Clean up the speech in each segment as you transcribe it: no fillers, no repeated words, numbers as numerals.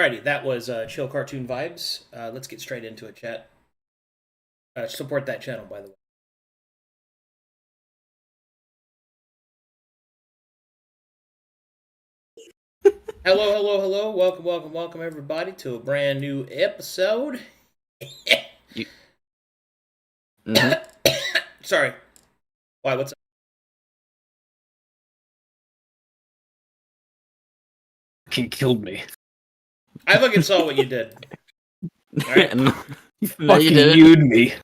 Alrighty, that was Chill Cartoon Vibes. Let's get straight into it, chat. Support that channel, by the way. Hello, hello, hello. Welcome, welcome, welcome, everybody, to a brand new episode. Sorry. Why, what's up? He killed me. I fucking saw what you did. Alright? You fucking mewed me.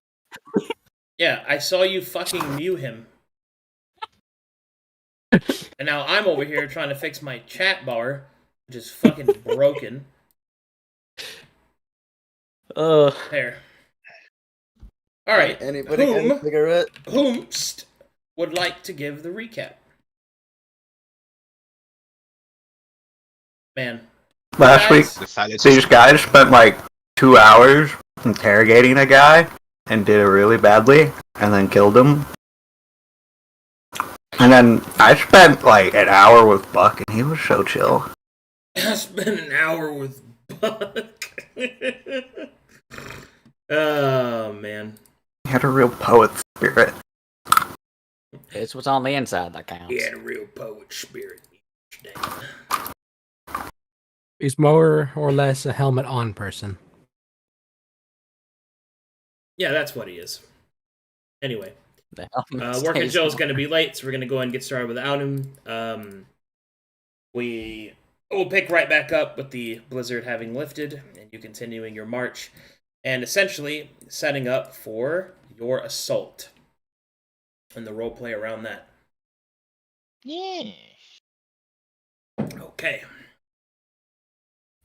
Yeah, I saw you fucking mew him. And now I'm over here trying to fix my chat bar, which is fucking broken. There. Alright. Anybody got a cigarette? Whomst would like to give the recap? Man. Last week, these guys spent like 2 hours interrogating a guy and did it really badly, and then killed him. And then I spent like an hour with Buck, and he was so chill. I spent an hour with Buck. Oh, man. He had a real poet spirit. It's what's on the inside that counts. He had a real poet spirit. He's more or less a helmet-on person. Yeah, that's what he is. Anyway. Working Joe's going to be late, so we're going to go ahead and get started without him. We will pick right back up with the blizzard having lifted, and you continuing your march, and essentially setting up for your assault. And the roleplay around that. Yeah. Okay.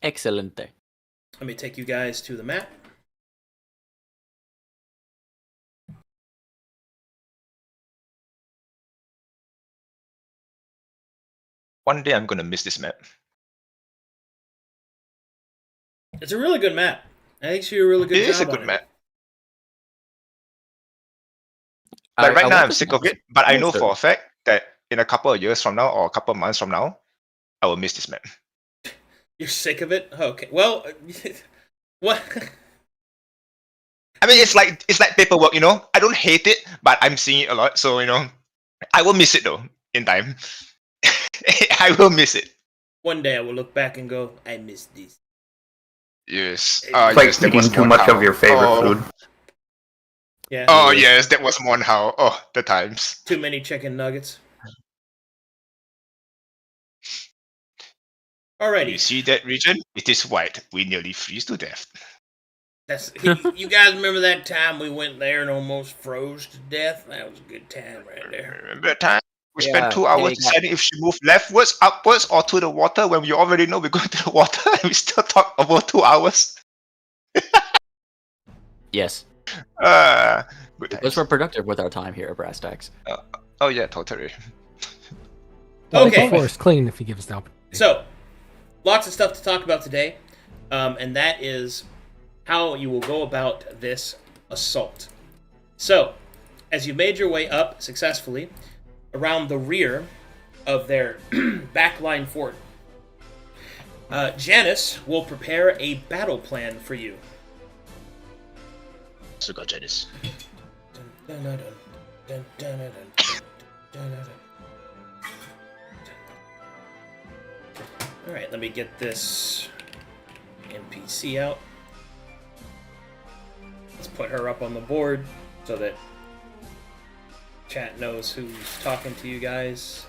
Excelente. Let me take you guys to the map. One day I'm gonna miss this map. It's a really good map. I think you do a really good job. It is a on good map. But right I now want I'm this sick map. of it. But I know Monster. for a fact that in a couple of years from now or a couple of months from now, I will miss this map. You're sick of it? Okay. Well, what? I mean, it's like paperwork, you know. I don't hate it, but I'm seeing it a lot, so you know, I will miss it though in time. I will miss it. One day I will look back and go, I missed this. Yes. It's It's like eating too much of your favorite food. Yeah. Oh yes, that was one how. Oh, the times. Too many chicken nuggets. You Alrighty. see that region? It is white. We nearly freeze to death. You guys remember that time we went there and almost froze to death? That was a good time right there. Remember that time? We Yeah, spent 2 hours deciding if she moved leftwards, upwards, or to the water when we already know we're going to the water and we still talk about 2 hours. Yes. Good Because times. we're productive with our time here at Brass Tacks. Oh yeah, totally. Okay. The forest clean if he gives the opportunity. So, lots of stuff to talk about today, and that is how you will go about this assault. So, as you made your way up successfully around the rear of their backline fort, Janice will prepare a battle plan for you. So got Janice. Alright, let me get this NPC out. Let's put her up on the board so that chat knows who's talking to you guys.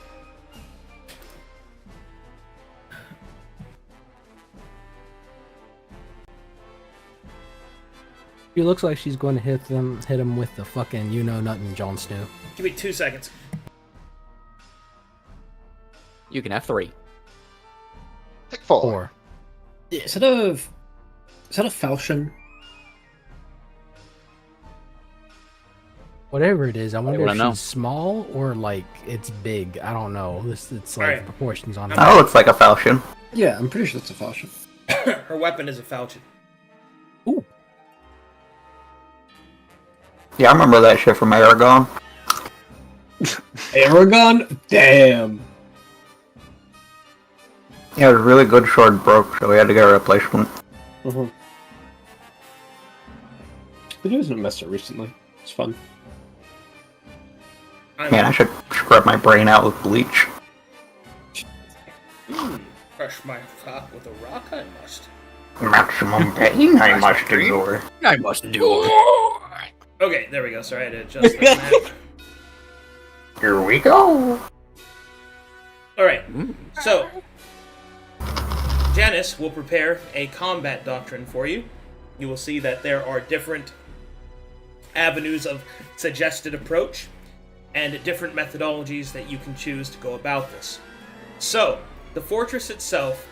She looks like she's going to hit him with the fucking you-know-nothing Jon Snow. Give me 2 seconds. You can have 3. Take 4. Or Yeah, is that a falchion? whatever it is. I wonder wanna if know. she's small or like it's big. I don't know. It's like Alright. proportions on it. That looks like a falchion. Yeah, I'm pretty sure that's a falchion. Her weapon is a falchion. Ooh. Yeah, I remember that shit from Aragon. Aragon? Damn. Yeah, it was a really good sword broke, so we had to get a replacement. Mm-hmm. Been using a messer recently. It's fun. Man, I should scrub my brain out with bleach. Crush my top with a rock, I must. Maximum pain I must endure. I must do. Okay, there we go. Sorry, I had to adjust the map. Here we go. Alright, so Janice will prepare a combat doctrine for you. You will see that there are different avenues of suggested approach and different methodologies that you can choose to go about this. So, the fortress itself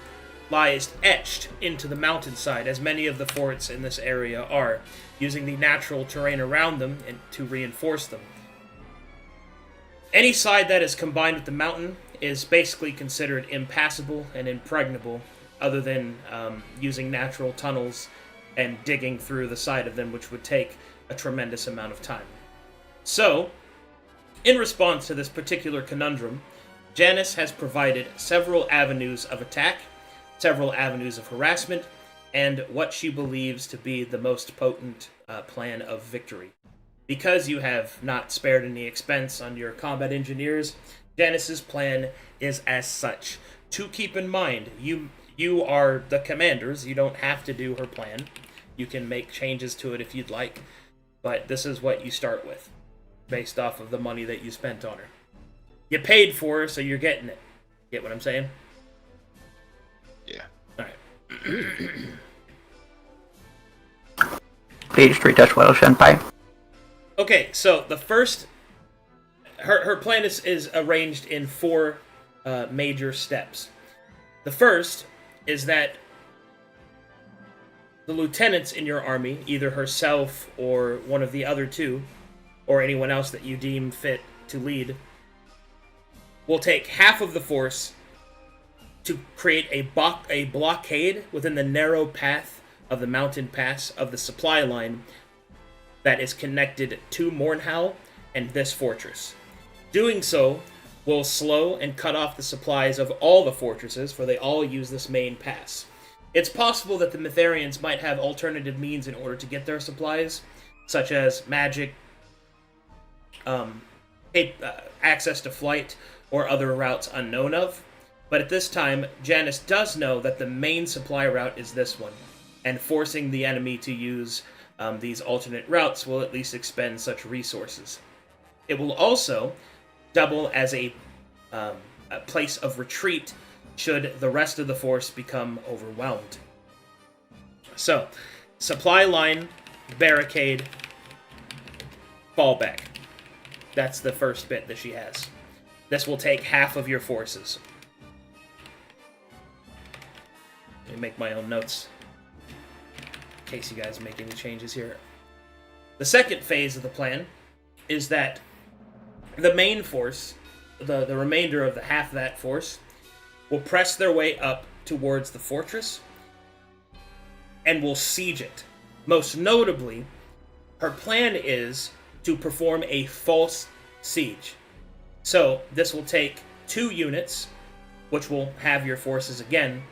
lies etched into the mountainside, as many of the forts in this area are, using the natural terrain around them and to reinforce them. Any side that is combined with the mountain is basically considered impassable and impregnable, other than using natural tunnels and digging through the side of them, which would take a tremendous amount of time. So, in response to this particular conundrum, Janice has provided several avenues of attack, several avenues of harassment, and what she believes to be the most potent plan of victory. Because you have not spared any expense on your combat engineers, Janice's plan is as such. To keep in mind, you are the commanders, you don't have to do her plan. You can make changes to it if you'd like, but this is what you start with, based off of the money that you spent on her. You paid for her, so you're getting it. Get what I'm saying? Yeah. Alright. Please treat us well, Senpai. Okay, so the first... Her plan is arranged in 4 major steps. The first is that the lieutenants in your army, either herself or one of the other 2, or anyone else that you deem fit to lead, will take half of the force to create a blockade within the narrow path of the mountain pass of the supply line that is connected to Mornhowl and this fortress. Doing so will slow and cut off the supplies of all the fortresses, for they all use this main pass. It's possible that the Mytharians might have alternative means in order to get their supplies, such as magic, access to flight, or other routes unknown of. But at this time, Janice does know that the main supply route is this one, and forcing the enemy to use these alternate routes will at least expend such resources. It will also double as a place of retreat should the rest of the force become overwhelmed. So, supply line, barricade, fallback. That's the first bit that she has. This will take half of your forces. Let me make my own notes, in case you guys make any changes here. The second phase of the plan is that the main force, the remainder of the half of that force, will press their way up towards the fortress and will siege it. Most notably, her plan is to perform a false siege. So, this will take 2 units, which will have your forces again,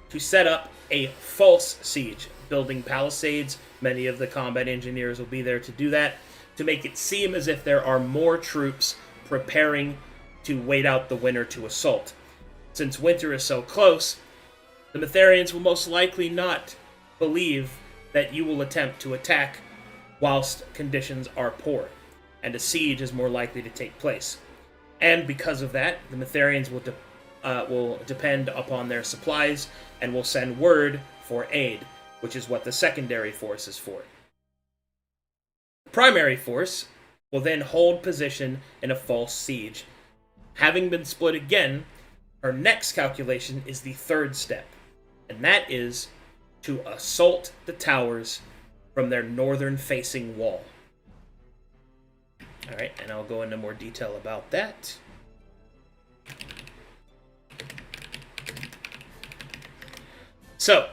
to set up a false siege, building palisades. Many of the combat engineers will be there to do that, to make it seem as if there are more troops preparing to wait out the winter to assault. Since winter is so close, the Mytharians will most likely not believe that you will attempt to attack whilst conditions are poor, and a siege is more likely to take place. And because of that, the Mytharians will depend upon their supplies and will send word for aid, which is what the secondary force is for. The primary force will then hold position in a false siege. Having been split again, our next calculation is the third step, and that is to assault the towers from their northern-facing wall. Alright, and I'll go into more detail about that. So,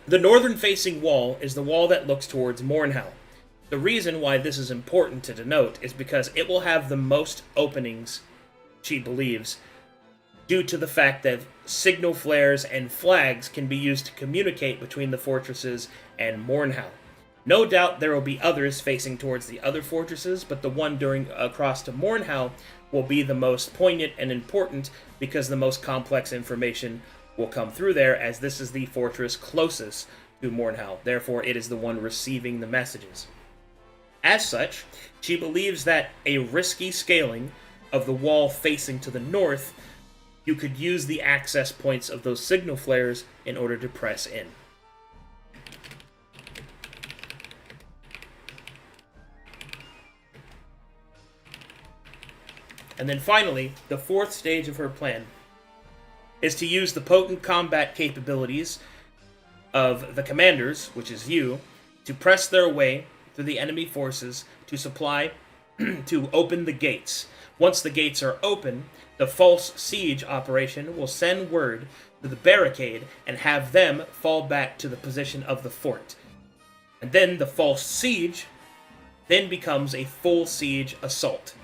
the northern-facing wall is the wall that looks towards Mornhowl. The reason why this is important to denote is because it will have the most openings, she believes, due to the fact that signal flares and flags can be used to communicate between the fortresses and Mornhal. No doubt there will be others facing towards the other fortresses, but the one across to Mornhal will be the most poignant and important because the most complex information will come through there, as this is the fortress closest to Mornhal. Therefore, it is the one receiving the messages. As such, she believes that a risky scaling of the wall facing to the north, you could use the access points of those signal flares in order to press in. And then finally, the fourth stage of her plan is to use the potent combat capabilities of the commanders, which is you, to press their way through the enemy forces to supply, to open the gates. Once the gates are open, the false siege operation will send word to the barricade and have them fall back to the position of the fort. And then the false siege then becomes a full siege assault.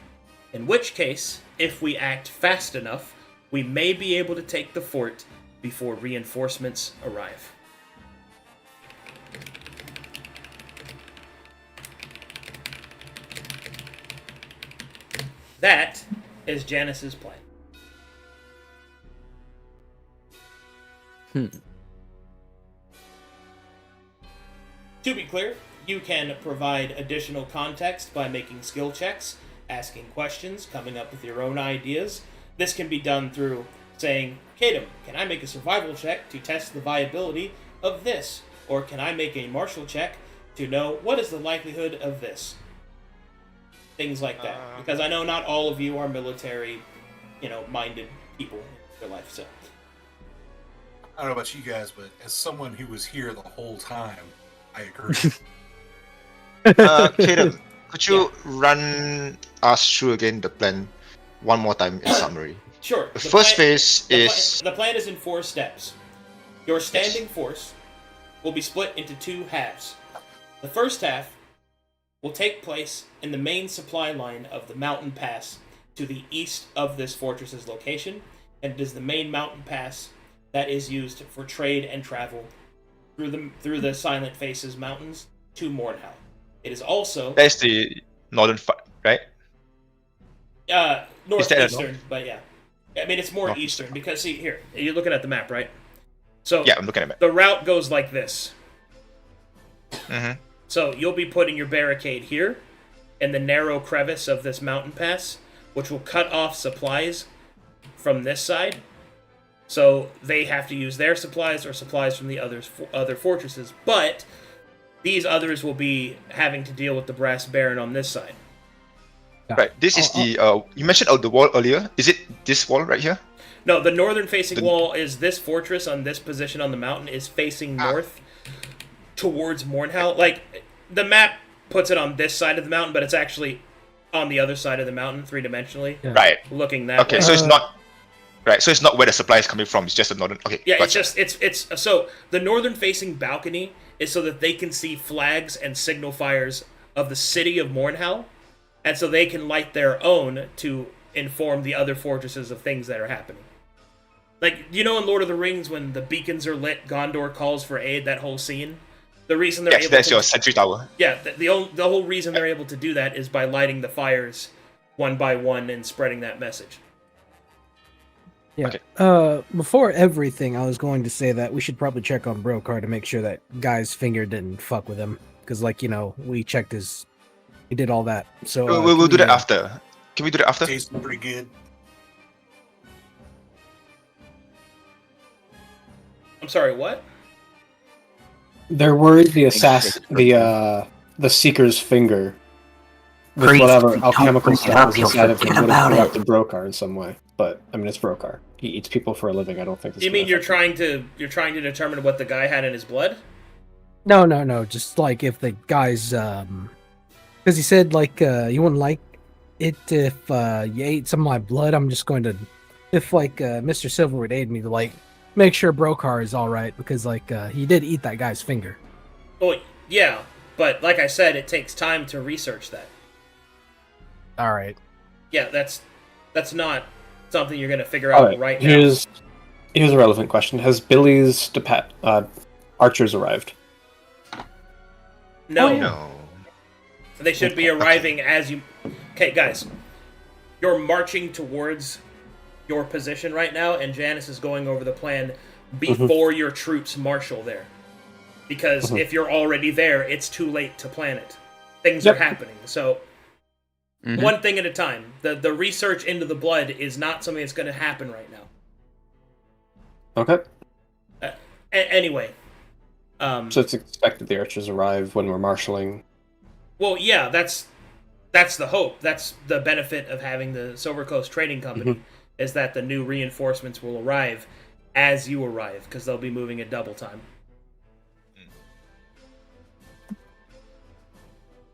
In which case, if we act fast enough, we may be able to take the fort before reinforcements arrive. That is Janice's plan. To be clear, you can provide additional context by making skill checks, asking questions, coming up with your own ideas. This can be done through saying, Arcadum, can I make a survival check to test the viability of this? Or can I make a martial check to know what is the likelihood of this? Things like that. Because I know not all of you are military, minded people in your life, so. I don't know about you guys, but as someone who was here the whole time, I agree. Caleb, could you run us through again the plan one more time in summary? Sure. The first phase is... The plan is in 4 steps. Your standing force will be split into 2 halves. The first half will take place in the main supply line of the mountain pass to the east of this fortress's location, and it is the main mountain pass that is used for trade and travel through the Silent Faces mountains to Mornhal. It is also... That's the northern right? Northeastern, but yeah. I mean, it's more eastern, because, see, here, you're looking at the map, right? So yeah, I'm looking at it. The route goes like this. Mm-hmm. So you'll be putting your barricade here, in the narrow crevice of this mountain pass, which will cut off supplies from this side. So they have to use their supplies or supplies from the other fortresses. But these others will be having to deal with the Brass Baron on this side. Right. This is the you mentioned the wall earlier. Is it this wall right here? No, the northern facing wall is this fortress on this position on the mountain is facing north towards Mornhal. Like, the map puts it on this side of the mountain, but it's actually on the other side of the mountain, 3-dimensionally. Yeah. Right. Looking that way. Okay, so it's not... Right, so it's not where the supply is coming from, it's just the northern... Okay, yeah, gotcha. it's so the northern facing balcony is so that they can see flags and signal fires of the city of Mornhal, and so they can light their own to inform the other fortresses of things that are happening. Like, in Lord of the Rings, when the beacons are lit, Gondor calls for aid, that whole scene? The reason they're able that's to... your sentry tower. Yeah, the whole reason they're able to do that is by lighting the fires one by one and spreading that message. Yeah. Okay. Before everything, I was going to say that we should probably check on Brokar to make sure that guy's finger didn't fuck with him. Because, we checked his... He did all that. So we'll do that after. Can we do that after? Tastes pretty good. I'm sorry, what? There were the the Seeker's finger with whatever alchemical stuff was inside of him would have corrupted Brokar in some way. But I mean, it's Brokar. He eats people for a living. I don't think. You mean you're trying to determine what the guy had in his blood? No. Just like if the guy's because he said you wouldn't like it if you ate some of my blood. I'm just going to, if Mr. Silver would aid me to make sure Brokar is all right, because he did eat that guy's finger. Oh yeah, but like I said, it takes time to research that. All right. Yeah, that's not something you're going to figure out right now. Here's a relevant question. Has Billy's archers arrived? No. No. They should be arriving as you... Okay, guys. You're marching towards your position right now, and Janice is going over the plan before your troops marshal there. Because if you're already there, it's too late to plan it. Things are happening. So, one thing at a time. The research into the blood is not something that's going to happen right now. Okay. Anyway. So it's expected the archers arrive when we're marshaling. Well, yeah, that's the hope. That's the benefit of having the Silver Coast Trading Company, is that the new reinforcements will arrive as you arrive, because they'll be moving at double time.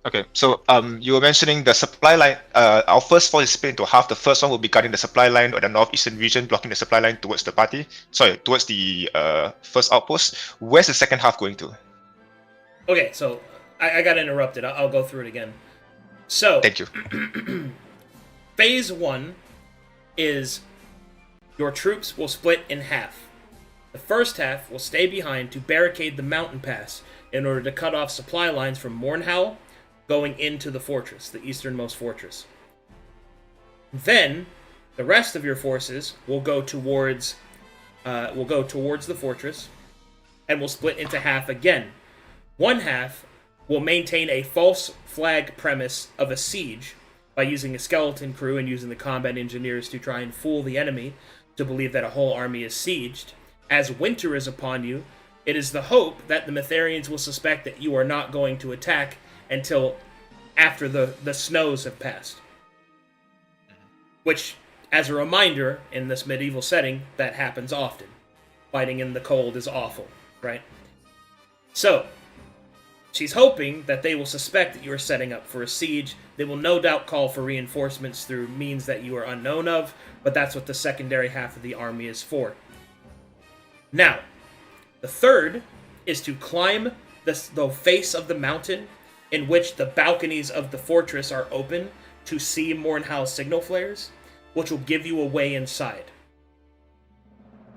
Okay, so you were mentioning the supply line. Our first force is split into half. The first one will be guarding the supply line or the northeastern region, blocking the supply line towards the party. Sorry, towards the first outpost. Where's the second half going to? Okay, so I got interrupted. I'll go through it again. So, thank you. Phase 1 is your troops will split in half. The first half will stay behind to barricade the mountain pass in order to cut off supply lines from Mornhowl going into the fortress, the easternmost fortress. Then, the rest of your forces will go towards the fortress, and will split into half again. One half will maintain a false flag premise of a siege by using a skeleton crew and using the combat engineers to try and fool the enemy to believe that a whole army is sieged. As winter is upon you, it is the hope that the Metharians will suspect that you are not going to attack until after the snows have passed. Which, as a reminder, in this medieval setting, that happens often. Fighting in the cold is awful, right? So, she's hoping that they will suspect that you are setting up for a siege. They will no doubt call for reinforcements through means that you are unknown of, but that's what the secondary half of the army is for. Now, the third is to climb the face of the mountain in which the balconies of the fortress are open to see Mornhowl signal flares, which will give you a way inside.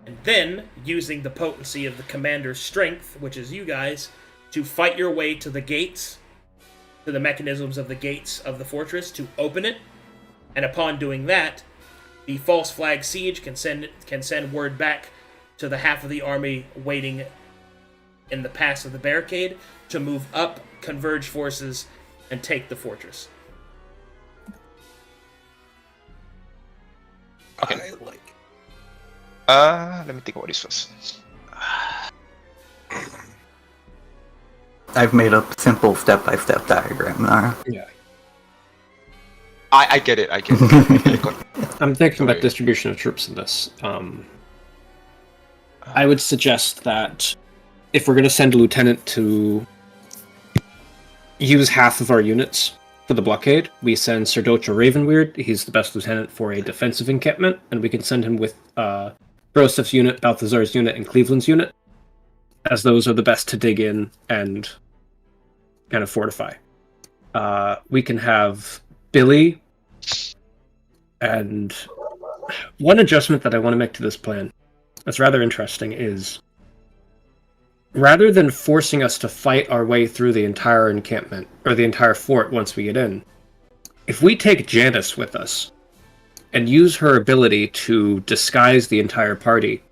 And then, using the potency of the commander's strength, which is you guys, to fight your way to the gates, to the mechanisms of the gates of the fortress, to open it, and upon doing that, the false flag siege can send word back to the half of the army waiting in the pass of the barricade to move up, converge forces, and take the fortress. Okay. Let me think about this first. I've made a simple step-by-step diagram there. Yeah. I get it. I'm thinking about distribution of troops in this. I would suggest that if we're going to send a lieutenant to use half of our units for the blockade, we send Sir Docha Ravenweird. He's the best lieutenant for a defensive encampment, and we can send him with Brostiff's unit, Balthazar's unit, and Cleveland's unit, as those are the best to dig in and kind of fortify. We can have Billy, and one adjustment that I want to make to this plan that's rather interesting is, rather than forcing us to fight our way through the entire encampment, or the entire fort once we get in, if we take Janice with us, and use her ability to disguise the entire party,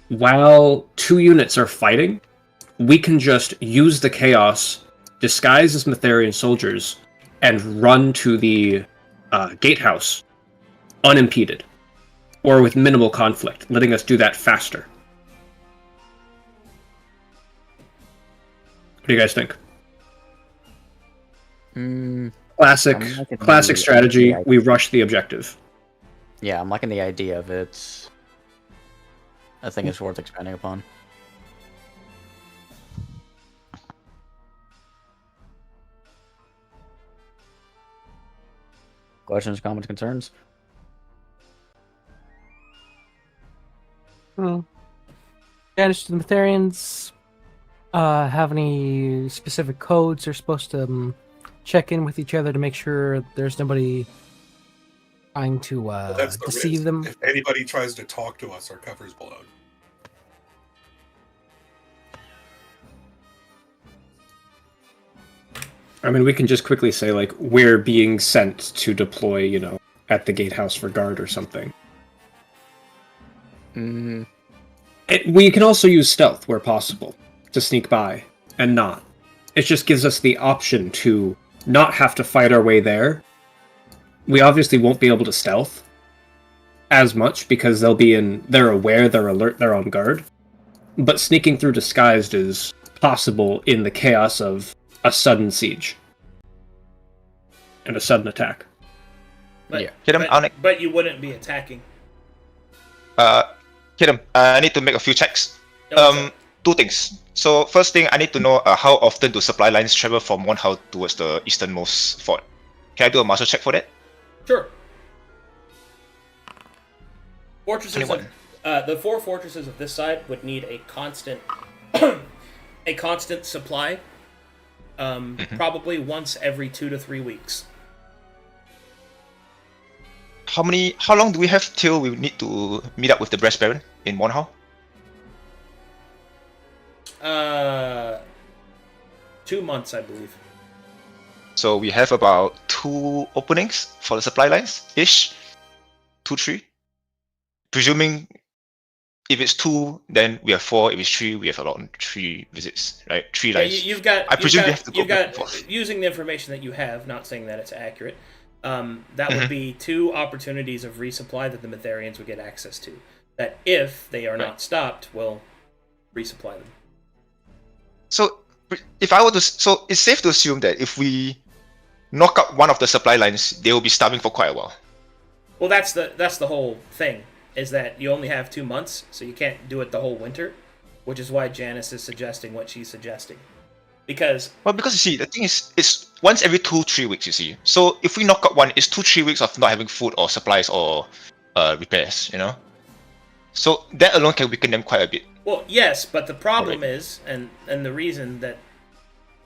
while two units are fighting, we can just use the chaos, disguise as Metharian soldiers, and run to the gatehouse unimpeded, or with minimal conflict, letting us do that faster. What do you guys think? Classic strategy. We rush the objective. Yeah, I'm liking the idea of it. I think it's worth expanding upon. Questions, comments, concerns? Janice, do the Metharians have any specific codes they're supposed to check in with each other to make sure there's nobody trying to That's the deceive risk. them. If anybody tries to talk to us, our cover's blown. I mean, we can just quickly say, like, we're being sent to deploy, at the gatehouse for guard or something. We can also use stealth where possible to sneak by and not. It just gives us the option to not have to fight our way there. We obviously won't be able to stealth as much because they're aware, they're alert, they're on guard. But sneaking through disguised is possible in the chaos of a sudden siege and a sudden attack. But, Yeah. but you wouldn't be attacking. Kidam, I need to make a few checks. Two things. So first thing, I need to know how often do supply lines travel from one house towards the easternmost fort. Can I do a marshal check for that? Sure. Fortresses. The 4 fortresses of this side would need a constant, a constant supply. Probably once every 2 to 3 weeks. How long do we have till we need to meet up with the Breast Baron in Monhau? 2 months, I believe. So we have about 2 openings for the supply lines ish. 2, 3. Presuming if it's 2, then we have 4. If it's 3, we have around 3 visits, right? 3 lines. You've got. I presume you have to go back and forth. Using the information that you have, not saying that it's accurate. That would be 2 opportunities of resupply that the Metharians would get access to. That if they are not stopped, will resupply them. So if I were to, so it's safe to assume that if we knock out one of the supply lines, they will be starving for quite a while. Well, that's the whole thing. Is that you only have 2 months, so you can't do it the whole winter, which is why Janice is suggesting what she's suggesting. Because you see, the thing is, it's once every 2-3 weeks, you see. So if we knock out one, it's 2-3 weeks of not having food or supplies or repairs, So that alone can weaken them quite a bit. Well, yes, but the problem is, and the reason that,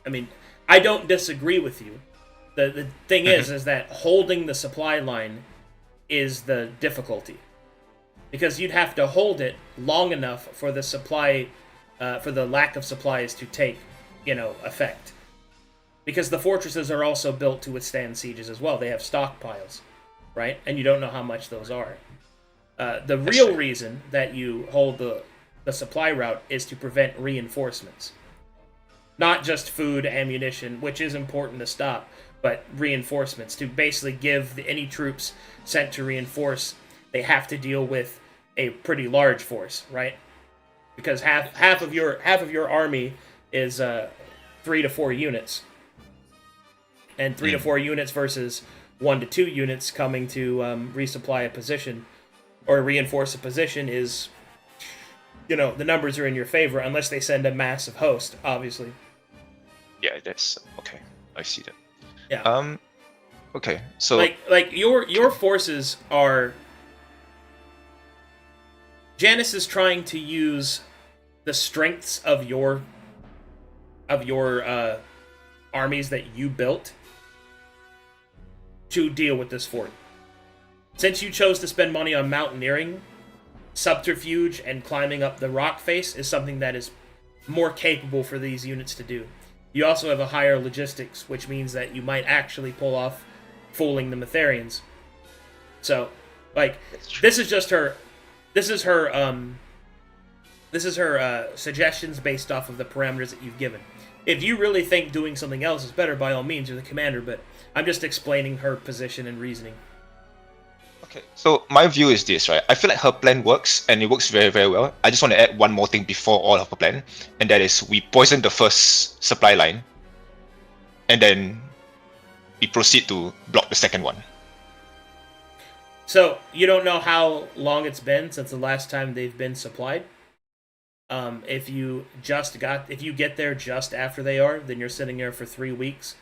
I mean, I don't disagree with you. The thing is that holding the supply line is the difficulty. Because you'd have to hold it long enough for the supply, for the lack of supplies to take, effect. Because the fortresses are also built to withstand sieges as well. They have stockpiles, right? And you don't know how much those are. The real reason that you hold the supply route is to prevent reinforcements. Not just food, ammunition, which is important to stop, but reinforcements to basically give any troops sent to reinforce. They have to deal with a pretty large force, right? Because half of your army is 3 to 4 units, and 3 to 4 units versus 1 to 2 units coming to resupply a position or reinforce a position is, the numbers are in your favor unless they send a massive host, obviously. Yeah, that's okay. I see that. Yeah. Okay, so like your forces are. Janice is trying to use the strengths of your armies that you built to deal with this fort. Since you chose to spend money on mountaineering, subterfuge and climbing up the rock face is something that is more capable for these units to do. You also have a higher logistics, which means that you might actually pull off fooling the Metharians. So, this is her suggestions based off of the parameters that you've given. If you really think doing something else is better, by all means, you're the commander, but I'm just explaining her position and reasoning. Okay, so my view is this, right? I feel like her plan works, and it works very, very well. I just want to add one more thing before all of her plan, and that is we poison the first supply line, and then we proceed to block the second one. So, you don't know how long it's been since the last time they've been supplied? If you get there just after they are, then you're sitting there for 3 weeks,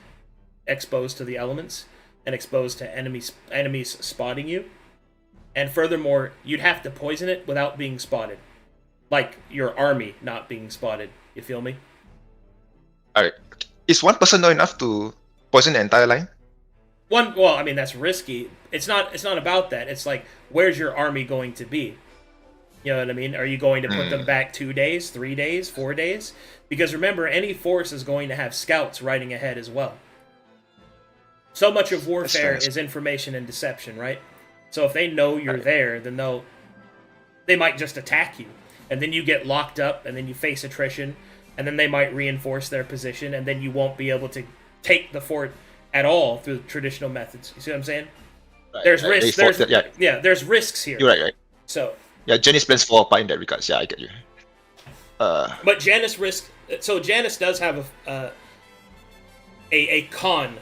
exposed to the elements, and exposed to enemies spotting you. And furthermore, you'd have to poison it without being spotted. Like your army not being spotted. You feel me? Alright. Is one person not enough to poison the entire line? Well, I mean, that's risky. It's not about that. It's like, where's your army going to be? You know what I mean? Are you going to put them back 2 days, 3 days, 4 days? Because remember, any force is going to have scouts riding ahead as well. So much of warfare is information and deception, right? So if they know you're there, then they might just attack you. And then you get locked up, and then you face attrition, and then they might reinforce their position, and then you won't be able to take the fort at all through traditional methods. You see what I'm saying? Right, there's risks. There's risks here. You're right. So yeah, Janus plans fall apart in that regards. Yeah, I get you. But Janus so Janus does have a con,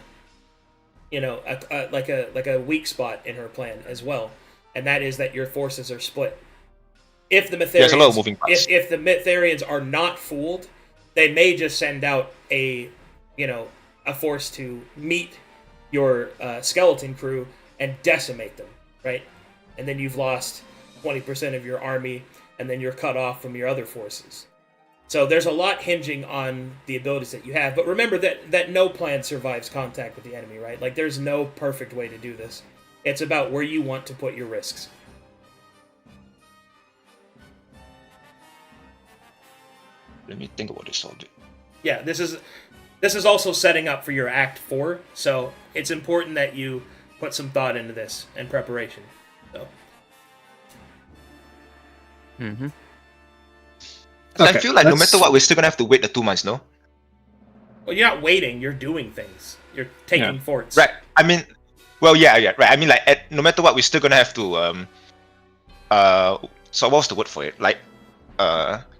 like a weak spot in her plan as well, and that is that your forces are split. If the Mytharians, there's a lot of moving parts. If the Mytharians are not fooled, they may just send out a force to meet your skeleton crew and decimate them, right? And then you've lost 20% of your army, and then you're cut off from your other forces. So there's a lot hinging on the abilities that you have. But remember that no plan survives contact with the enemy, right? Like, there's no perfect way to do this. It's about where you want to put your risks. Let me think about this. Yeah, this is also setting up for your Act 4, so it's important that you put some thought into this and preparation. So. Mm-hmm. Okay, I feel like no matter what, we're still gonna have to wait the 2 months, no? Well, you're not waiting. You're doing things. You're taking forts. Right. I mean, well, yeah, right. I mean, like, no matter what, we're still gonna have to so what's the word for it? Like,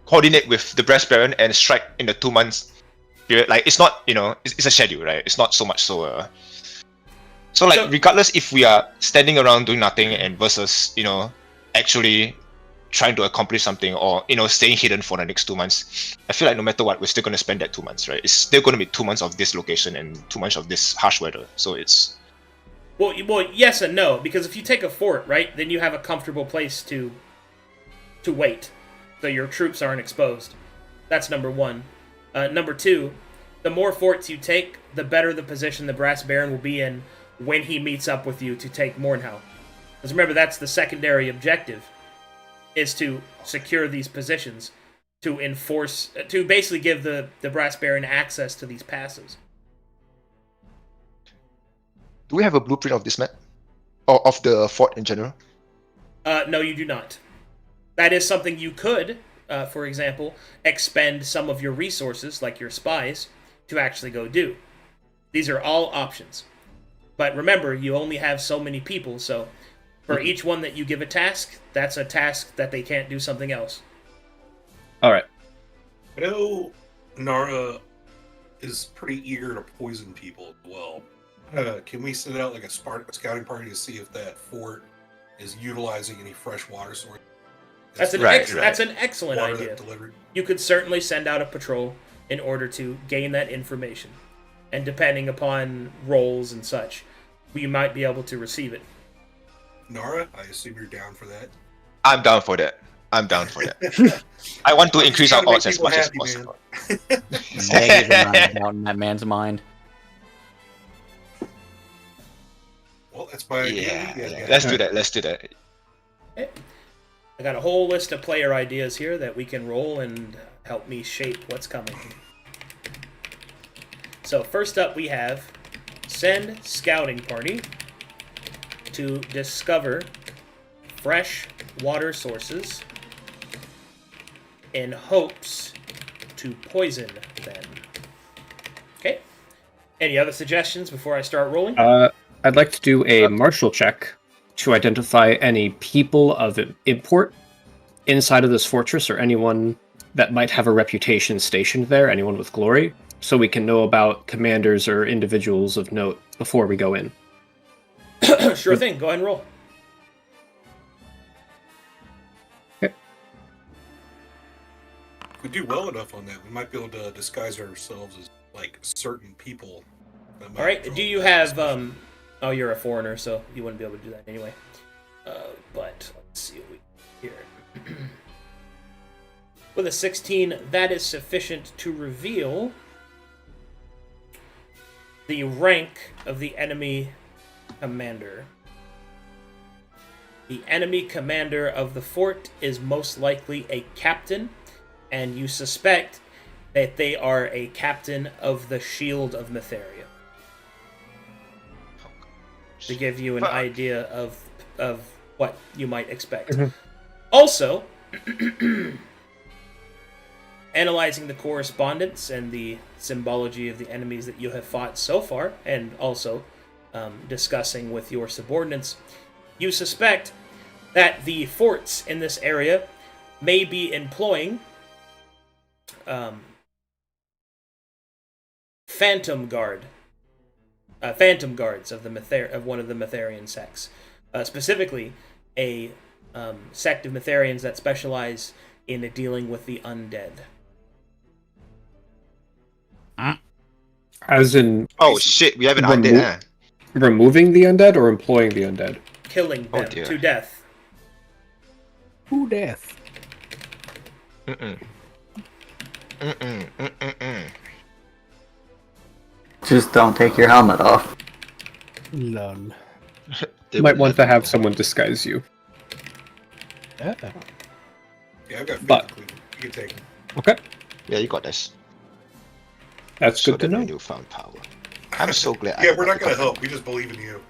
coordinate with the Brass Baron and strike in the 2 months period. Like, it's not, it's a schedule, right? It's not so much so. So regardless if we are standing around doing nothing and versus, actually trying to accomplish something or, staying hidden for the next 2 months, I feel like no matter what, we're still going to spend that 2 months, right? It's still going to be 2 months of this location and 2 months of this harsh weather. So it's... Well, yes and no, because if you take a fort, right, then you have a comfortable place to wait, so your troops aren't exposed. That's number one. Number two, the more forts you take, the better the position the Brass Baron will be in when he meets up with you to take Mornhau. Because remember, that's the secondary objective, is to secure these positions, to enforce, to basically give the Brass Baron access to these passes. Do we have a blueprint of this map? Or of the fort in general? No, you do not. That is something you could, for example, expend some of your resources, like your spies, to actually go do. These are all options. But remember, you only have so many people, so for each one that you give a task, that's a task that they can't do something else. Alright. I know Nara is pretty eager to poison people as well. Can we send out like a scouting party to see if that fort is utilizing any fresh water source? That's an excellent idea. You could certainly send out a patrol in order to gain that information. And depending upon roles and such, you might be able to receive it. Nara, I assume you're down for that? I'm down for that. I want to increase our odds as much as possible. Out in that man's mind. Well, that's my idea. Let's do that. Okay. I got a whole list of player ideas here that we can roll and help me shape what's coming. So first up we have send scouting party to discover fresh water sources in hopes to poison them. Okay. Any other suggestions before I start rolling? I'd like to do a martial check to identify any people of import inside of this fortress or anyone that might have a reputation stationed there, anyone with glory, so we can know about commanders or individuals of note before we go in. Sure thing. Go ahead and roll. Okay. If we do well enough on that, we might be able to disguise ourselves as like certain people. All right. Do you have? Oh, you're a foreigner, so you wouldn't be able to do that anyway. But let's see what we here. With a 16, that is sufficient to reveal the rank of the enemy commander. The enemy commander of the fort is most likely a captain, and you suspect that they are a captain of the Shield of Mytheria. To give you an idea of what you might expect. Mhm. Also, analyzing the correspondence and the symbology of the enemies that you have fought so far, and also discussing with your subordinates, you suspect that the forts in this area may be employing phantom guards of one of the Mytherian sects, specifically a sect of Mytherians that specialize in dealing with the undead. As in, Oh shit, we have an undead, huh? removing the undead or employing the undead? Killing them dear. to death. Who death? Just don't take your helmet off. None. You might want to have someone disguise you. Yeah. Yeah, I've got 50 But- Cleveland. You can take them. Okay, Yeah, you got this. that's So good to that know. you found power. I'm so glad. Yeah, we're not going to help. We just believe in you.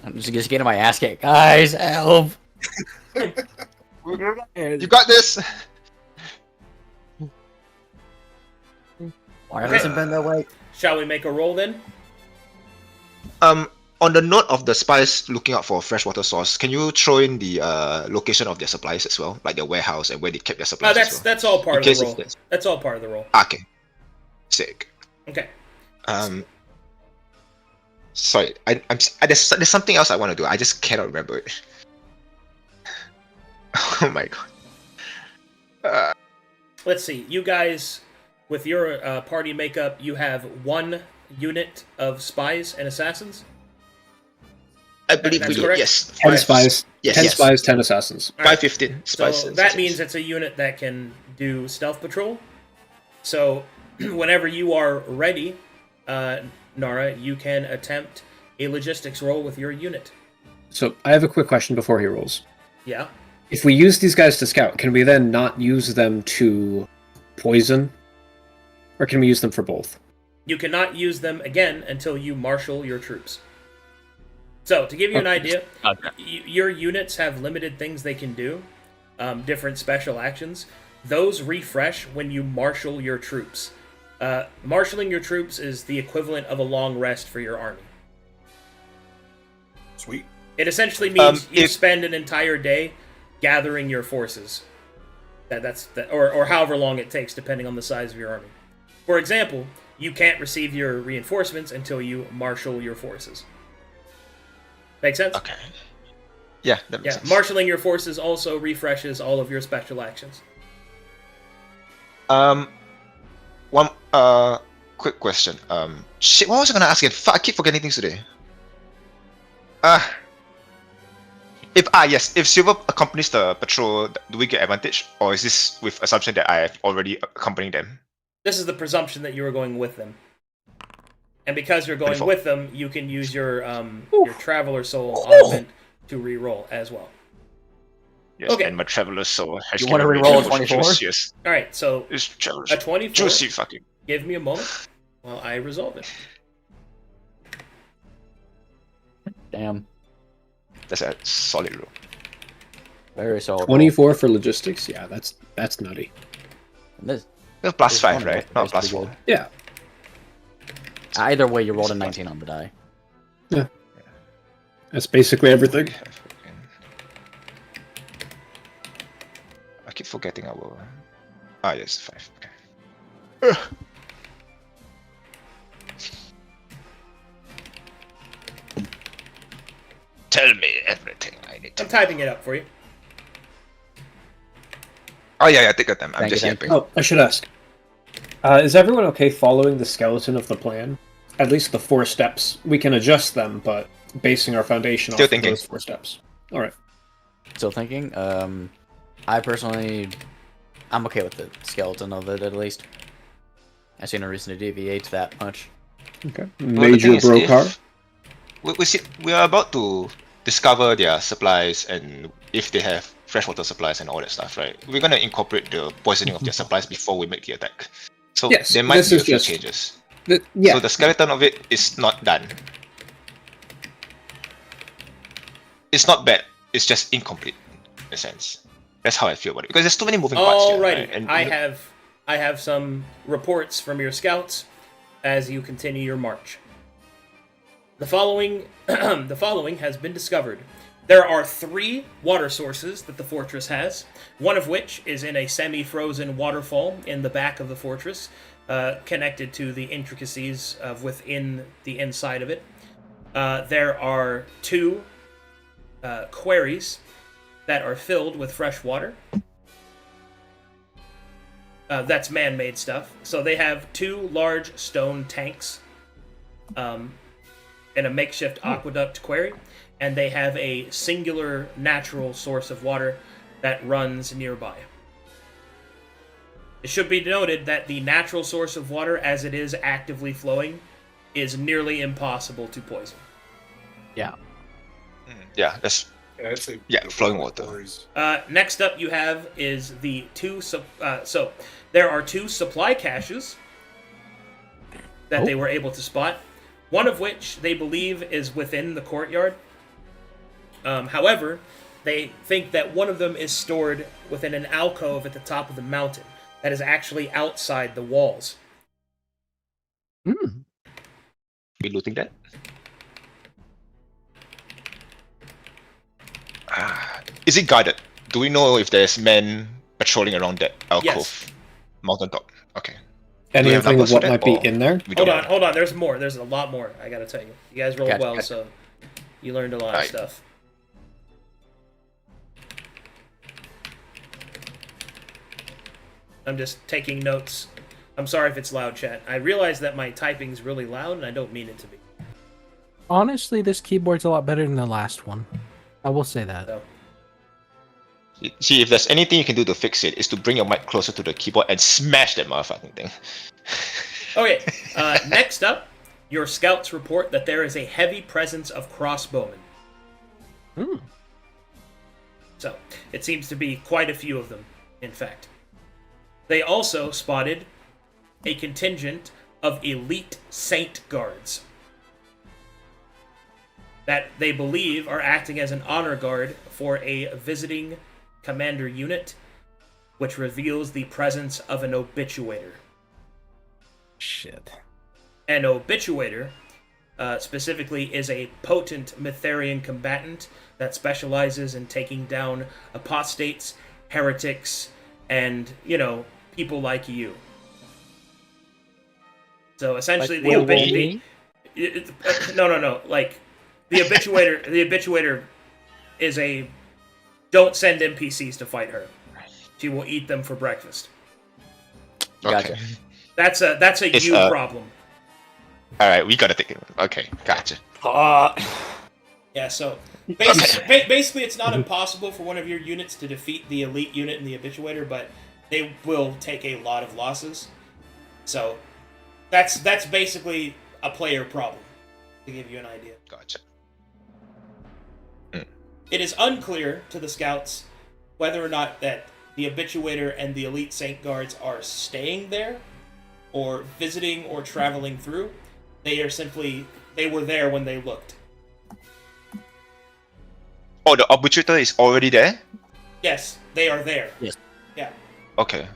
I'm just getting my ass kicked. Guys, help! You got this. Why hasn't been that way? Shall we make a roll then? On the note of the spies looking out for a freshwater source, can you throw in the location of their supplies as well, like their warehouse and where they kept their supplies? That's all part of the roll. It's- That's all part of the roll. Okay, sick. Okay. Sorry, there's something else I want to do. I just cannot remember it. Oh my god. Let's see. You guys, with your party makeup, you have 1 unit of spies and assassins. I believe That's we do. correct? Yes. 10 spies. Yes. 10 yes. spies, 10 assassins. All right. 515 So spies. that assassins. means it's a unit that can do stealth patrol. So whenever you are ready, Nara, you can attempt a logistics roll with your unit. So I have a quick question before he rolls. Yeah. If we use these guys to scout, can we then not use them to poison? Or can we use them for both? You cannot use them again until you marshal your troops. So, to give you an idea, your units have limited things they can do, different special actions. Those refresh when you marshal your troops. Marshaling your troops is the equivalent of a long rest for your army. Sweet. It essentially means you if- spend an entire day gathering your forces. Or however long it takes, depending on the size of your army. For example, you can't receive your reinforcements until you marshal your forces. Make sense? Okay. Yeah, that makes Yeah, sense. marshaling your forces also refreshes all of your special actions. One quick question. Shit, what was I gonna ask again? Fuck, I keep forgetting things today. If Silver accompanies the patrol, do we get advantage, or is this with assumption that I have already accompanied them? This is the presumption that you are going with them. And because you're going 24. with them, you can use your Traveler Soul augment to re-roll as well. Yes, Okay. and my Traveler Soul has You wanna given me re-roll a the most 24? juiciest- Alright, so It's Traveler a 24. juicy fucking. Give me a moment while I resolve it. Damn. That's a solid roll. Very solid. 24 for logistics? Yeah, that's nutty. And this, No, plus This 5, one right? is Not plus pretty 4. Yeah. either way, you rolled a 19 on the die. That's basically everything. I keep forgetting our. Ah, yes, 5. Okay. Tell me everything I need to I'm know. typing it up for you. Oh yeah, take your time. I'm Thank just you, yapping. Oh, I should ask. Is everyone okay following the skeleton of the plan? At least the 4 steps. We can adjust them, but basing our foundation Still off thinking. of those 4 steps. Alright. Still thinking. I personally, I'm okay with the skeleton of it at least. I see no reason to deviate that much. Okay. Well, the Major thing is, broker. we are about to discover their supplies and if they have freshwater supplies and all that stuff, right? We're gonna incorporate the poisoning of their supplies before we make the attack. So Yes, there might this be is a few just- changes. Yeah. So the skeleton of it is not done. It's not bad. It's just incomplete, in a sense. That's how I feel about it because there's too many moving parts here. Alrighty, Right? And I have some reports from your scouts as you continue your march. The following has been discovered. There are 3 water sources that the fortress has, one of which is in a semi-frozen waterfall in the back of the fortress, connected to the intricacies of within the inside of it. There are 2 quarries that are filled with fresh water. That's man-made stuff. So they have 2 large stone tanks in a makeshift aqueduct quarry, and they have a singular natural source of water that runs nearby. It should be noted that the natural source of water, as it is actively flowing, is nearly impossible to poison. Yeah. yeah, that's Yeah, I'd say flowing water. Next up, you have is the 2. So there are 2 supply caches that they were able to spot. One of which they believe is within the courtyard. However, they think that one of them is stored within an alcove at the top of the mountain that is actually outside the walls. We looting that? Is it guarded? Do we know if there's men patrolling around that alcove? Yes. Mountaintop. Okay. Anything of what that, might be or in there? we don't know? Hold on. There's more. There's a lot more. I gotta tell you. You guys rolled Gotcha, well, gotcha. so you learned a lot of Alright. stuff. I'm just taking notes. I'm sorry if it's loud, chat. I realize that my typing's really loud, and I don't mean it to be. Honestly, this keyboard's a lot better than the last one. I will say that. So, See, if there's anything you can do to fix it, is to bring your mic closer to the keyboard and smash that motherfucking thing. okay. Next up, your scouts report that there is a heavy presence of crossbowmen. So, it seems to be quite a few of them, in fact. They also spotted a contingent of elite Saint Guards that they believe are acting as an honor guard for a visiting commander unit, which reveals the presence of an obituator. Shit. An obituator, specifically, is a potent Mytharian combatant that specializes in taking down apostates, heretics, and, people like you. So essentially, Like no. Like the obituator is a don't send NPCs to fight her. She will eat them for breakfast. Gotcha. Okay. That's a It's, you problem. Alright, we gotta take it. Okay, gotcha. Yeah, so basically it's not impossible for one of your units to defeat the elite unit in the obituator, but they will take a lot of losses. So that's basically a player problem, to give you an idea. Gotcha. It is unclear to the scouts whether or not that the obituator and the elite Saint Guards are staying there, or visiting or traveling through. They were there when they looked. Oh, the obituator is already there? Yes, they are there. Yes. Yeah. Okay.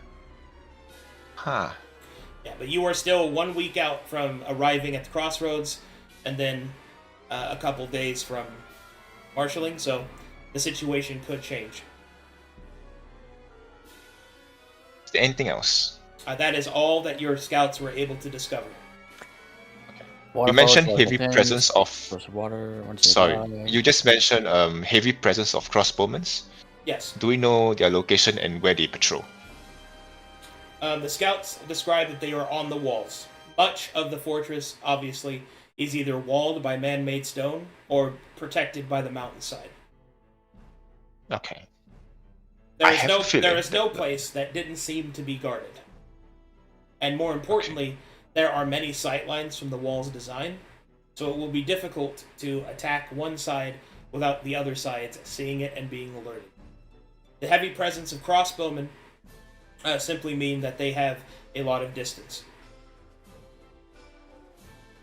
Huh. Yeah, but you are still 1 week out from arriving at the crossroads, and then a couple days from marshalling, so the situation could change. Is there anything else? That is all that your scouts were able to discover. You mentioned heavy presence of... water. Sorry, you just mentioned heavy presence of crossbowmen. Yes. Do we know their location and where they patrol? The scouts describe that they are on the walls. Much of the fortress, obviously, is either walled by man-made stone or protected by the mountainside. Okay. There is no place that didn't seem to be guarded. And more importantly, there are many sightlines from the wall's design, so it will be difficult to attack one side without the other sides seeing it and being alerted. The heavy presence of crossbowmen simply mean that they have a lot of distance.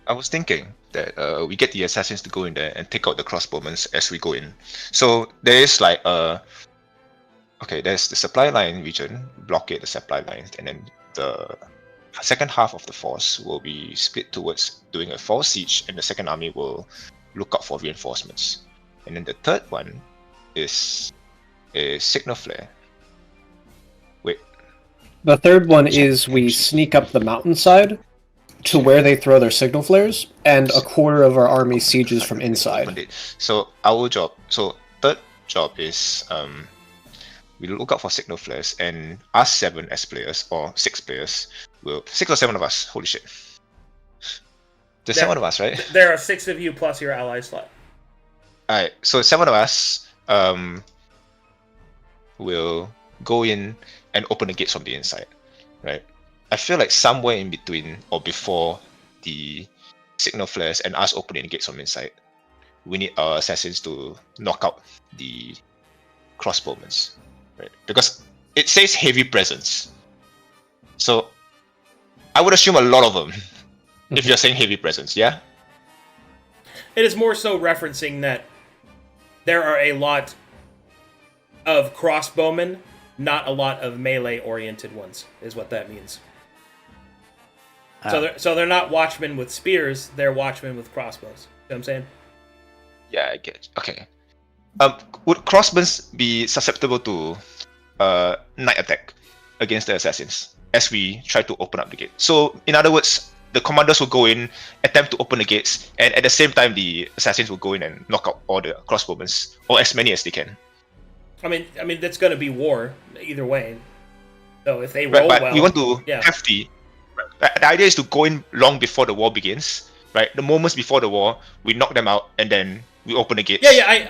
I was thinking that we get the assassins to go in there and take out the crossbowmen as we go in. So there is like there's the supply line region, blockade the supply line, and then the second half of the force will be split towards doing a false siege, and the second army will look out for reinforcements. And then the third one is a signal flare. Wait. The third one is we sneak up the mountainside to where they throw their signal flares, and a quarter of our army sieges from inside. So our job, third job is we look out for signal flares, and us 7 as players, or 6 players, 6 or 7 of us, holy shit. There's 7 of us, right? There are 6 of you plus your ally slot. Alright, so 7 of us will go in and open the gates from the inside, right? I feel like somewhere in between or before the signal flares and us opening the gates from inside, we need our assassins to knock out the crossbowmen, right? Because it says heavy presence, so I would assume a lot of them. If you're saying heavy presence, yeah. It is more so referencing that there are a lot of crossbowmen, not a lot of melee-oriented ones, is what that means. So they're not watchmen with spears; they're watchmen with crossbows. You know what I'm saying? Yeah, I get it. Okay. Would crossbows be susceptible to night attack against the assassins as we try to open up the gate? So, in other words, the commanders will go in, attempt to open the gates, and at the same time, the assassins will go in and knock out all the crossbowmen, or as many as they can. I mean, that's going to be war either way. So if they roll but well, we want to have the idea is to go in long before the war begins, right? The moments before the war, we knock them out, and then we open the gates. Yeah,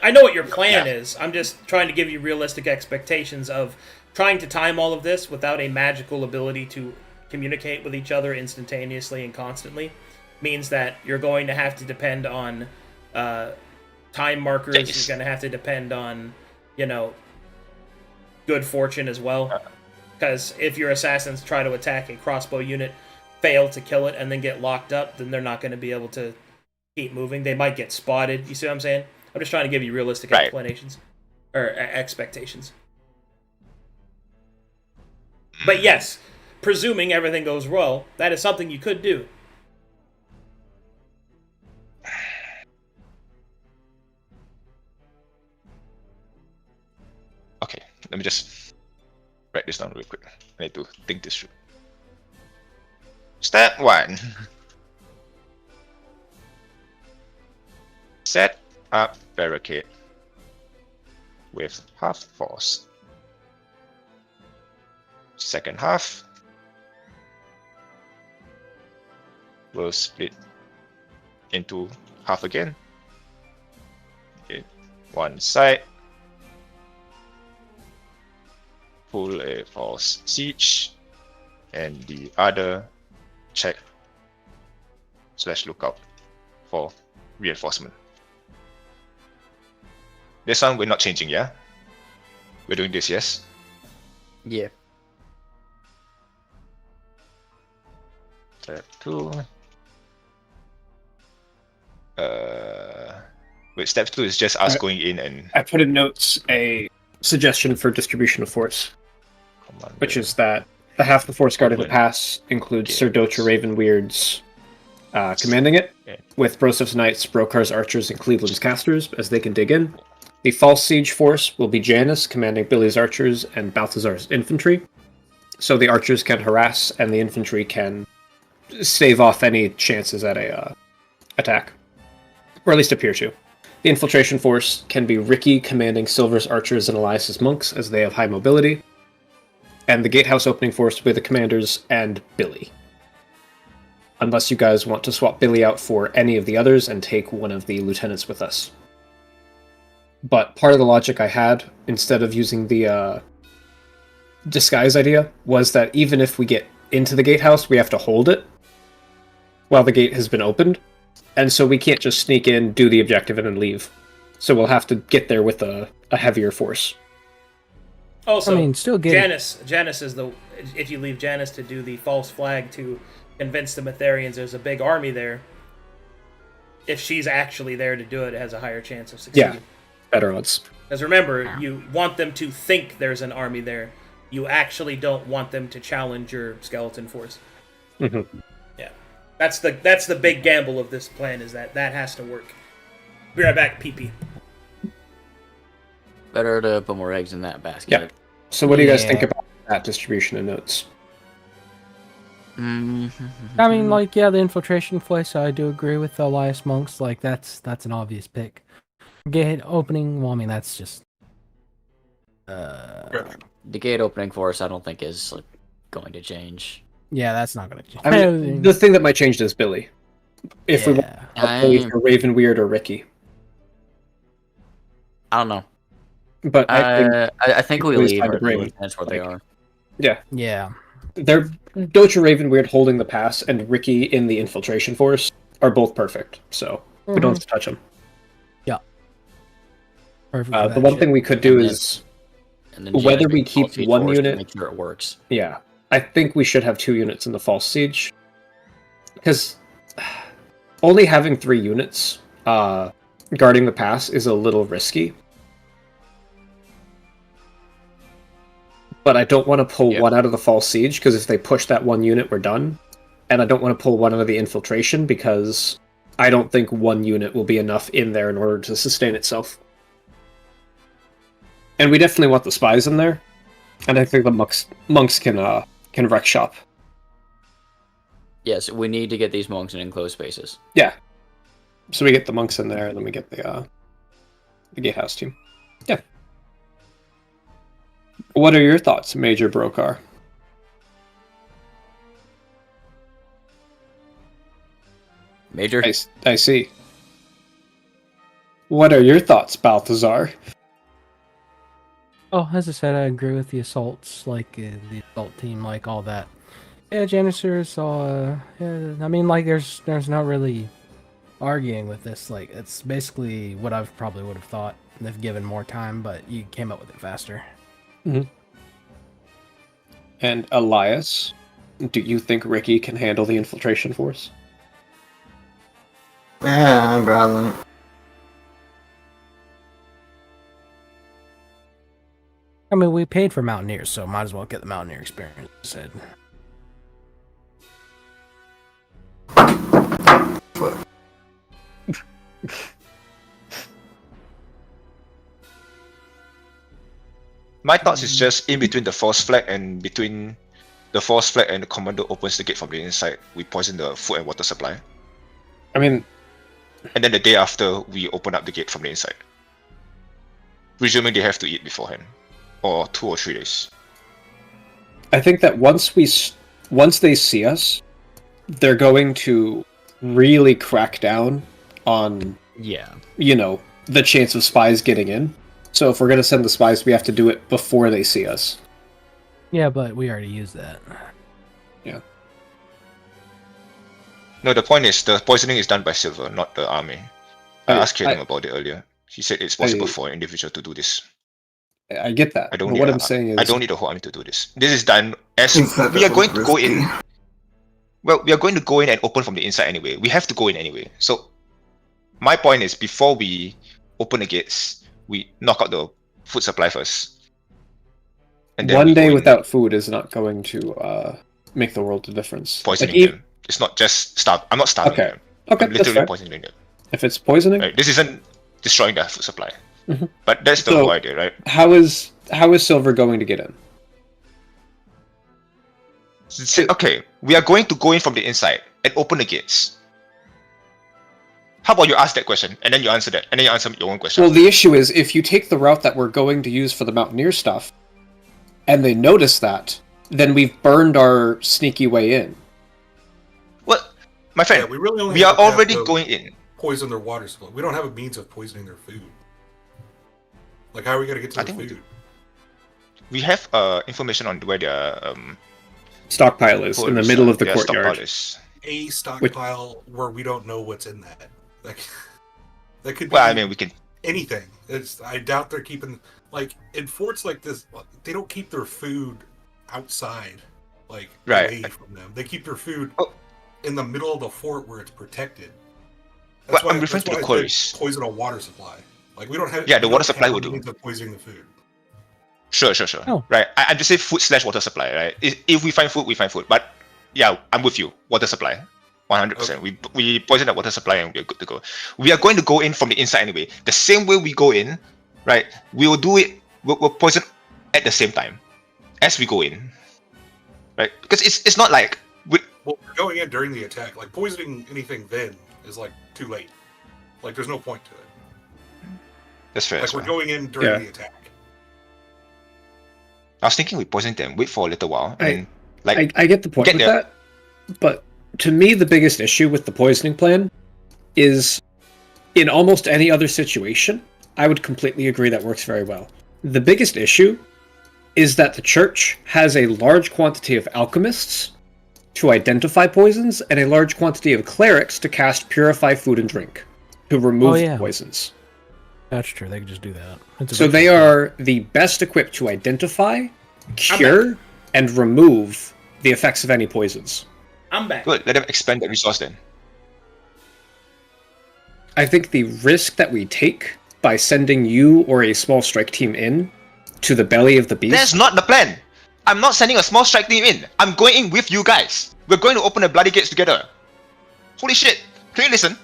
I know what your plan is. I'm just trying to give you realistic expectations of trying to time all of this without a magical ability to communicate with each other instantaneously and constantly. Means that you're going to have to depend on time markers. You're going to have to depend on, good fortune as well. Because if your assassins try to attack a crossbow unit, fail to kill it, and then get locked up, then they're not going to be able to keep moving. They might get spotted. You see what I'm saying? I'm just trying to give you realistic explanations or expectations. But yes, presuming everything goes well, that is something you could do. Okay, let me just write this down real quick. I need to think this through. Step 1. Set up barricade with half force. Second half will split into half again. Okay, one side pull a false siege, and the other check / lookout for reinforcement. This one we're not changing, yeah? We're doing this, yes? Yeah. Step 2. Wait, step 2 is just us going in and... I put in notes a suggestion for distribution of force, which is that the half the force guarding the pass includes Sir Dotra Ravenweird's commanding it, with Brosev's Knights, Brokar's Archers, and Cleveland's Casters, as they can dig in. The false siege force will be Janice, commanding Billy's Archers and Balthazar's Infantry, so the Archers can harass and the Infantry can stave off any chances at a attack, or at least appear to. The infiltration force can be Ricky, commanding Silver's Archers and Elias's Monks, as they have high mobility, and the gatehouse opening force will be the commanders and Billy. Unless you guys want to swap Billy out for any of the others and take one of the lieutenants with us. But part of the logic I had, instead of using the disguise idea, was that even if we get into the gatehouse, we have to hold it while the gate has been opened. And so we can't just sneak in, do the objective, and then leave. So we'll have to get there with a heavier force. Also, I mean, still getting... Janus is the... If you leave Janus to do the false flag to convince the Metherians there's a big army there, if she's actually there to do it, it has a higher chance of succeeding. Yeah, better odds. Because remember, you want them to think there's an army there. You actually don't want them to challenge your skeleton force. Mm-hmm. Yeah. That's the big gamble of this plan, is that has to work. Be right back, PP. Better to put more eggs in that basket. Yeah. So what do you guys think about that distribution of notes? I mean, like, yeah, the infiltration place, I do agree with Elias Monks. Like, that's an obvious pick. Gate opening, well, I mean, that's just... The gate opening for us, I don't think is like, going to change. Yeah, that's not going to change. I mean, the thing that might change is Billy. If we want Billy for Ravenweird or Ricky. I don't know. But I think we leave her. That's where they are. Yeah. Yeah. They're Docha Ravenweird holding the pass and Ricky in the infiltration force are both perfect. So we don't have to touch them. Yeah. Perfect. The one thing we could do is whether we keep one unit. Make sure it works. Yeah. I think we should have 2 units in the false siege. Because only having 3 units guarding the pass is a little risky. But I don't want to pull one out of the false siege, because if they push that 1 unit, we're done. And I don't want to pull one out of the infiltration, because I don't think 1 unit will be enough in there in order to sustain itself. And we definitely want the spies in there. And I think the monks can wreck shop. Yes, we need to get these monks in enclosed spaces. Yeah. So we get the monks in there, and then we get the gatehouse team. Yeah. What are your thoughts, Major Brokar? Major? I see. What are your thoughts, Balthazar? Oh, as I said, I agree with the assaults, like the assault team, like all that. Yeah, Janissers, I mean, like, there's not really arguing with this. Like, it's basically what I probably would have thought if given more time, but you came up with it faster. Mm-hmm. And Elias, do you think Ricky can handle the infiltration force? Yeah, probably. I mean, we paid for Mountaineers, so might as well get the Mountaineer experience. Said. My thoughts is just in between the false flag and between the false flag and the commander opens the gate from the inside, we poison the food and water supply. I mean... And then the day after, we open up the gate from the inside. Presuming they have to eat beforehand. Or 2 or 3 days. I think that once they see us, they're going to really crack down on, the chance of spies getting in. So if we're going to send the spies, we have to do it before they see us. Yeah, but we already used that. Yeah. No, the point is, the poisoning is done by Silver, not the army. I asked Kaeling about it earlier. He said it's possible for an individual to do this. I get that. I don't but what I'm saying is... I don't need the whole army to do this. This is done as... We are going to go in... Well, we are going to go in and open from the inside anyway. We have to go in anyway. So, my point is, before we open the gates, we knock out the food supply first. And then 1 day without food is not going to make the world a difference. Poisoning them. It's not just starve. I'm not starving them. Okay, I'm literally poisoning them. If it's poisoning? Right. This isn't destroying their food supply. Mm-hmm. But that's the whole idea, right? How is Silver going to get in? Okay, we are going to go in from the inside and open the gates. How about you ask that question, and then you answer that, and then you answer your own question? Well, the issue is, if you take the route that we're going to use for the Mountaineer stuff, and they notice that, then we've burned our sneaky way in. Well, my friend, yeah, we are already going in. Poison their water supply. We don't have a means of poisoning their food. Like, how are we going to get to their food? We have information on where their stockpile is in the middle of the courtyard. A stockpile where we don't know what's in that. Like, that could be. Well, I mean, we can anything. I doubt they're keeping like in forts like this. They don't keep their food outside, like away from them. They keep their food in the middle of the fort where it's protected. That's why I'm referring to the quarries. Poison a water supply. Like we don't have. Yeah, the water supply will do. Poisoning the food. Sure. Oh. Right. I'm just saying food/water supply, right? If we find food, we find food. But yeah, I'm with you. Water supply. 100%. Okay. We poison the water supply and we're good to go. We are going to go in from the inside anyway. The same way we go in, right? We will do it. We'll poison at the same time as we go in, right? Because it's not like we're going in during the attack. Like poisoning anything then is like too late. Like there's no point to it. That's fair. Like we're going in during the attack. I was thinking we poison them, wait for a little while, and I get the point with that, but to me the biggest issue with the poisoning plan is in almost any other situation, I would completely agree that works very well. The biggest issue is that the church has a large quantity of alchemists to identify poisons and a large quantity of clerics to cast purify food and drink to remove the poisons. That's true. They can just do that. So they are the best equipped to identify, cure, and remove the effects of any poisons. I'm back. Good. Let them expend that resource then. I think the risk that we take by sending you or a small strike team in to the belly of the beast... That's not the plan! I'm not sending a small strike team in. I'm going in with you guys. We're going to open the bloody gates together. Holy shit. Can you listen?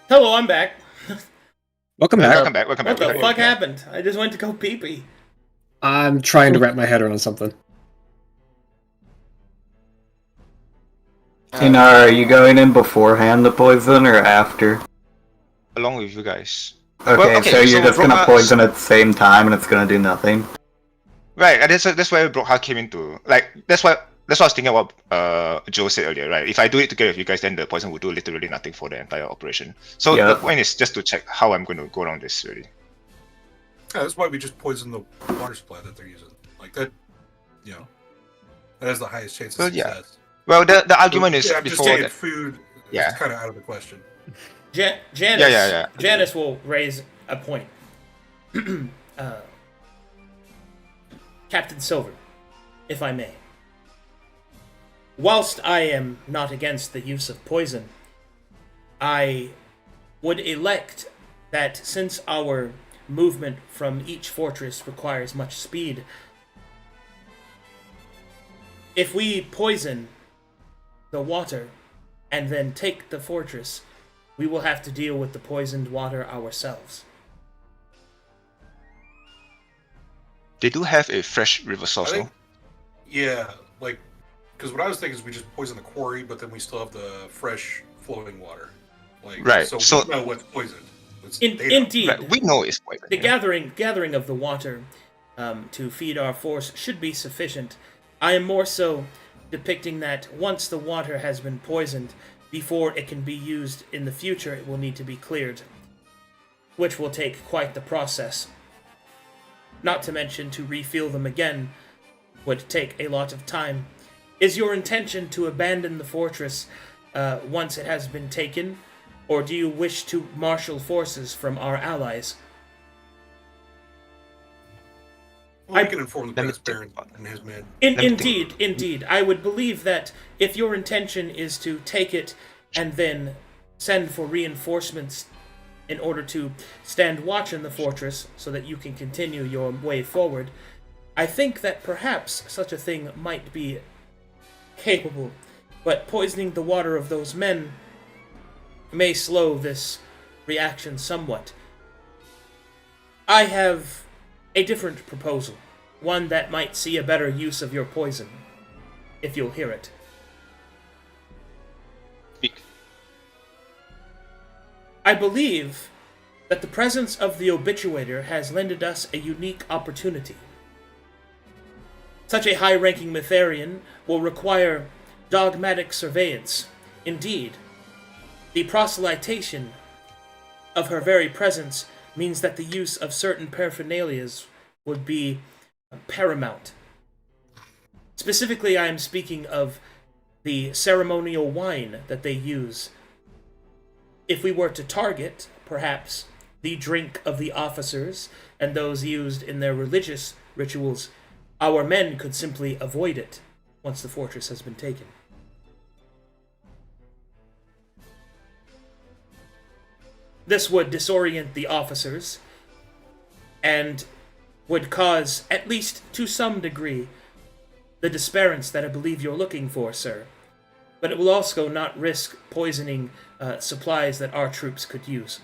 Hello, I'm back. Welcome back. What the fuck happened? I just went to go pee-pee. I'm trying to wrap my head around something. Are you going in beforehand to poison or after? Along with you guys. Okay, so you're just gonna poison at the same time and it's gonna do nothing? Right, and that's where Brockheart came into. Like, that's what I was thinking about Joe said earlier, right? If I do it together with you guys, then the poison will do literally nothing for the entire operation. So the point is just to check how I'm going to go around this, really. Yeah, that's why we just poison the water supply that they're using. Like that, that has the highest chance of success. Yeah. Well, the argument is I'm before just saying that. Food is kind of out of the question. Janice will raise a point. Captain Silver, if I may. Whilst I am not against the use of poison, I would elect that since our movement from each fortress requires much speed, if we poison the water and then take the fortress, we will have to deal with the poisoned water ourselves. They do have a fresh river source, no? Yeah, like, because what I was thinking is we just poison the quarry, but then we still have the fresh flowing water. Like, right. So we know what's poisoned. Indeed. Right. We know it's poisoned. The gathering of the water to feed our force should be sufficient. I am more so depicting that once the water has been poisoned, before it can be used in the future, it will need to be cleared, which will take quite the process. Not to mention, to refill them again would take a lot of time. Is your intention to abandon the fortress once it has been taken, or do you wish to marshal forces from our allies? I can inform the prince Baron and his men. Indeed. I would believe that if your intention is to take it and then send for reinforcements in order to stand watch in the fortress so that you can continue your way forward, I think that perhaps such a thing might be capable. But poisoning the water of those men may slow this reaction somewhat. I have a different proposal, one that might see a better use of your poison, if you'll hear it. Speak. I believe that the presence of the Obituator has lended us a unique opportunity. Such a high-ranking Mytharian will require dogmatic surveillance. Indeed, the proselytation of her very presence means that the use of certain paraphernalias would be paramount. Specifically, I am speaking of the ceremonial wine that they use. If we were to target, perhaps, the drink of the officers and those used in their religious rituals, our men could simply avoid it once the fortress has been taken. This would disorient the officers and would cause, at least to some degree, the disparance that I believe you're looking for, sir. But it will also not risk poisoning supplies that our troops could use.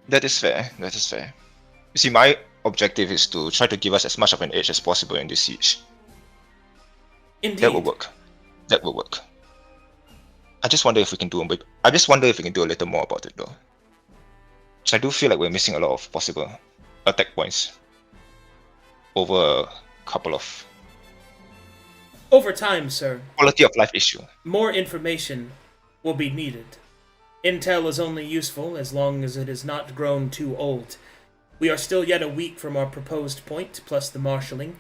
That is fair. That is fair. You see, my objective is to try to give us as much of an edge as possible in this siege. Indeed. That will work. That will work. I just wonder if we can do a little more about it, though. So I do feel like we're missing a lot of possible attack points over a couple of over time, sir, quality of life issue. More information will be needed. Intel is only useful as long as it has not grown too old. We are still yet a week from our proposed point, plus the marshalling.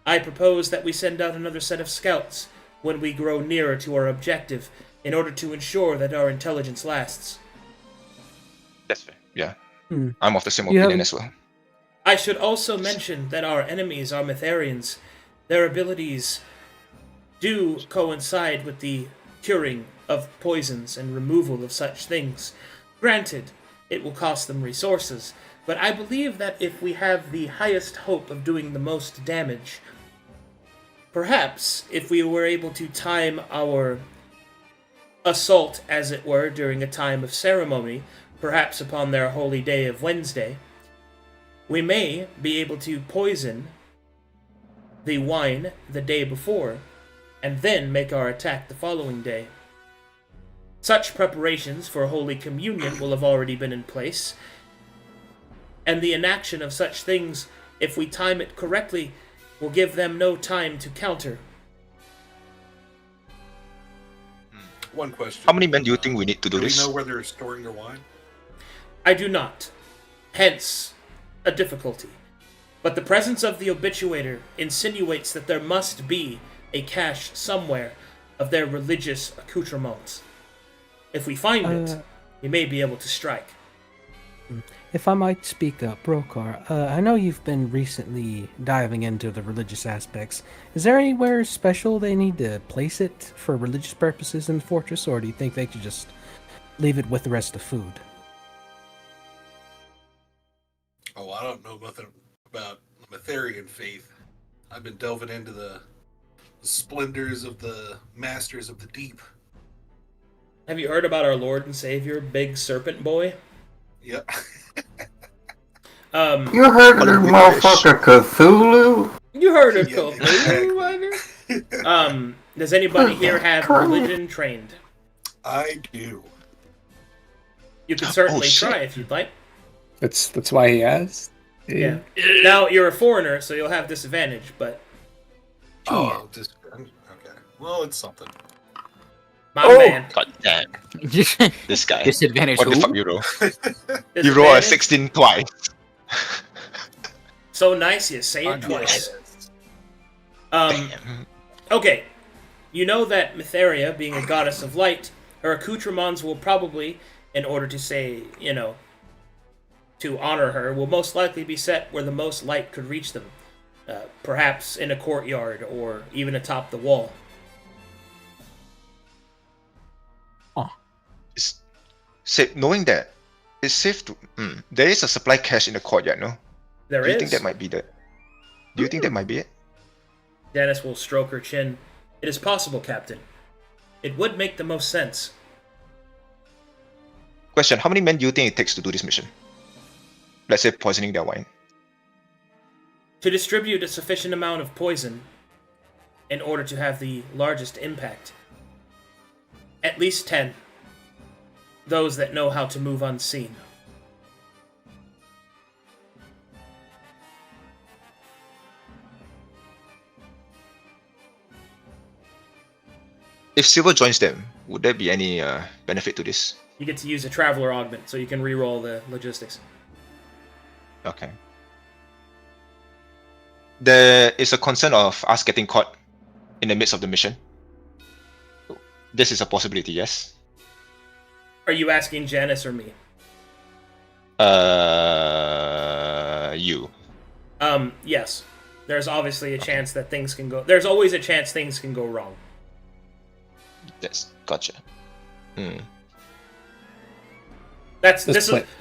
I propose that we send out another set of scouts when we grow nearer to our objective, in order to ensure that our intelligence lasts. That's fair, yeah. I'm of the same opinion as well. I should also mention that our enemies are Mytharians. Their abilities do coincide with the curing of poisons and removal of such things. Granted, it will cost them resources, but I believe that if we have the highest hope of doing the most damage, perhaps if we were able to time our assault, as it were, during a time of ceremony, perhaps upon their holy day of Wednesday, we may be able to poison the wine the day before, and then make our attack the following day. Such preparations for Holy Communion will have already been in place, and the enaction of such things, if we time it correctly, will give them no time to counter. One question. How many men do you think we need to do this? Do we know where they're storing their wine? I do not. Hence, a difficulty. But the presence of the obituator insinuates that there must be a cache somewhere of their religious accoutrements. If we find it, we may be able to strike. If I might speak up, Brokar, I know you've been recently diving into the religious aspects. Is there anywhere special they need to place it for religious purposes in the fortress, or do you think they could just leave it with the rest of food? Oh, I don't know nothing about the Mytharian faith. I've been delving into the splendors of the Masters of the Deep. Have you heard about our Lord and Savior, Big Serpent Boy? Yep. You heard of this motherfucker Cthulhu? You heard of Cthulhu? Does anybody here have religion trained? I do. You can certainly try if you'd like. That's why he asked. Yeah. Now you're a foreigner, so you'll have disadvantage, but. Oh, just okay. Well, it's something. My man. God damn. This guy. Disadvantage. What the fuck you roll? You roll a 16 twice. So nice, you say it twice. Okay. You know that Mytheria, being a goddess of light, her accoutrements will probably, in order to say, to honor her, will most likely be set where the most light could reach them. Perhaps in a courtyard, or even atop the wall. Knowing that, it's safe to... there is a supply cache in the courtyard, no? Do you think that might be that? Do you think that might be it? Dennis will stroke her chin. It is possible, Captain. It would make the most sense. Question, how many men do you think it takes to do this mission? Let's say poisoning their wine. To distribute a sufficient amount of poison in order to have the largest impact. At least 10. Those that know how to move unseen. If Silver joins them, would there be any benefit to this? You get to use a Traveler Augment, so you can reroll the logistics. Okay. there is a concern of us getting caught in the midst of the mission. This is a possibility, yes? Are you asking Janice or me? You. Yes. There's obviously a chance that things can go... There's always a chance things can go wrong. That's... Gotcha.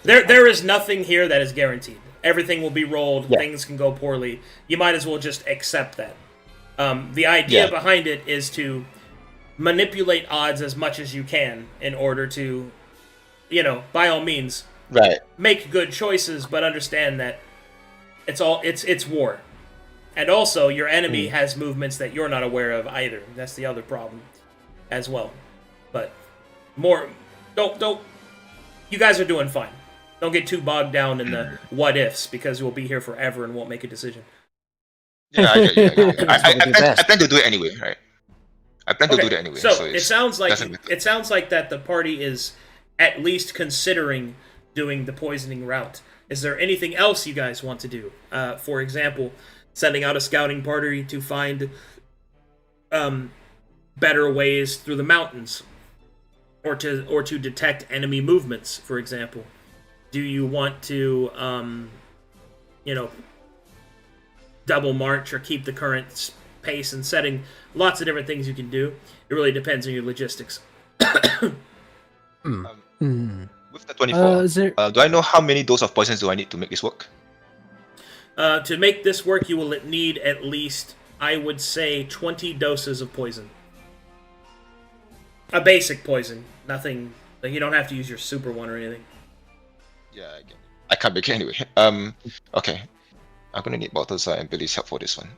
There is nothing here that is guaranteed. Everything will be rolled. Yeah. Things can go poorly. You might as well just accept that. The idea behind it is to manipulate odds as much as you can in order to, by all means, make good choices, but understand that it's war. And also, your enemy has movements that you're not aware of either. That's the other problem as well. But don't you guys are doing fine. Don't get too bogged down in the what ifs, because we'll be here forever and won't make a decision. Yeah, I plan to do it anyway, right? I plan to do it anyway. So it sounds like that the party is at least considering doing the poisoning route. Is there anything else you guys want to do? For example, sending out a scouting party to find better ways through the mountains, or to detect enemy movements, for example. Do you want to double march or keep the current pace and setting? Lots of different things you can do. It really depends on your logistics. With the 24, do I know how many doses of poisons do I need to make this work? To make this work, you will need at least, I would say, 20 doses of poison. A basic poison. Nothing... You don't have to use your super one or anything. Yeah, I get it. I can't make it anyway. Okay. I'm gonna need Balthazar and Billy's help for this one.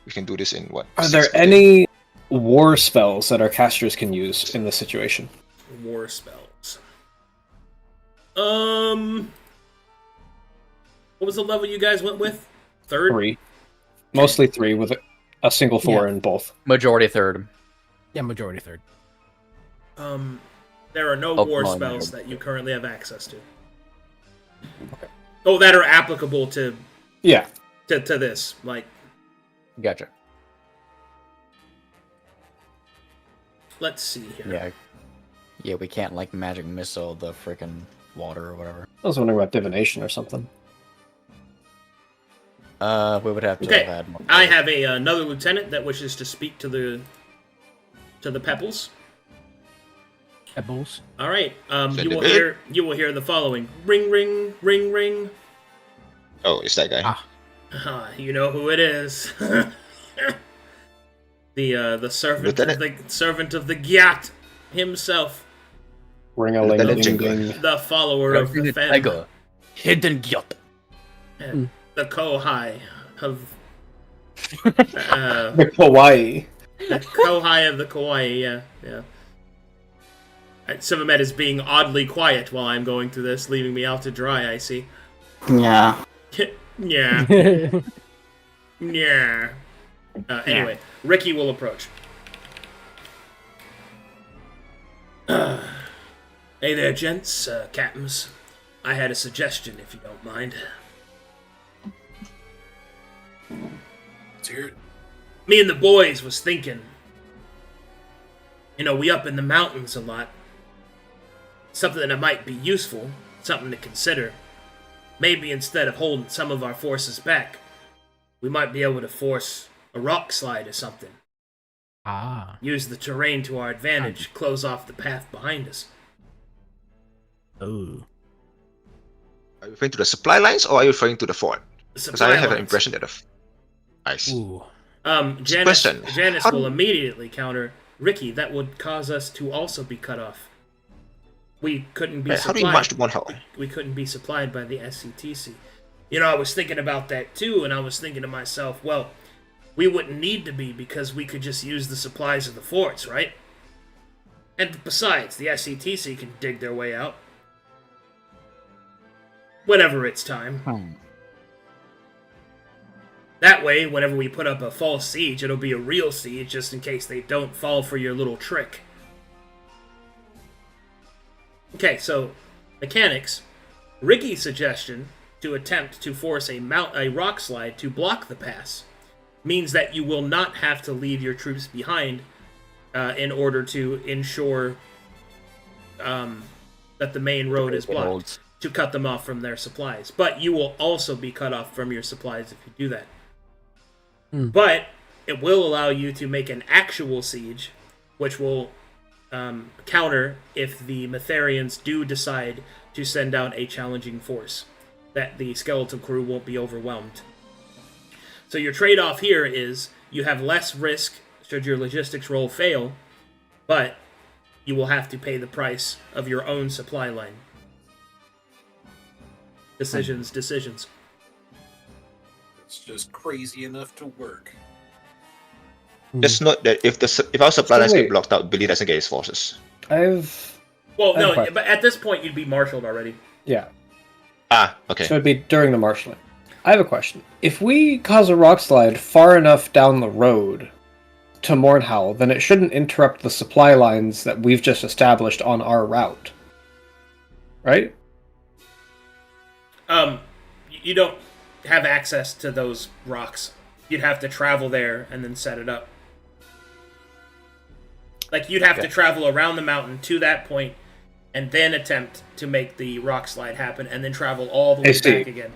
We can do this in what? Are there any war spells that our casters can use in this situation? War spells. What was the level you guys went with? 3rd? 3. Mostly 3 with a single 4 in both. Majority 3rd. Yeah, majority 3rd. There are no war spells that you currently have access to. Okay. Oh, that are applicable to... Yeah. To this, like... Gotcha. Let's see here. Yeah, we can't, magic missile the frickin' water or whatever. I was wondering about divination or something. We would have to have had more. I have another lieutenant that wishes to speak to the Pebbles. Pebbles. All right. You will hear the following: ring, ring, ring, ring. Oh, it's that guy. You know who it is. the servant of the Gyat himself. Ring a ling ling ling. The follower of the Fen. Hidden Gyat. The Kohai of the Kauai. The Kohai of the Kauai, yeah. Sivamet is being oddly quiet while I'm going through this, leaving me out to dry, I see. Yeah. Yeah. Yeah. Anyway, Ricky will approach. Hey there, gents, captains. I had a suggestion, if you don't mind. Let's hear it. Me and the boys was thinking, we up in the mountains a lot. Something that might be useful, something to consider. Maybe instead of holding some of our forces back, we might be able to force a rock slide or something. Use the terrain to our advantage, close off the path behind us. Oh. Are you referring to the supply lines, or are you referring to the fort? Because I have an impression that I see. Janice will immediately counter, Ricky, that would cause us to also be cut off. We couldn't be supplied. How do you march to one hell? We couldn't be supplied by the SCTC. I was thinking about that too, and I was thinking to myself, well, we wouldn't need to be because we could just use the supplies of the forts, right? And besides, the SCTC can dig their way out. Whenever it's time. That way, whenever we put up a false siege, it'll be a real siege just in case they don't fall for your little trick. Okay, so, mechanics. Ricky's suggestion to attempt to force a rock slide to block the pass means that you will not have to leave your troops behind in order to ensure that the main road is blocked, to cut them off from their supplies. But you will also be cut off from your supplies if you do that. But it will allow you to make an actual siege, which will counter if the Metharians do decide to send out a challenging force, that the skeleton crew won't be overwhelmed. So your trade-off here is you have less risk should your logistics roll fail, but you will have to pay the price of your own supply line. Decisions. It's just crazy enough to work. Just note that if our supply lines get blocked out, Billy doesn't get his forces. But at this point you'd be marshaled already. Yeah. Okay. So it'd be during the marshalling. I have a question. If we cause a rock slide far enough down the road to Mornhowl, then it shouldn't interrupt the supply lines that we've just established on our route. Right? You don't have access to those rocks. You'd have to travel there and then set it up. Like, you'd have to travel around the mountain to that point and then attempt to make the rock slide happen and then travel all the way back again.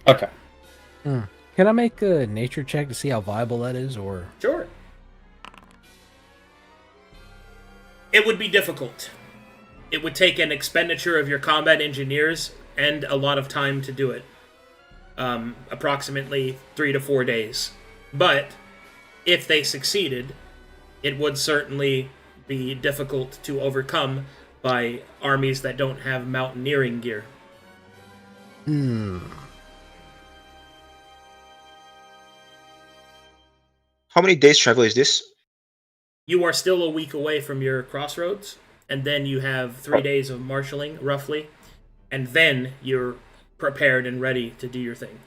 Okay. Can I make a nature check to see how viable that is, or? Sure. It would be difficult. It would take an expenditure of your combat engineers and a lot of time to do it. Approximately 3 to 4 days. But if they succeeded, it would certainly be difficult to overcome by armies that don't have mountaineering gear. How many days travel is this? You are still a week away from your crossroads, and then you have 3 days of marshalling, roughly, and then you're prepared and ready to do your thing.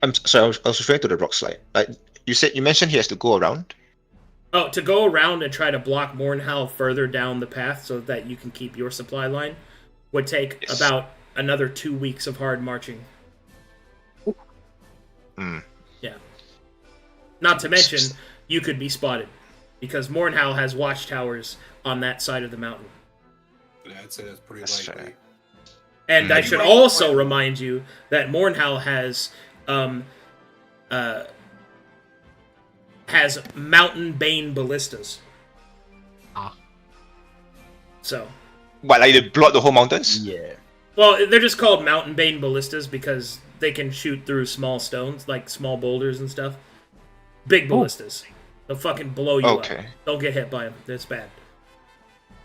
I'm sorry, I was referring to the rock slide. Like you mentioned, he has to go around. Oh, to go around and try to block Mornhowl further down the path so that you can keep your supply line would take about another 2 weeks of hard marching. Yeah. Not to mention, you could be spotted, because Mornhowl has watchtowers on that side of the mountain. Yeah, I'd say that's pretty likely. And I should also remind you that Mornhowl has mountain bane ballistas. So. What, like they block the whole mountains? Yeah. Well, they're just called mountain bane ballistas because they can shoot through small stones, like small boulders and stuff. Big ballistas. They'll fucking blow you up. Don't get hit by them. That's bad.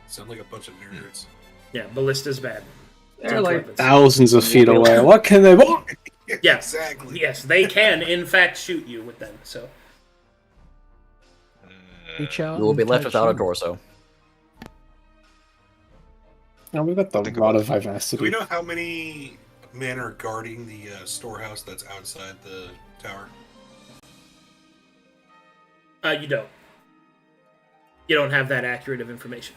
Sound like a bunch of nerds. Yeah, ballista's bad. They're like thousands of feet away. What can they... Yeah, exactly. Yes, they can, in fact, shoot you with them, so... You will be left without a torso. Now we've got the Rod of Vivacity. Do we know how many men are guarding the storehouse that's outside the tower? You don't. You don't have that accurate of information.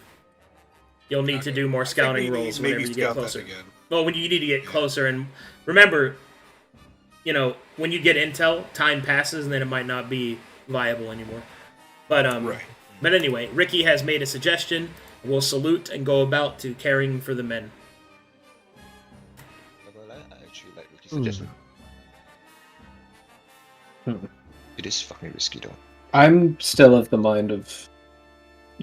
You'll need to do more scouting rolls whenever you get closer. Well, when you need to get closer, and remember, when you get intel, time passes, and then it might not be viable anymore. But But anyway, Ricky has made a suggestion. We'll salute and go about to caring for the men. I actually like Ricky's suggestion. It is fucking risky though. I'm still of the mind of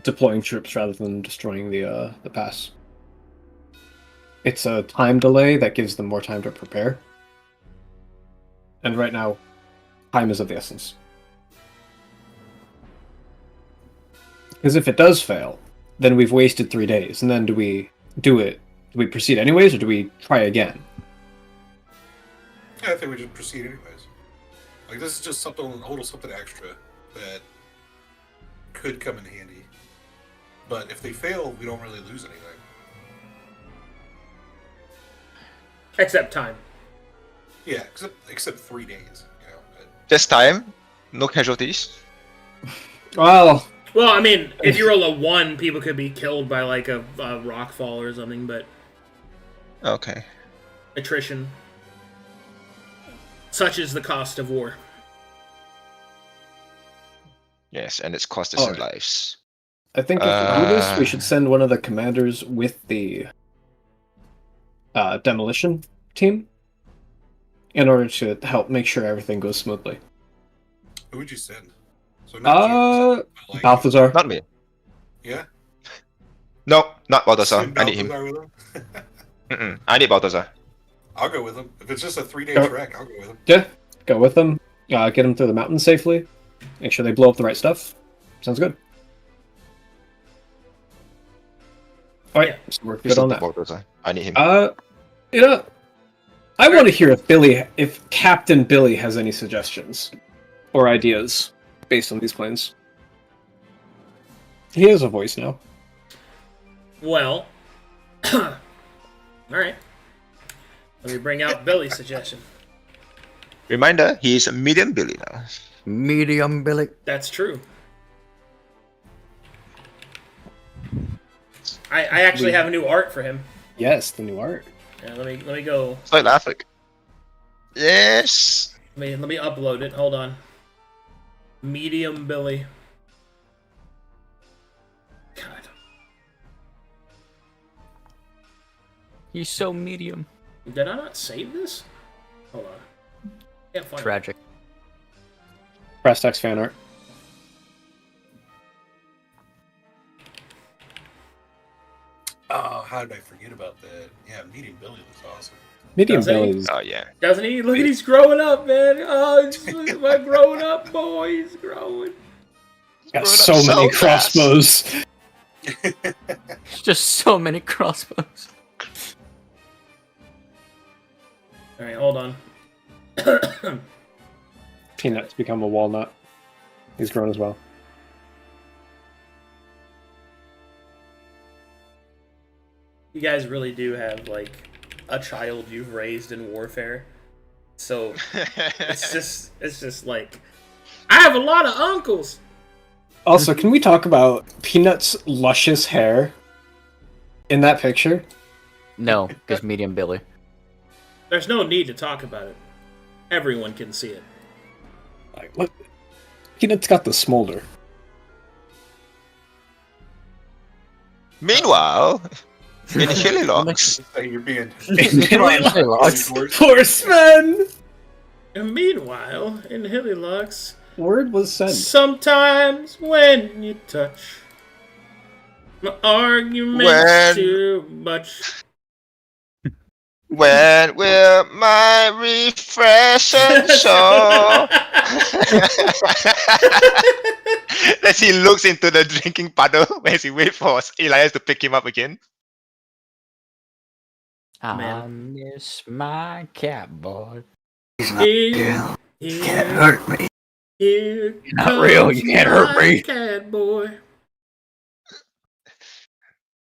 deploying troops rather than destroying the pass. It's a time delay that gives them more time to prepare. And right now, time is of the essence. Because if it does fail, then we've wasted 3 days. And then do we proceed anyways, or do we try again? Yeah, I think we just proceed anyways. Like, this is just a little something extra that could come in handy. But if they fail, we don't really lose anything. Except time. Yeah, except 3 days. Just time? No casualties? Well, I mean, if you roll a 1, people could be killed by, like, a rock fall or something, but... Okay. attrition. Such is the cost of war. Yes, and its cost is in lives. I think if we do this, we should send one of the commanders with the demolition team in order to help make sure everything goes smoothly. Who would you send? So not you, Balthazar. Not me. Yeah? No, not Balthazar. Send I need him. Balthazar with him? I need Balthazar. I'll go with him. If it's just a 3-day trek, I'll go with him. Yeah, go with them. Get them through the mountains safely. Make sure they blow up the right stuff. Sounds good. All right, so we're good on that. Balthazar. I need him. You know, I want to hear if Captain Billy has any suggestions or ideas based on these plans. He has a voice now. Well, all right. Let me bring out Billy's suggestion. Reminder, he's a medium Billy now. Medium Billy. That's true. I actually have a new art for him. Yes, the new art. Yeah, let me go. It's like laughing. Yes. Let me upload it. Hold on. Medium Billy. God. He's so medium. Did I not save this? Hold on. Can't find Tragic. Press X fan art. Oh, how did I forget about that? Yeah, meeting Billy was awesome. Medium Billy. Oh yeah. Doesn't he? Look at he's growing up, man. Oh, look at my growing up boy. He's growing. Got so many crossbows. Just so many crossbows. All right, hold on. Peanut's become a walnut. He's grown as well. You guys really do have like a child you've raised in warfare. So it's just like I have a lot of uncles. Also, can we talk about Peanut's luscious hair in that picture? No, because medium Billy. There's no need to talk about it. Everyone can see it. Like, look, Peanut's got the smolder. Meanwhile, in Hillylocks. You're being Horseman! And meanwhile, in Hillylocks, Word was sent. sometimes when you touch my arguments too much. When will my refreshing show? As he looks into the drinking puddle as he waits for Elias to pick him up again. I miss my cat boy. He's not real. You can't hurt me. You're not real, you can't hurt me. Cat boy.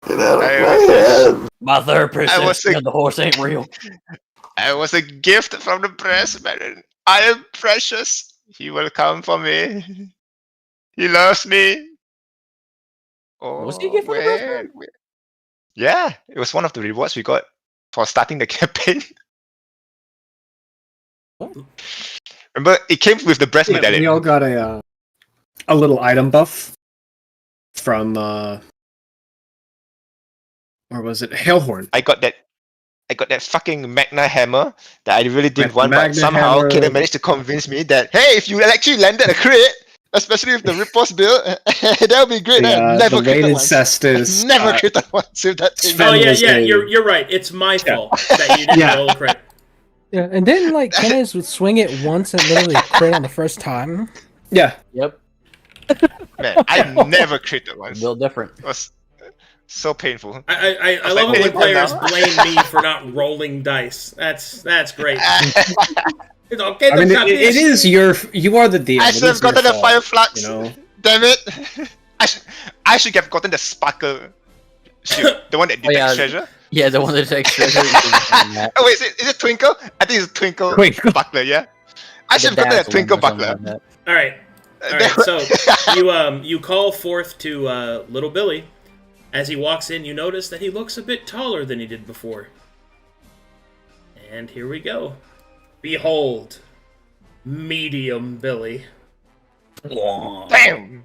Get out of my head. My third percent the horse ain't real. I was a gift from the breast man. I am precious. He will come for me. He loves me. Oh, Was he a gift from the breast man? Yeah, it was one of the rewards we got for starting the campaign. Remember, it came with the breast medallion. We all got a little item buff from or was it Hailhorn? I got that fucking Magna hammer that I really didn't want, but Magna somehow hammer. Kaden managed to convince me that hey, if you actually landed a crit, especially with the riposte build, that would be great. I never the critted weighted once. cestus. Never critted once with that thing. Oh yeah, was yeah. a- You're right. It's my fault that you didn't roll a crit. Yeah, and then like Kenneth would swing it once and literally crit on the first time. Yeah. Yep. Man, I never critted once. Real different. It was so painful. I was love like, it when "Hey, players now." blame me for not rolling dice. That's great. It's okay, I mean, it is you are the DM. I It should have is your gotten the fault, fire flux. You know? Damn it! I should have gotten the sparkle shield, the one that detects yeah. treasure. Yeah, the one that takes treasure. Oh wait, is it Twinkle? I think it's Twinkle buckler. Yeah, I should have gotten a Twinkle buckler. All right. So you call forth to little Billy. As he walks in, you notice that he looks a bit taller than he did before. And here we go. Behold, medium Billy. Damn.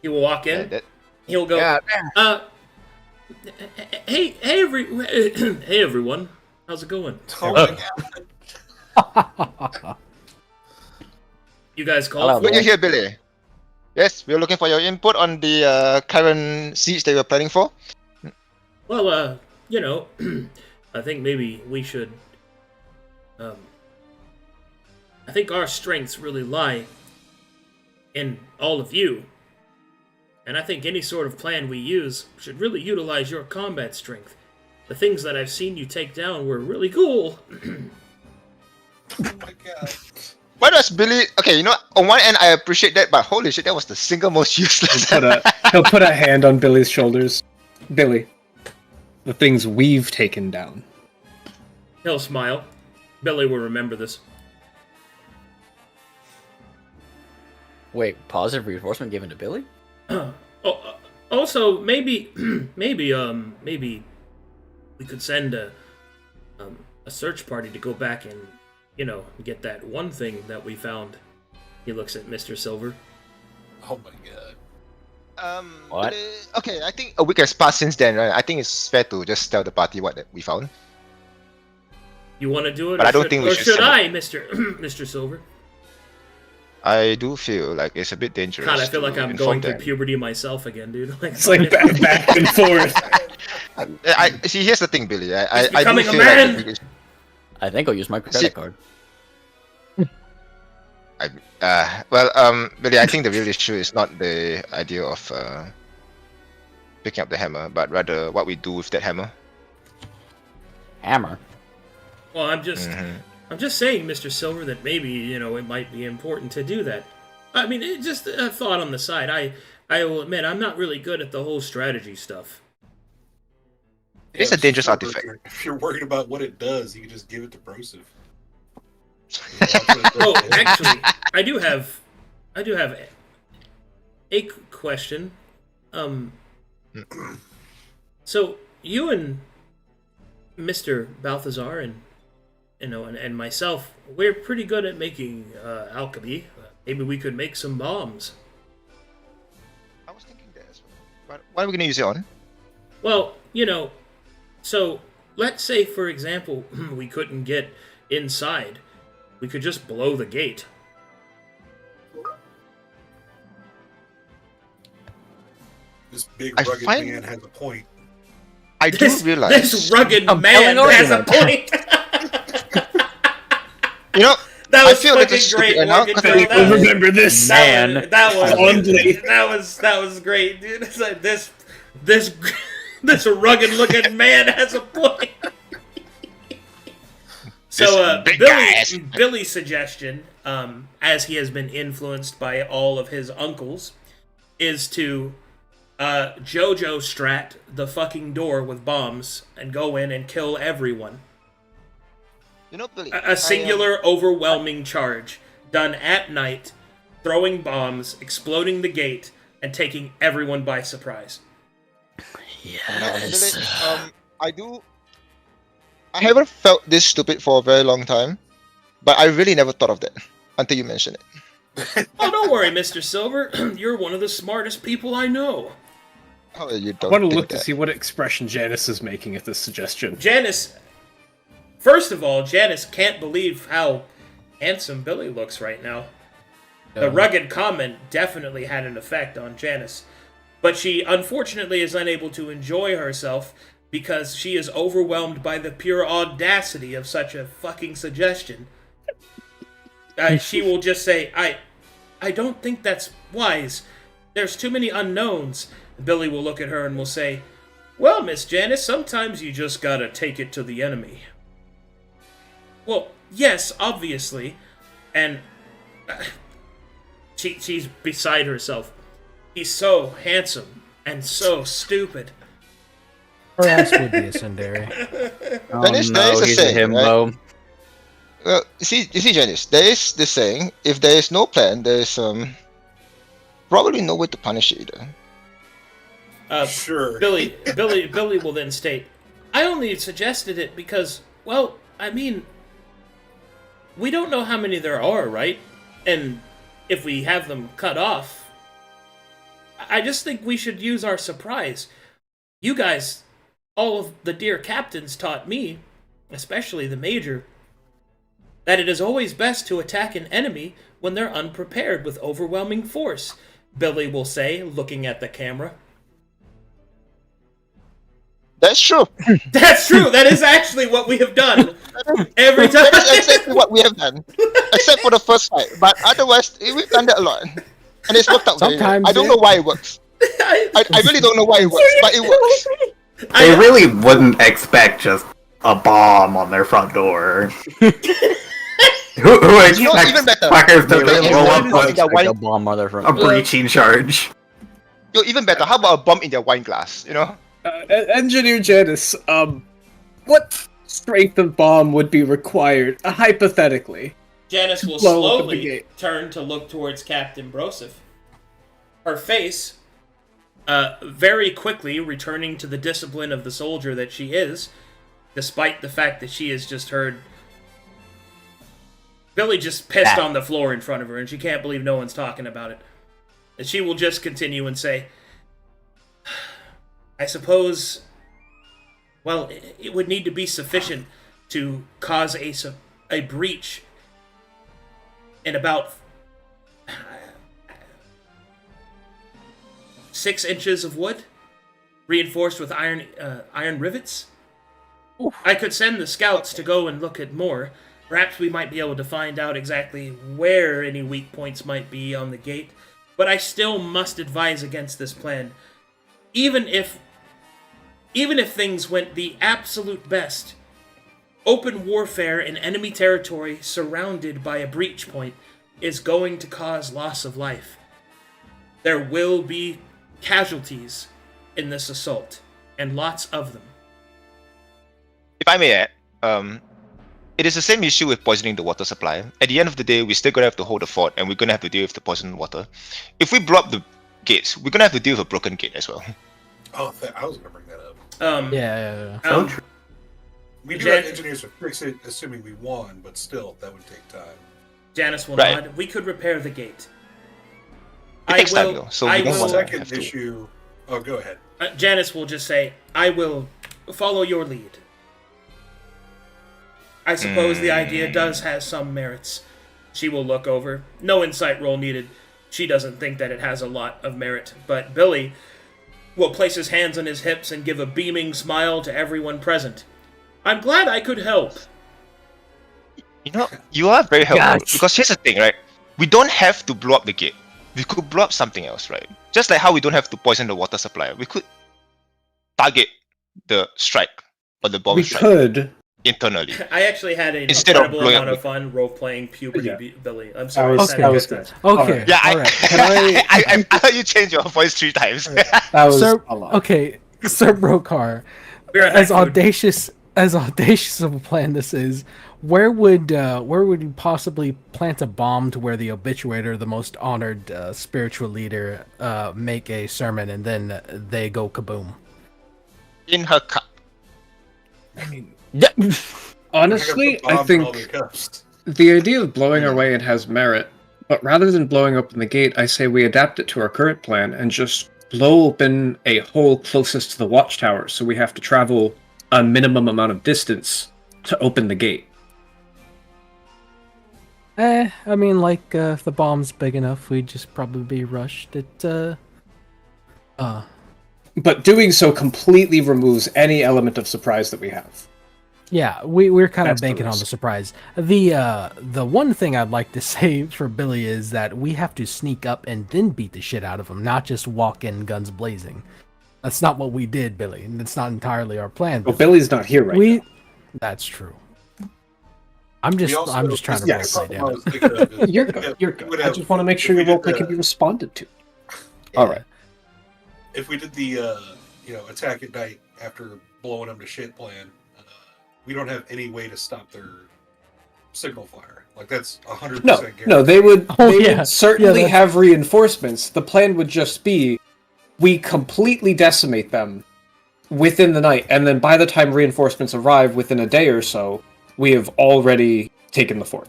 He will walk in. He'll go. Hey, hey everyone. How's it going? You guys called? Good, you're here, Billy. Yes, we're looking for your input on the current siege that we're planning for. Well, you know, I think maybe we should. I think our strengths really lie in all of you. And I think any sort of plan we use should really utilize your combat strength. The things that I've seen you take down were really cool. Oh my god. Why does Billy... Okay, you know, on one end I appreciate that, but holy shit, that was the single most useless. He'll put a hand on Billy's shoulders. Billy, the things we've taken down. He'll smile. Billy will remember this. Wait, positive reinforcement given to Billy? Also, maybe we could send a search party to go back and, you know, get that one thing that we found. He looks at Mr. Silver. Oh my god. What? Okay, I think a week has passed since then, right? I think it's fair to just tell the party what we found. You want to do it? But I don't think we should should I, Mr. Silver? I do feel like it's a bit dangerous. God, I feel like I'm going through them. puberty myself again, dude. It's like back and forth. I see. Here's the thing, Billy. I do becoming a feel man! like I think I'll use my credit card. Billy, I think the real issue is not the idea of picking up the hammer, but rather what we do with that hammer. Hammer? Well, I'm just saying, Mr. Silver, that maybe, you know, it might be important to do that. I mean, it's just a thought on the side. I will admit, I'm not really good at the whole strategy stuff. It's a dangerous artifact. If you're worried about what it does, you can just give it to Broseph. Oh, actually, I do have a question. So you and Mr. Balthazar and and myself, we're pretty good at making alchemy. Maybe we could make some bombs. I was thinking that as well. But what are we gonna use it on? Well, you know, so let's say, for example, we couldn't get inside. We could just blow the gate. This big rugged man has a point. I do realize this rugged man has a point. You know, that was I feel fucking great. Remember this man? That was great, dude. It's like this rugged looking man has a point. So, Billy's suggestion, as he has been influenced by all of his uncles, is to JoJo strat the fucking door with bombs and go in and kill everyone. You know, Billy, a singular, overwhelming charge done at night, throwing bombs, exploding the gate, and taking everyone by surprise. Yes. Billy, I haven't felt this stupid for a very long time, but I really never thought of that until you mentioned it. Oh, don't worry, Mr. Silver. You're one of the smartest people I know. Oh, you I don't want to think look to that. see what expression Janice is making at this suggestion. Janice, first of all, Janice can't believe how handsome Billy looks right now. The rugged comment definitely had an effect on Janice, but she unfortunately is unable to enjoy herself because she is overwhelmed by the pure audacity of such a fucking suggestion. She will just say, I don't think that's wise. There's too many unknowns. Billy will look at her and will say, well, Miss Janice, sometimes you just gotta take it to the enemy. Well, yes, obviously. And she's beside herself. He's so handsome and so stupid. Her ass would be a Sundari. Janice, there is a he's saying, right? himbo. Well, you see, Janice, there is this saying: if there is no plan, there is probably no way to punish it either. Sure. Billy will then state, I only suggested it because Well, I mean, we don't know how many there are, right? And if we have them cut off, I just think we should use our surprise. You guys, all of the dear captains taught me, especially the Major, that it is always best to attack an enemy when they're unprepared with overwhelming force, Billy will say, looking at the camera. That's true. That's true. That is actually what we have done every time. That is exactly what we have done, except for the first fight. But otherwise, we've done that a lot, and it's worked out very well. Sometimes I don't know why it works. I really don't know why it works, but it works. They really wouldn't expect just a bomb on their front door. Who expects even better. fuckers to They roll up wouldn't Yeah, expect why- a bomb on their front. a breaching charge? Yo, even better. How about a bomb in their wine glass? You know. Engineer Janice, what strength of bomb would be required, hypothetically? Janice will Blow open the slowly gate. turn to look towards Captain Broseph. Her face, very quickly returning to the discipline of the soldier that she is, despite the fact that she has just heard Billy just pissed on the floor in front of her, and she can't believe no one's talking about it. And she will just continue and say, I suppose, well, it would need to be sufficient to cause a breach in about 6 inches of wood, reinforced with iron rivets. Oof. I could send the scouts to go and look at more. Perhaps we might be able to find out exactly where any weak points might be on the gate, but I still must advise against this plan. Even if things went the absolute best, open warfare in enemy territory surrounded by a breach point is going to cause loss of life. There will be casualties in this assault, and lots of them. If I may add, it is the same issue with poisoning the water supply. At the end of the day, we're still gonna have to hold the fort, and we're gonna have to deal with the poisoned water. If we blow up the gates, we're gonna have to deal with a broken gate as well. Oh, I was gonna bring that up. Yeah. We do have engineers to fix it, assuming we won, but still, that would take time. Janice will Right. nod. We could repair the gate. It takes time though, so we don't The want to second have to. issue. Oh, go ahead. Janice will just say, I will follow your lead. I suppose the idea does have some merits. She will look over. No insight roll needed. She doesn't think that it has a lot of merit. But Billy will place his hands on his hips and give a beaming smile to everyone present. I'm glad I could help. You know, you are very helpful. Gosh. Because here's the thing, right? We don't have to blow up the gate. We could blow up something else, right? Just like how we don't have to poison the water supply. We could target the strike or the bomb We strike could. internally. I actually had an Instead of incredible blowing amount up of fun role-playing puberty Yeah. Billy. I'm sorry. was- I that was said good. Okay. Yeah, all right. Can I- I heard you change your voice 3 times. That was Sir, a lot. okay, Sir Brokar, We're at as that food. audacious of a plan this is, where would you possibly plant a bomb to where the obituator, the most honored spiritual leader, make a sermon and then they go kaboom? In her cup. Honestly, I I got the bomb in all think the cups. the idea of blowing our way, it has merit. But rather than blowing open the gate, I say we adapt it to our current plan and just blow open a hole closest to the watchtower, so we have to travel a minimum amount of distance to open the gate. I mean, like, if the bomb's big enough, we'd just probably be rushed. But doing so completely removes any element of surprise that we have. Yeah, we're kind of That's the banking on the risk. surprise. The one thing I'd like to say for Billy is that we have to sneak up and then beat the shit out of him, not just walk in guns blazing. That's not what we did, Billy, and it's not entirely our plan. Well, Billy's not here right now. That's true. I'm We just also- trying to Yes. roleplay, damn it. I was thinking of is- You're we good. have- You're we good. would I have- just want to make sure if your we roleplay did can be the- responded to. All right. If we did the attack at night after blowing them to shit plan, we don't have any way to stop their signal fire. Like that's 100% No, guaranteed. no, they would. Oh, they yeah. would certainly Yeah, have reinforcements. The plan would just be, we completely decimate them, within the night, and then by the time reinforcements arrive within a day or so, we have already taken the fort.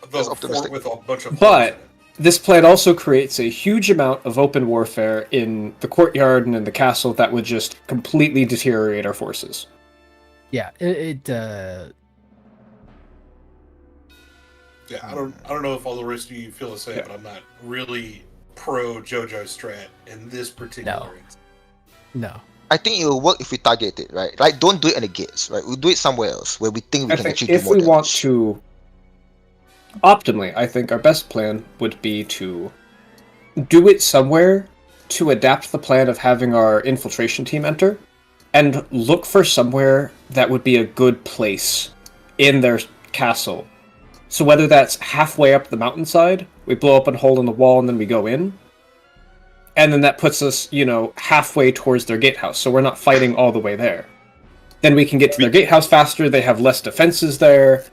The fort with a bunch of but this plan also creates a huge amount of open warfare in the courtyard and in the castle that would just completely deteriorate our forces. Yeah, Yeah, I don't know if all the rest of you feel the same, but I'm not really pro JoJo strat in this particular instance. No. I think it will work if we target it, right? Like, don't do it in the gates, right? We'll do it somewhere else where we think we can actually do more damage. If we want damage. to, optimally, I think our best plan would be to do it somewhere to adapt the plan of having our infiltration team enter, and look for somewhere that would be a good place in their castle. So whether that's halfway up the mountainside, we blow up a hole in the wall and then we go in, and then that puts us, halfway towards their gatehouse, so we're not fighting all the way there. Then we can get to their gatehouse faster, they have less defenses there.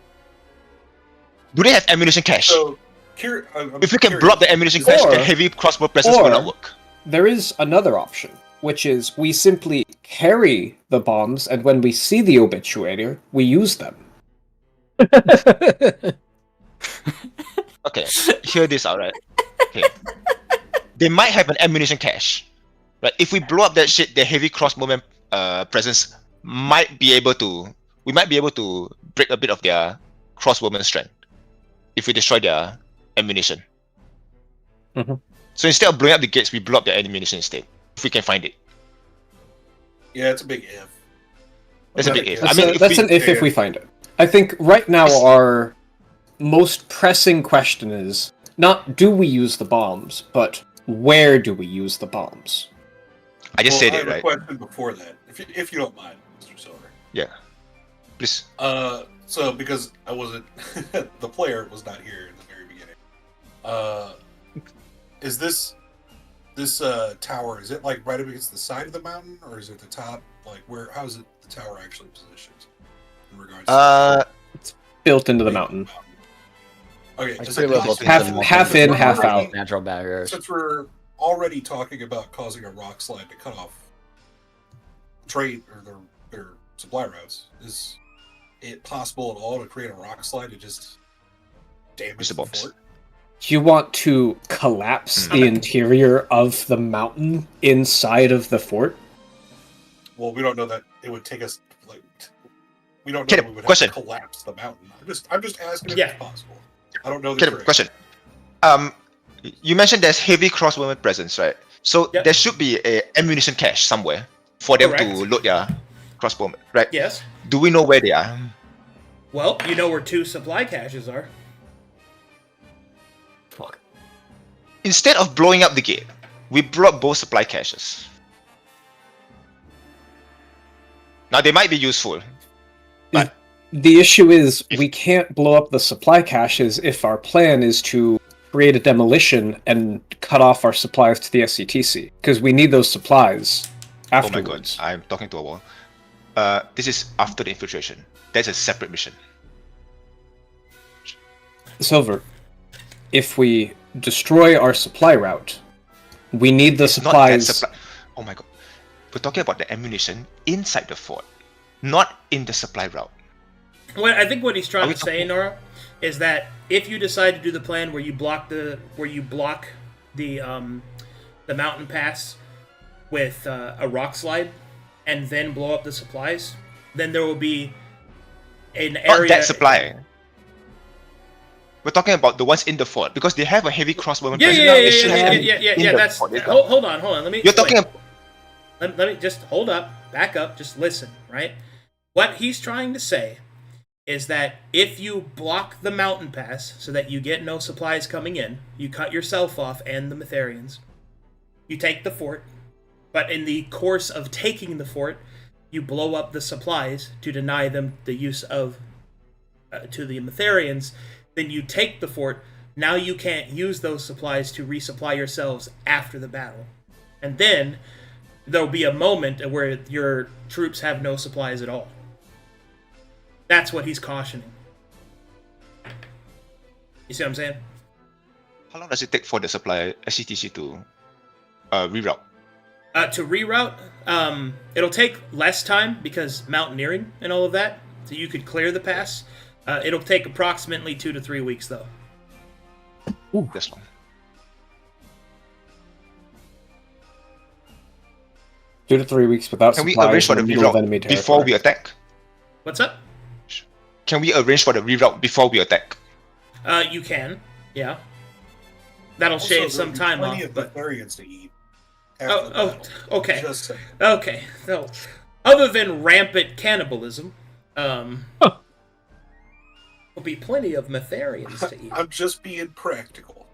Do they have ammunition cache? So, if we can blow up the ammunition cache, the heavy crossbow presence will not work. There is another option, which is we simply carry the bombs, and when we see the obituary, we use them. Okay, hear this out, right? Okay. They might have an ammunition cache. Right? If we blow up that shit, the heavy crossbowman presence might be able to... We might be able to break a bit of their crossbowman strength if we destroy their ammunition. Mm-hmm. So instead of blowing up the gates, we blow up their ammunition instead, if we can find it. Yeah, it's a big if. That's a big if. That's an if we find it. I think right now our most pressing question is not do we use the bombs, but where do we use the bombs? I just said it, right? I have a question before that, if you don't mind, Mr. Silver. Yeah. Please. So because I wasn't, the player was not here in the very beginning. Is this tower? Is it like right up against the side of the mountain, or is it the top? Like how is it the tower actually positioned in regards? It's built into the mountain. Okay, half in, half out. Natural barriers. Since we're already talking about causing a rock slide to cut off trade or their supply routes, is it possible at all to create a rock slide to just damage the fort? You want to collapse the interior of the mountain inside of the fort? Well, we don't know that it would take us we don't know that we would have to collapse the mountain. I'm just asking if it's possible. I don't know the question. You mentioned there's heavy crossbowman presence, right? So there should be a ammunition cache somewhere for them to load their crossbowmen, right? Yes. Do we know where they are? Well, you know where 2 supply caches are. Fuck. Instead of blowing up the gate, we blow up both supply caches. Now they might be useful, but the issue is we can't blow up the supply caches if our plan is to create a demolition and cut off our supplies to the SCTC, because we need those supplies afterwards. Oh my god, I'm talking to a wall. This is after the infiltration. That's a separate mission. Silver, if we destroy our supply route, we need the supplies. Oh my god. We're talking about the ammunition inside the fort, not in the supply route. Well, I think what he's trying to say, Nora, is that if you decide to do the plan where you block the mountain pass with a rock slide and then blow up the supplies, then there will be an area. Not that supply. We're talking about the ones in the fort because they have a heavy crossbowman presence. Yeah. That's hold on. Let me. You're talking. Let me just hold up, back up, just listen, right? What he's trying to say is that if you block the mountain pass so that you get no supplies coming in, you cut yourself off and the Metherians, you take the fort, but in the course of taking the fort, you blow up the supplies to deny them the use of to the Metherians, then you take the fort. Now you can't use those supplies to resupply yourselves after the battle. And then there'll be a moment where your troops have no supplies at all. That's what he's cautioning. You see what I'm saying? How long does it take for the supply SCTC to reroute? To reroute, it'll take less time because mountaineering and all of that, so you could clear the pass. It'll take approximately 2 to 3 weeks, though. Ooh, this long. 2 to 3 weeks without Can we supplies arrange for the in middle of reroute enemy before territory. we attack? What's up? Can we arrange for the reroute before we attack? You can, yeah. That'll Also, shave there'll some be time plenty off, of but... Bavarians to eat. after the Oh, battle. okay. Just saying. Okay, so, other than rampant cannibalism, will be plenty of Metharians to eat. I'm just being practical.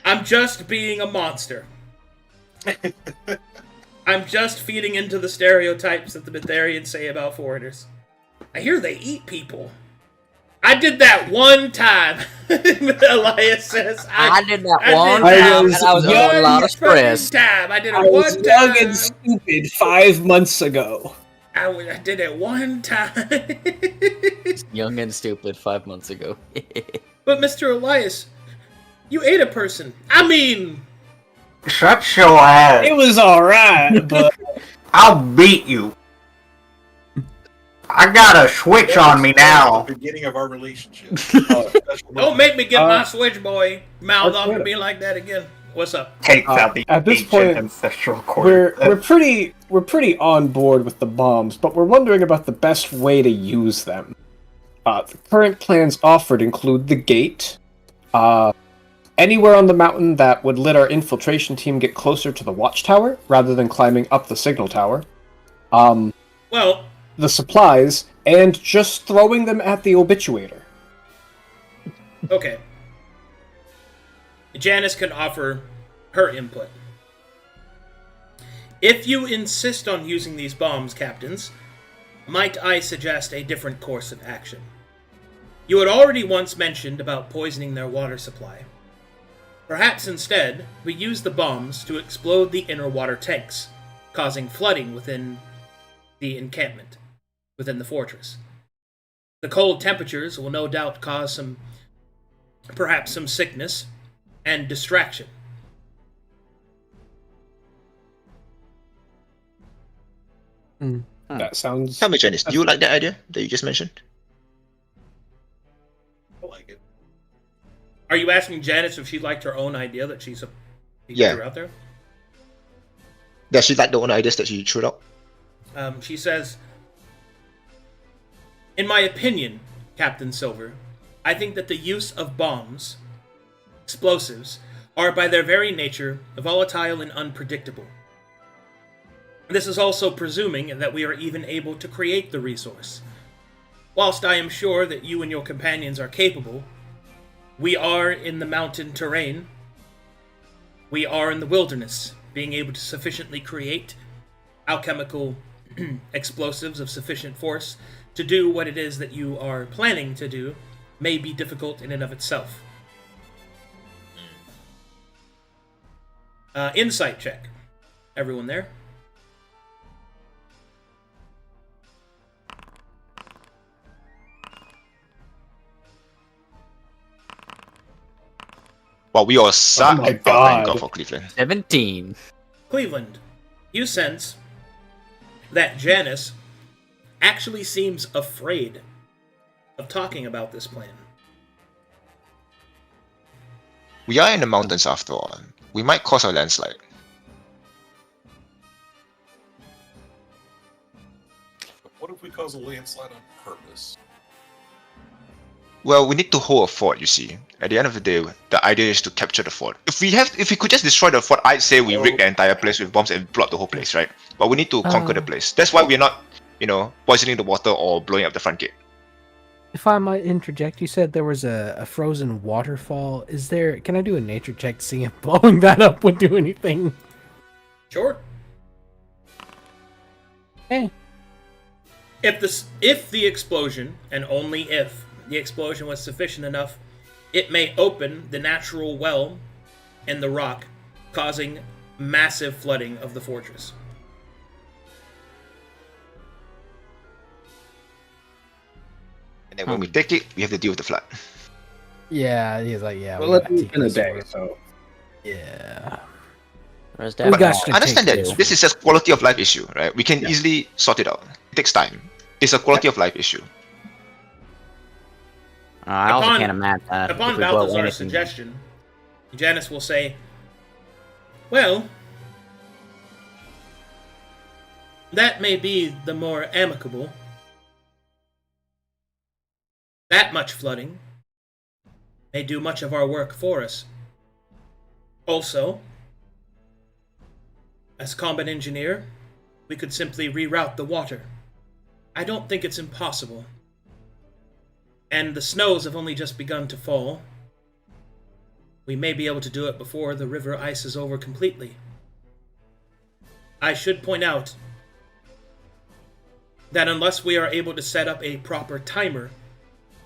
I'm just being a monster. I'm just feeding into the stereotypes that the Betharians say about foreigners. I hear they eat people. I did that one time. Elias says. I did that one time, and I was under a lot of stress. I did it I one was time. young and stupid 5 months ago. I did it one time. Young and stupid 5 months ago. But Mr. Elias, you ate a person. I mean... Shut your ass. It was alright, but... I'll beat you. I got a switch on me now. The beginning of our relationship. Don't make me get my switch, boy. Mouth off to me like that again. What's up? Takes out the at this ancient point, ancestral cord. we're pretty on board with the bombs, but we're wondering about the best way to use them. The current plans offered include the gate, anywhere on the mountain that would let our infiltration team get closer to the watchtower rather than climbing up the signal tower. Well, the supplies, and just throwing them at the obituator. Okay. Janice can offer her input. If you insist on using these bombs, captains, might I suggest a different course of action? You had already once mentioned about poisoning their water supply. Perhaps instead, we use the bombs to explode the inner water tanks, causing flooding within the encampment, within the fortress. The cold temperatures will no doubt cause perhaps some sickness and distraction. That sounds... Tell me, Janice, do you like that idea that you just mentioned? I like it. Are you asking Janice if she liked her own idea that she threw out there? Does she like the own ideas that she threw out? She says, in my opinion, Captain Silver, I think that the use of bombs, explosives, are by their very nature volatile and unpredictable. This is also presuming that we are even able to create the resource. Whilst I am sure that you and your companions are capable, we are in the mountain terrain. We are in the wilderness. Being able to sufficiently create alchemical explosives of sufficient force to do what it is that you are planning to do may be difficult in and of itself. Insight check. Everyone there? Well, we all suck. Oh my Thank God. God for Cleveland. 17. Cleveland, you sense that Janice actually seems afraid of talking about this plan. We are in the mountains after all. We might cause a landslide. What if we cause a landslide on purpose? Well, we need to hold a fort, you see. At the end of the day, the idea is to capture the fort. If we could just destroy the fort, I'd say we rig the entire place with bombs and blow up the whole place, right? But we need to conquer the place. That's why we're not, poisoning the water or blowing up the front gate. If I might interject, you said there was a frozen waterfall. Can I do a nature check to see if blowing that up would do anything? Sure. Hey. If the explosion, and only if the explosion was sufficient enough, it may open the natural well in the rock, causing massive flooding of the fortress. And then when we take it, we have to deal with the flood. Yeah, he's like, yeah. Well, it's been a day, so... Yeah. There's We definitely. got to I understand take that this. this is a quality of life issue, right? We can easily sort it out. It takes time. It's a quality of life issue. I also Upon- can't imagine that Upon if we blow Balthazar's anything. suggestion, Janice will say, well, that may be the more amicable. That much flooding may do much of our work for us. Also, as combat engineer, we could simply reroute the water. I don't think it's impossible. And the snows have only just begun to fall. We may be able to do it before the river ices over completely. I should point out that unless we are able to set up a proper timer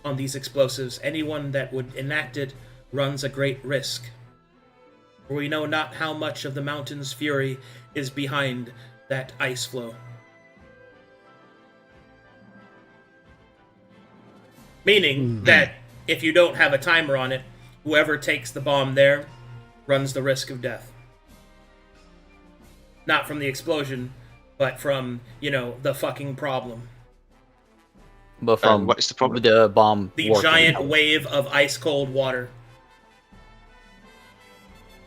on these explosives, anyone that would enact it runs a great risk. For we know not how much of the mountain's fury is behind that ice flow. Meaning that if you don't have a timer on it, whoever takes the bomb there runs the risk of death. Not from the explosion, but from, the fucking problem. But from what is the problem? The bomb. The working. giant wave of ice cold water.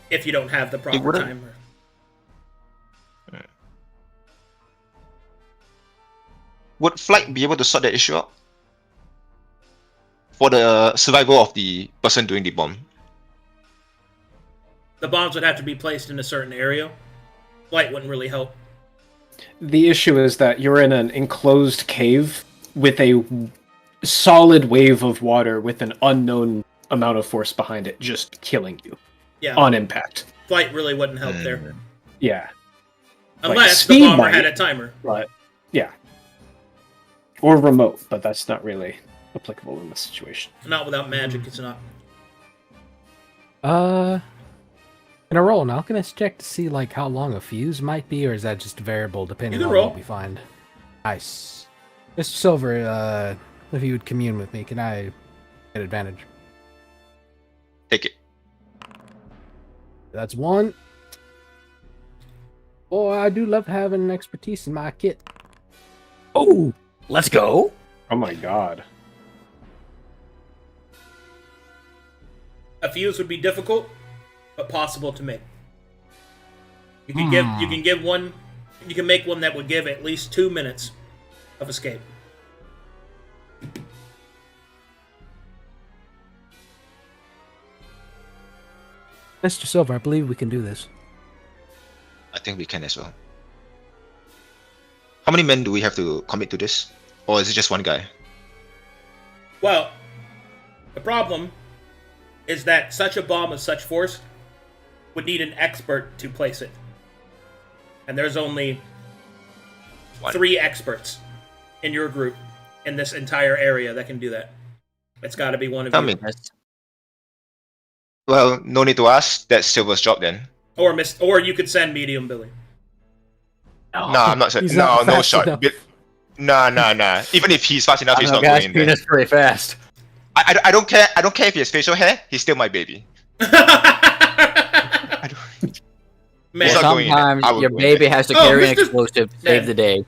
If you don't have the proper timer. Would Flight be able to sort that issue out? For the survival of the person doing the bomb? The bombs would have to be placed in a certain area. Flight wouldn't really help. The issue is that you're in an enclosed cave with a solid wave of water with an unknown amount of force behind it, just killing you on impact. Flight really wouldn't help there. Yeah. Unless the bomber had a timer. But, yeah. Or remote, but that's not really applicable in this situation. Not without magic, it's not. Can I roll an alchemist check to see how long a fuse might be, or is that just variable depending on roll. what we find? Nice. Mr. Silver, if you would commune with me, can I get advantage? Take it. That's 1. Boy, I do love having expertise in my kit. Oh, let's go. Oh my god. A fuse would be difficult, but possible to make. You can give one. You can make one that would give at least 2 minutes of escape. Mr. Silver, I believe we can do this. I think we can as well. How many men do we have to commit to this? Or is it just one guy? Well, the problem is that such a bomb of such force would need an expert to place it. And there's only 3 experts in your group in this entire area that can do that. It's got to be one of you. Well, no need to ask. That's Silver's job then. Or you could send Medium Billy. No, I'm not saying. He's No, not no fast shot. enough. Nah. Even if he's fast enough, he's not going in there. Penis pretty fast. I don't care. I don't care if he has facial hair. He's still my baby. Man, He's not going in there. Sometimes I will your go in baby there. has to Oh, carry an Mr. explosive to save the day.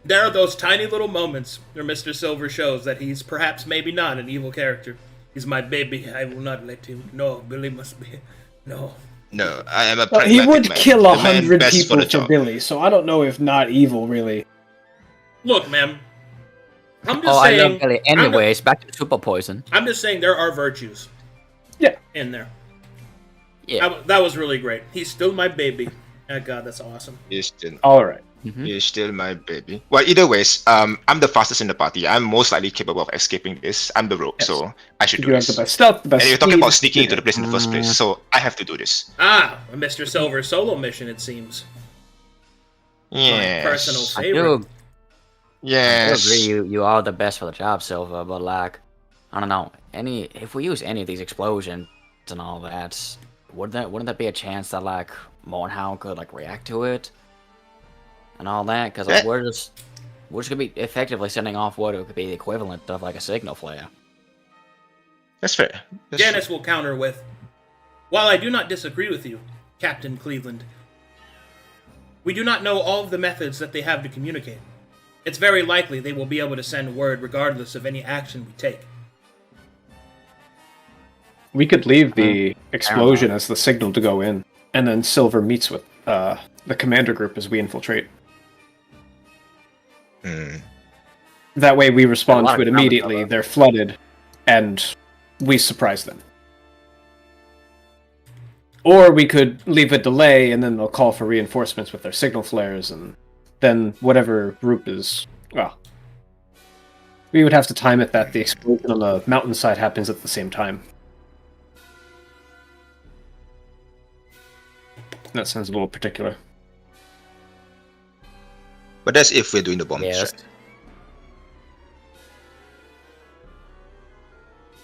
there are those tiny little moments where Mr. Silver shows that he's perhaps maybe not an evil character. He's my baby. I will not let him. No, Billy must be. No. No, I am a Well, he pragmatic would man. kill The man 100 best people the for job. Billy, so I don't know if not evil really. Look, man. I'm just Oh, I saying. love Billy. Anyways, back to the super poison. I'm just saying there are virtues. Yeah. In there. Yeah. That was really great. He's still my baby. Oh God, that's awesome. He's still, All right. he's still my baby. Well, either ways, I'm the fastest in the party. I'm most likely capable of escaping this. I'm the rogue, so I should You do have the this. best stealth, the best And you're talking speed. about sneaking into the place in the first place, so I have to do this. Ah, a Mr. Silver solo mission, it seems. Yes. My personal I favorite. do Yes. agree you are the best for the job, Silva, but I don't know. If we use any of these explosions and all that, wouldn't that be a chance that Mournhound could react to it and all that? Because Yeah. we're just gonna be effectively sending off what could be the equivalent of a signal flare. That's fair. That's Janice will counter with, While I do not disagree with you, Captain Cleveland, we do not know all of the methods that they have to communicate. It's very likely they will be able to send word regardless of any action we take. We could leave the explosion as the signal to go in, and then Silver meets with the commander group as we infiltrate. That way we respond to it immediately, they're flooded, and we surprise them. Or we could leave a delay, and then they'll call for reinforcements with their signal flares, and then whatever group is... Well, we would have to time it that the explosion on the mountainside happens at the same time. That sounds a little particular. But that's if we're doing the bombs, Yes. right?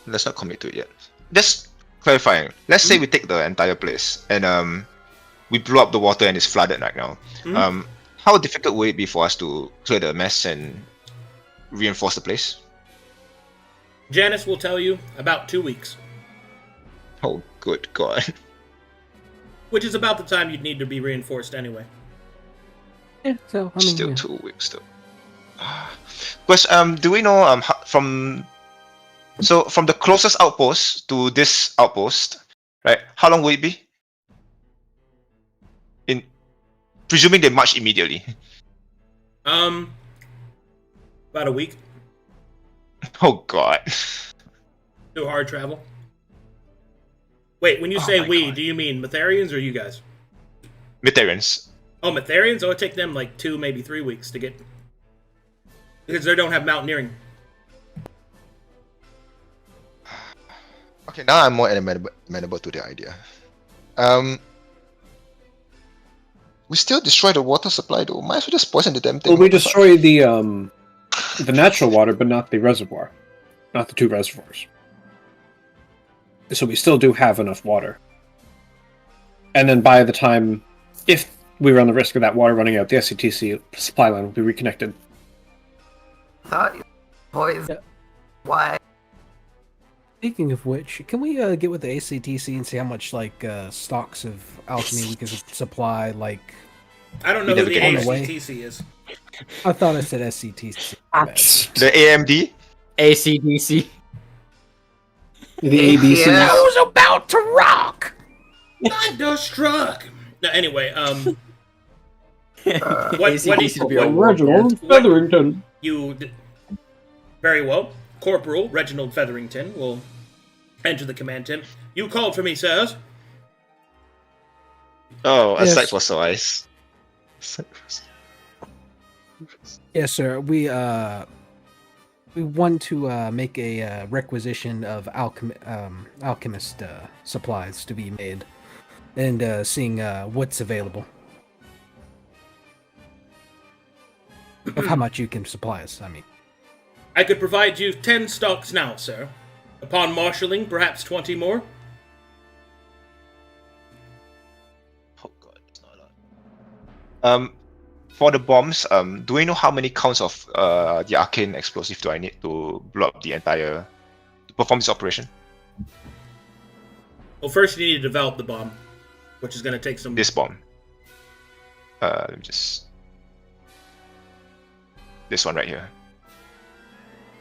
Let's not commit to it yet. Just clarifying. Let's say we take the entire place and we blow up the water and it's flooded right now. How difficult will it be for us to clear the mess and reinforce the place? Janice will tell you about 2 weeks. Oh, good God. Which is about the time you'd need to be reinforced anyway. Yeah, so I mean, Still 2 weeks though. Because do we know from the closest outpost to this outpost, right? How long will it be? In presuming they march immediately. About a week. Oh God. Do hard travel. Wait, when you say we, do you mean Metharians or you guys? Metharians. Oh, Metharians? Oh, it'd take them like 2, maybe 3 weeks to get... Because they don't have mountaineering. Okay, now I'm more amenable to the idea. We still destroy the water supply though. Might as well just poison the damn thing. Well, we destroy the natural water, but not the reservoir. Not the 2 reservoirs. So we still do have enough water. And then by the time, if we run the risk of that water running out, the SCTC supply line will be reconnected. Thought you poison. Why? Speaking of which, can we get with the ACTC and see how much stocks of alchemy we can supply? Like, I don't know who the get away. ACTC is. I thought I said SCTC. The AMD. ACDC. The ABC. Yeah. Who's about to rock? Thunderstruck. No, anyway, ACDC to be a Reginald Featherington. Very well. Corporal Reginald Featherington will enter the command tent. You called for me, sirs. Oh, a Yes. sight for sore eyes. Yes, sir. We want to make a requisition of alchemist supplies to be made, and seeing what's available. Of how much you can supply us, I mean. I could provide you 10 stocks now, sir. Upon marshalling, perhaps 20 more. Oh God, it's not a lot. For the bombs, do we know how many counts of the arcane explosive do I need to blow up the entire to perform this operation? Well, first you need to develop the bomb, which is going to take some... This bomb. Let me just... This one right here.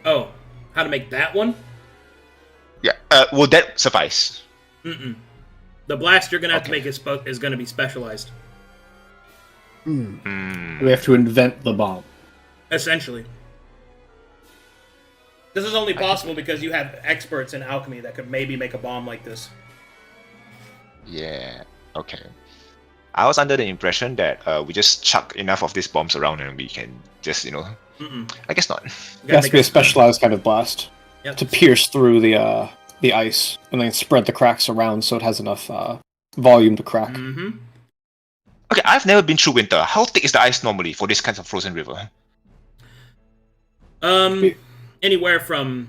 Oh, how to make that one? Yeah. Will that suffice? Mm-mm. The blast you're going to have to make is going to be specialized. We have to invent the bomb. Essentially. This is only possible because you have experts in alchemy that could maybe make a bomb like this. Yeah. Okay. I was under the impression that we just chuck enough of these bombs around and we can just, I guess not. It has to be a specialized kind of blast Yep. to pierce through the ice and then spread the cracks around so it has enough volume to crack. Mm-hmm. Okay, I've never been through winter. How thick is the ice normally for this kind of frozen river? Anywhere from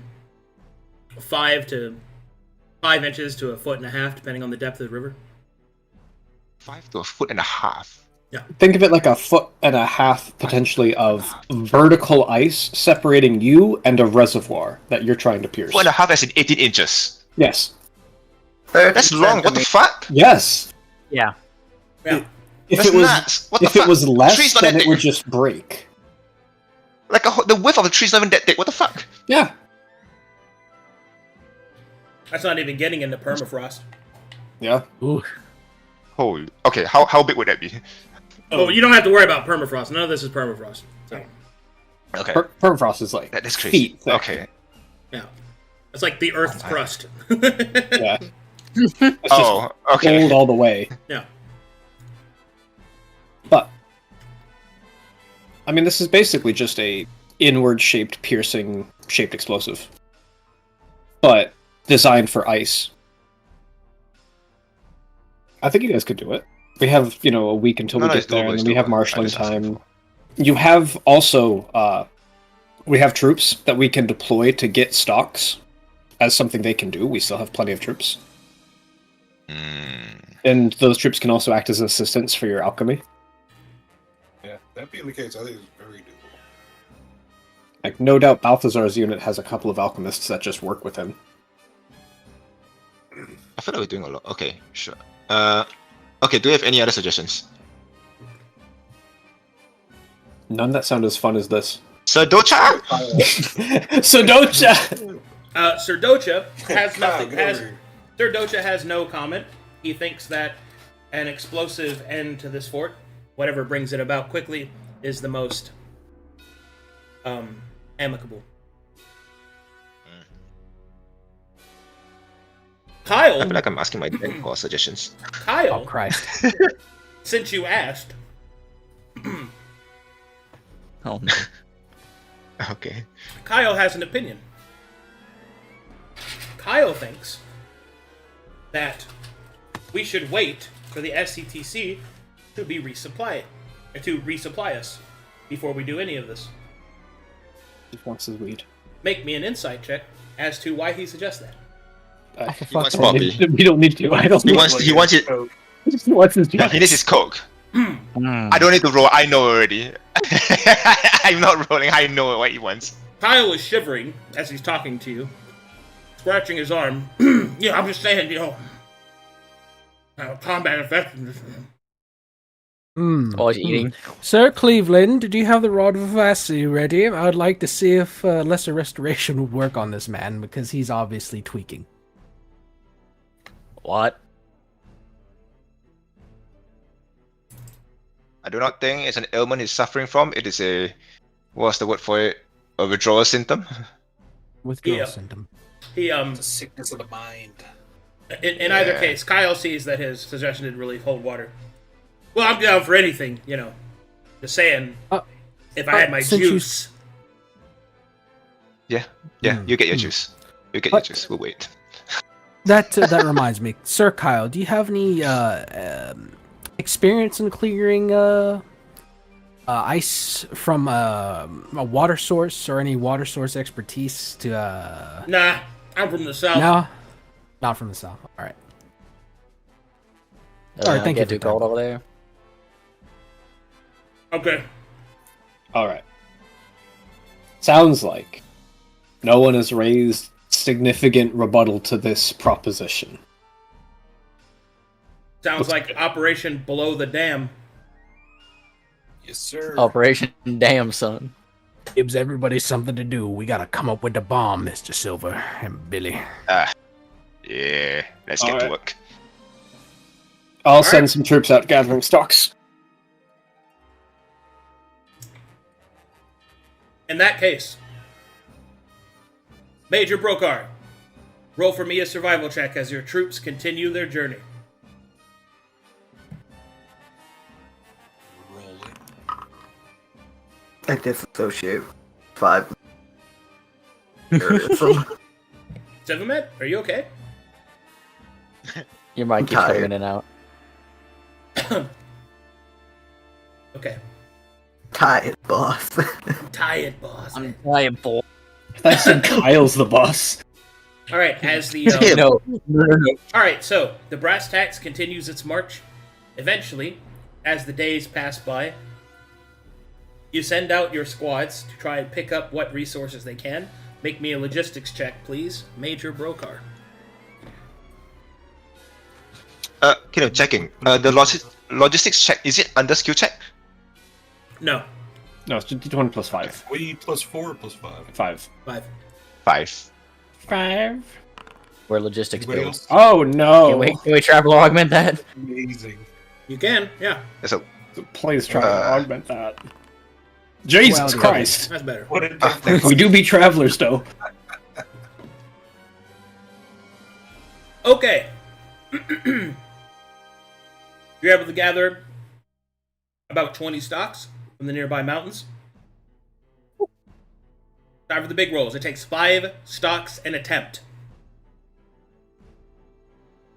5 inches to 1.5 feet, depending on the depth of the river. 5 to 1.5 feet. Yeah. Think of it like 1.5 feet potentially of vertical ice separating you and a reservoir that you're trying to pierce. 1.5 as in 18 inches. Yes. That's long. What the fuck? Yes. Yeah. Yeah. If That's it was nuts. What the if it fuck? was The less, tree's not then that it would thick. just break. Like the width of the tree's not even that thick. What the fuck? Yeah. That's not even getting into permafrost. Yeah. Ooh. Holy. Okay, how big would that be? Oh, you don't have to worry about permafrost. None of this is permafrost. So, Okay. Permafrost is like That is crazy. feet thick. Okay. yeah. It's like the Earth's crust. Yeah. It's just Oh, okay. gold all the way. Yeah. But I mean, this is basically just a inward-shaped, piercing-shaped explosive, but designed for ice. I think you guys could do it. We have, a week until we No, get it's there, doable, and it's then we have doable. I marshalling just asked time. You have also, we have troops that we can deploy to get stocks as something they can do. We still have plenty of troops. And those troops can also act as assistants for your alchemy. Yeah, that being the case, I think it's very doable. Like, no doubt Balthazar's unit has a couple of alchemists that just work with him. I feel like we're doing a lot. Okay, sure. Okay, do you have any other suggestions? None that sound as fun as this. Sir Docha? Sudocha! Sir Docha has nothing. Get over here. Sir Docha has no comment. He thinks that an explosive end to this fort, whatever brings it about quickly, is the most amicable. Kyle, I feel like I'm asking my dad for suggestions. Kyle, Oh Christ. since you asked, Oh no. Okay. Kyle has an opinion. Kyle thinks that we should wait for the SCTC to be resupply us before we do any of this. He wants his weed. Make me an insight check as to why he suggests that. He wants Poppy. We don't need to. I don't He need wants it. He wants his He needs his coke. Mm. I don't need to roll. I know already. I'm not rolling. I know what he wants. Kyle is shivering as he's talking to you, scratching his arm. Yeah, I'm just saying, combat effectiveness. While he's eating. Sir Cleveland, do you have the Rod of Vivacity ready? I would like to see if Lesser Restoration would work on this man, because he's obviously tweaking. What? I do not think it's an ailment he's suffering from. It is a, what's the word for it? A withdrawal symptom. Withdrawal Yeah. symptom. He It's a sickness of the mind. in either Yeah. case, Kyle sees that his suggestion didn't really hold water. Well, I'm down for anything, Just saying, if I had my since you juice. Yeah, you get your juice. You get your juice. We'll wait. That reminds me, Sir Kyle, do you have any experience in clearing ice from a water source, or any water source expertise to? Nah, I'm from the south. No, not from the south. All right. Alright, thank you Get for too cold over there. Okay. Alright. Sounds like no one has raised significant rebuttal to this proposition. Sounds like Operation Below the Dam. Yes, sir. Operation Damn Son. Gives everybody something to do. We gotta come up with the bomb, Mr. Silver and Billy. Yeah, let's get to Alright. work. I'll send some troops out gathering stocks. In that case, Major Brokar, roll for me a survival check as your troops continue their journey. Rolling. I disassociate 5. Terrorism. Sevamed, are you okay? Your mic keeps tired. coming in and out. Okay. Tired, boss. Tired, boss. I'm tired, boy. I said Kyle's the boss. All right, as the No. all right, so the brass tacks continues its march. Eventually, as the days pass by, you send out your squads to try and pick up what resources they can. Make me a logistics check, please, Major Brokar. Checking. The logistics check, is it under skill check? No. No, it's D20 plus 5. We plus 4 plus 5. 5. 5. 5. Where logistics Anybody builds. else? Oh no! Can we travel augment that? Amazing. You can, yeah. So, Please try to augment that. Jesus Well, Christ! That's better. What a difference. We do be travelers, though. Okay. You're able to gather about 20 stocks from the nearby mountains. Time for the big rolls. It takes 5 stocks an attempt.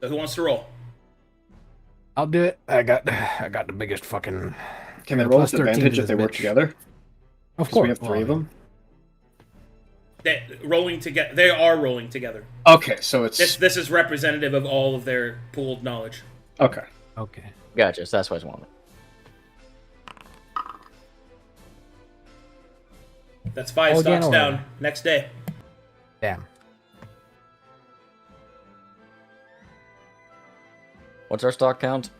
So who wants to roll? I'll do it. I got the biggest fucking. Can they roll Plus with 13 advantage to if they this work bitch. together? Of 'Cause course. we have 3 of them. Rolling together. They are rolling together. Okay, so it's This is representative of all of their pooled knowledge. okay. Okay. Gotcha. So that's what I was wondering. That's 5 Oh, stocks down. down. Next day. Damn. What's our stock count?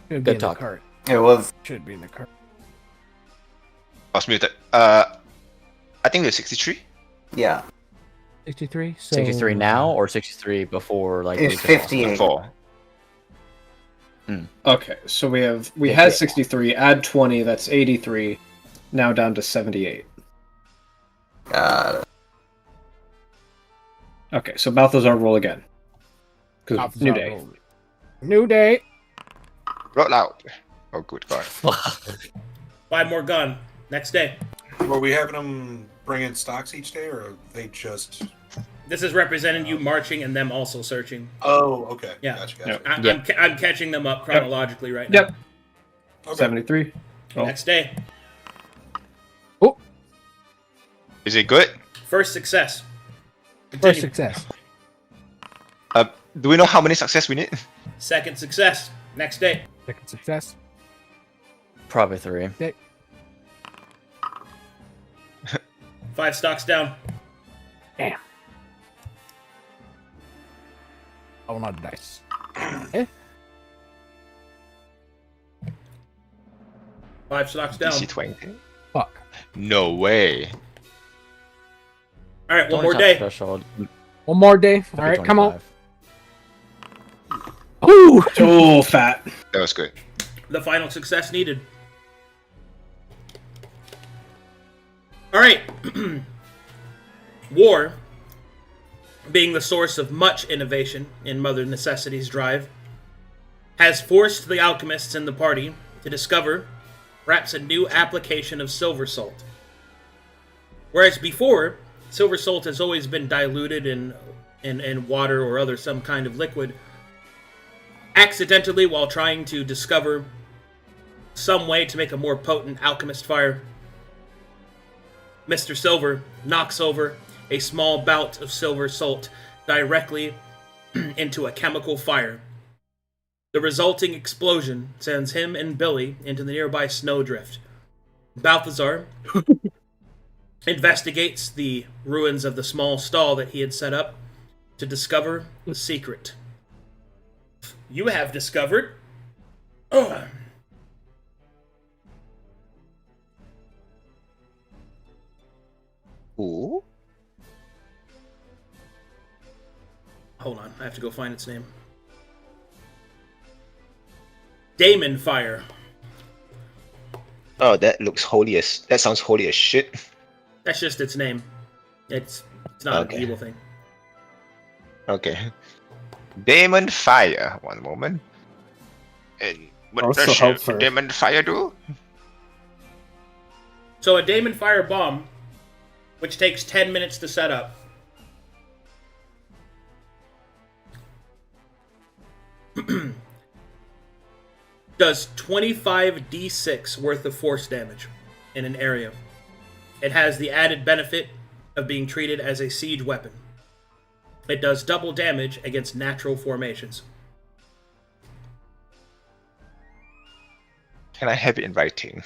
Should be Good in talk. the cart. It was Should be in the cart. I was muted. I think we're 63. yeah. 63. So 63 now or 63 before? Like It's we just lost 58. 4. Okay, so we had Okay. 63. Add 20. That's 83. Now down to 78. Okay, so Balthazar roll again. Because new day. New day. Roll out. Oh, good God. 5 more gone. Next day. Were we having them bring in stocks each day, or are they just? This is representing you marching and them also searching. Oh, okay. Yeah. Gotcha. Yep. I'm catching them up chronologically right now. Yep. Okay. 73. Roll. Next day. Is it good? First success. First Continue. success. Do we know how many success we need? Second success. Next day. Second success. Probably 3. 5 stocks down. Damn. Oh, not dice. 5 stocks down. DC 20. Fuck. No way. All right, one more Top day. Threshold. One more day. All right, come on. 25. Ooh. Oh, fat. That was good. The final success needed. All right. War, being the source of much innovation in Mother Necessity's drive, has forced the alchemists in the party to discover perhaps a new application of silver salt. Whereas before, silver salt has always been diluted in water or other some kind of liquid, accidentally while trying to discover some way to make a more potent alchemist fire. Mr. Silver knocks over a small bout of silver salt directly into a chemical fire. The resulting explosion sends him and Billy into the nearby snowdrift. Balthazar investigates the ruins of the small stall that he had set up to discover the secret. You have discovered... Ooh. Hold on, I have to go find its name. Damon Fire. Oh, that looks holy as. That sounds holy as shit. That's just its name. It's not Okay. an evil thing. Okay. Demon Fire. One moment. And what What's the does help for- Demon Fire do? So a Damon Fire bomb, which takes 10 minutes to set up, does 25d6 worth of force damage in an area. It has the added benefit of being treated as a siege weapon. It does double damage against natural formations. Can I have it in writing?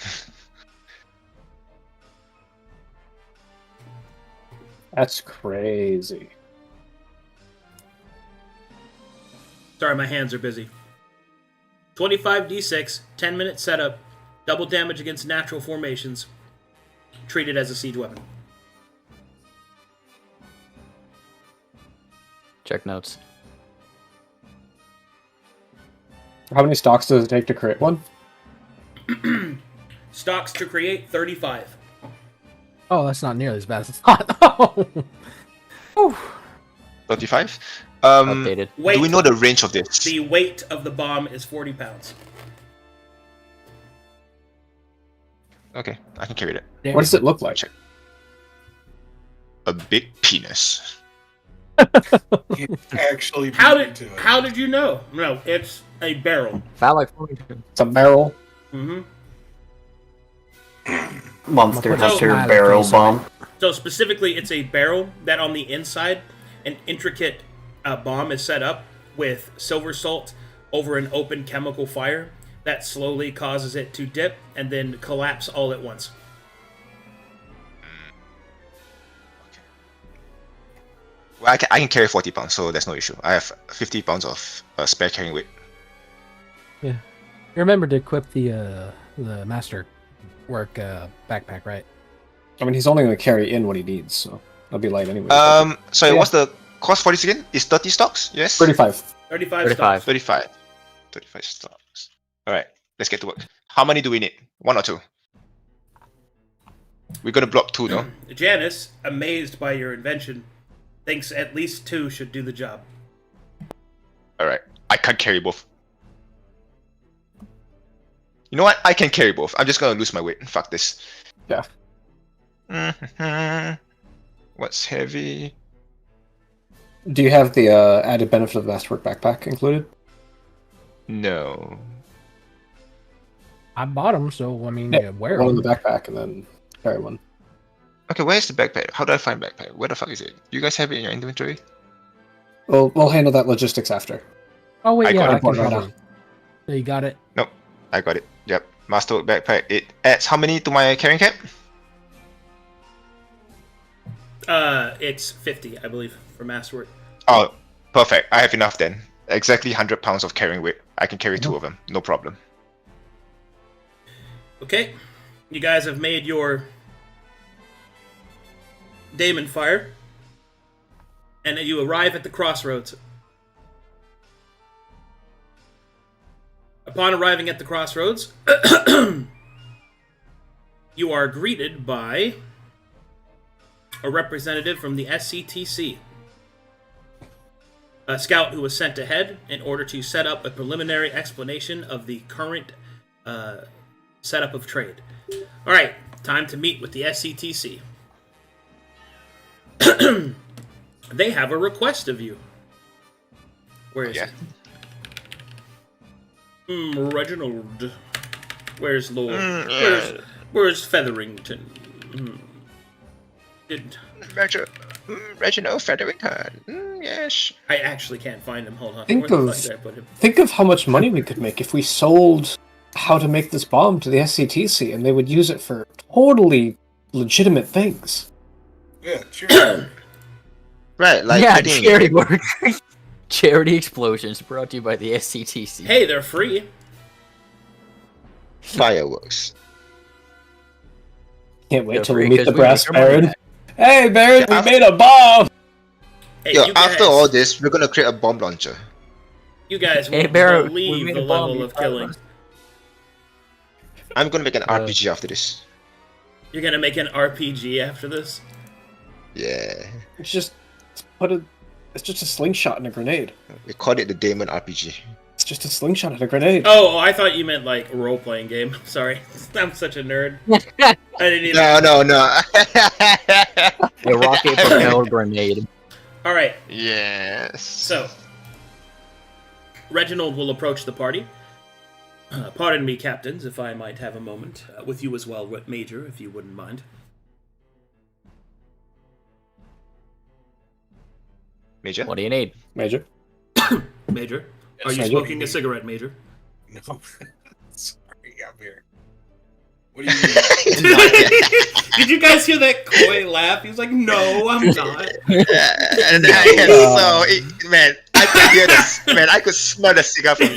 That's crazy. Sorry, my hands are busy. 25d6, 10-minute setup, double damage against natural formations, treated as a siege weapon. Check notes. How many stocks does it take to create one? Stocks to create 35. Oh, that's not nearly as bad as I thought. Oh. 35. Updated. Weight, Do we know the range of this? The weight of the bomb is 40 pounds. Okay, I can carry that. Damn. What does it look like? Check. A big penis. Actually, How beat did me to it. how did you know? No, it's a barrel. Phallic. It's a barrel. Mm-hmm. Monster So- Hunter barrel bomb. So specifically, it's a barrel that on the inside, an intricate bomb is set up with silver salt over an open chemical fire that slowly causes it to dip and then collapse all at once. Well, I can carry 40 pounds, so there's no issue. I have 50 pounds of spare carrying weight. Yeah. Remember to equip the master work backpack, right? I mean, he's only going to carry in what he needs, so that'll be light anyway. Sorry, Yeah. what's the cost for this again? Is 30 stocks? Yes? 35. 35 35. stocks. 35. 35 stocks. Alright, let's get to work. How many do we need? 1 or 2? We're gonna block 2, no? Janice, amazed by your invention, thinks at least 2 should do the job. Alright, I can't carry both. You know what? I can carry both. I'm just gonna lose my weight. Fuck this. Yeah. What's heavy? Do you have the added benefit of the masterwork backpack included? No. I bought them, so I mean, Yeah, wear one in them. the backpack and then carry one. Okay, where's the backpack? How do I find backpack? Where the fuck is it? You guys have it in your inventory? We'll handle that logistics after. Oh wait, I yeah, got I it can right probably. So you got it. Nope. I got it. Yep. Masterwork backpack. It adds how many to my carrying cap? It's 50, I believe, for masterwork. Oh, perfect. I have enough then. Exactly 100 pounds of carrying weight. I can carry 2 of them. No problem. Okay, you guys have made your Daemon fire, and then you arrive at the crossroads. Upon arriving at the crossroads, you are greeted by a representative from the SCTC, a scout who was sent ahead in order to set up a preliminary explanation of the current setup of trade. All right, time to meet with the SCTC. They have a request of you. Where is Yeah. he? Reginald. Where's Lord? Yeah. Where's Featherington? Did Reginald Featherington. Yes. I actually can't find him? Hold on. Think Where the of- fuck did I put him? Think of how much money we could make if we sold how to make this bomb to the SCTC, and they would use it for totally legitimate things. Yeah, cheers. Right, like yeah, getting charity work. Charity explosions brought to you by the SCTC. Hey, they're free. fireworks. Can't wait Feel till we free, meet 'cause the we brass make our money baron. back. Hey, Baron, Yeah, we made a bomb! Hey, Yo, you after guys, all this, we're gonna create a bomb launcher. you guys Hey, won't Barrett, we believe made the a bomb, level you of thought killing. about it. I'm gonna make an RPG after this. You're gonna make an RPG after this? Yeah. It's just it's just a slingshot and a grenade. We called it the Daemon RPG. It's just a slingshot and a grenade. Oh, I thought you meant like a role-playing game. Sorry, I'm such a nerd. I didn't even. No. A rocket propelled grenade. All right, Yes. so Reginald will approach the party. Pardon me, captains, if I might have a moment with you as well, Major, if you wouldn't mind. Major? What do you need? Major. Major, are you Major. smoking a cigarette, Major? No. Sorry, I'm here. What do you mean? Did you guys hear that coy laugh? He was like, "No, I'm not." And man, I could hear this. Man, I could smell the cigar from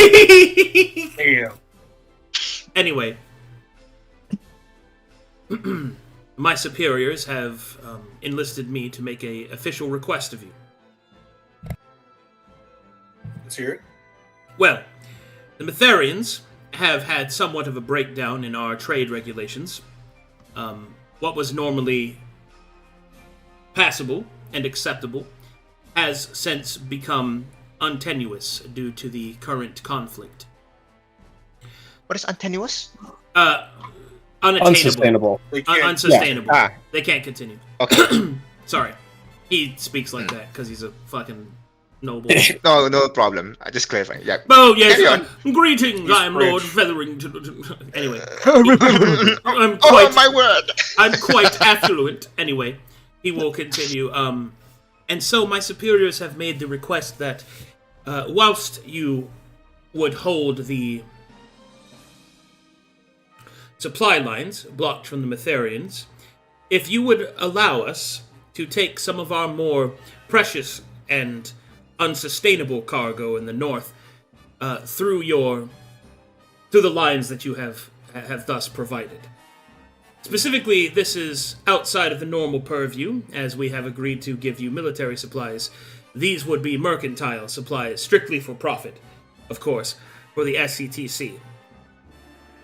Damn. Anyway, my superiors have enlisted me to make a official request of you. Let's hear it. Well, the Metherians have had somewhat of a breakdown in our trade regulations. What was normally passable and acceptable has since become untenuous due to the current conflict. What is untenuous? Unattainable. Unsustainable. Unsustainable. Yeah. They can't continue. Okay. Sorry. He speaks like that because he's a fucking noble. No problem. I just clarify. Yeah. Oh, yes. Carry on. Greetings, I am French. Lord Featherington. Anyway. I'm Oh quite, my word! I'm quite affluent. Anyway, he will continue. And so my superiors have made the request that whilst you would hold the supply lines blocked from the Metherians, if you would allow us to take some of our more precious and unsustainable cargo in the north through the lines that you have thus provided. Specifically, this is outside of the normal purview, as we have agreed to give you military supplies. These would be mercantile supplies, strictly for profit, of course, for the SCTC.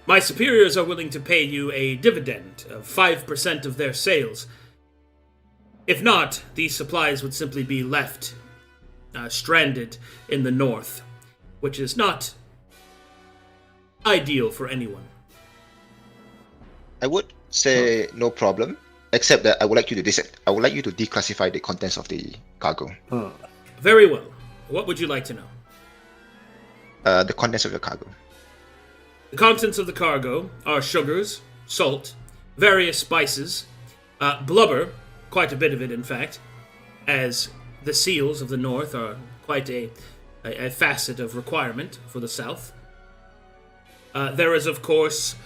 My superiors are willing to pay you a dividend of 5% of their sales. If not, these supplies would simply be left stranded in the north, which is not ideal for anyone. I would say no problem, except that I would like you to declassify the contents of the cargo. Very well. What would you like to know? The contents of your cargo. The contents of the cargo are sugars, salt, various spices, blubber, quite a bit of it in fact, as the seals of the north are quite a facet of requirement for the south. There is, of course,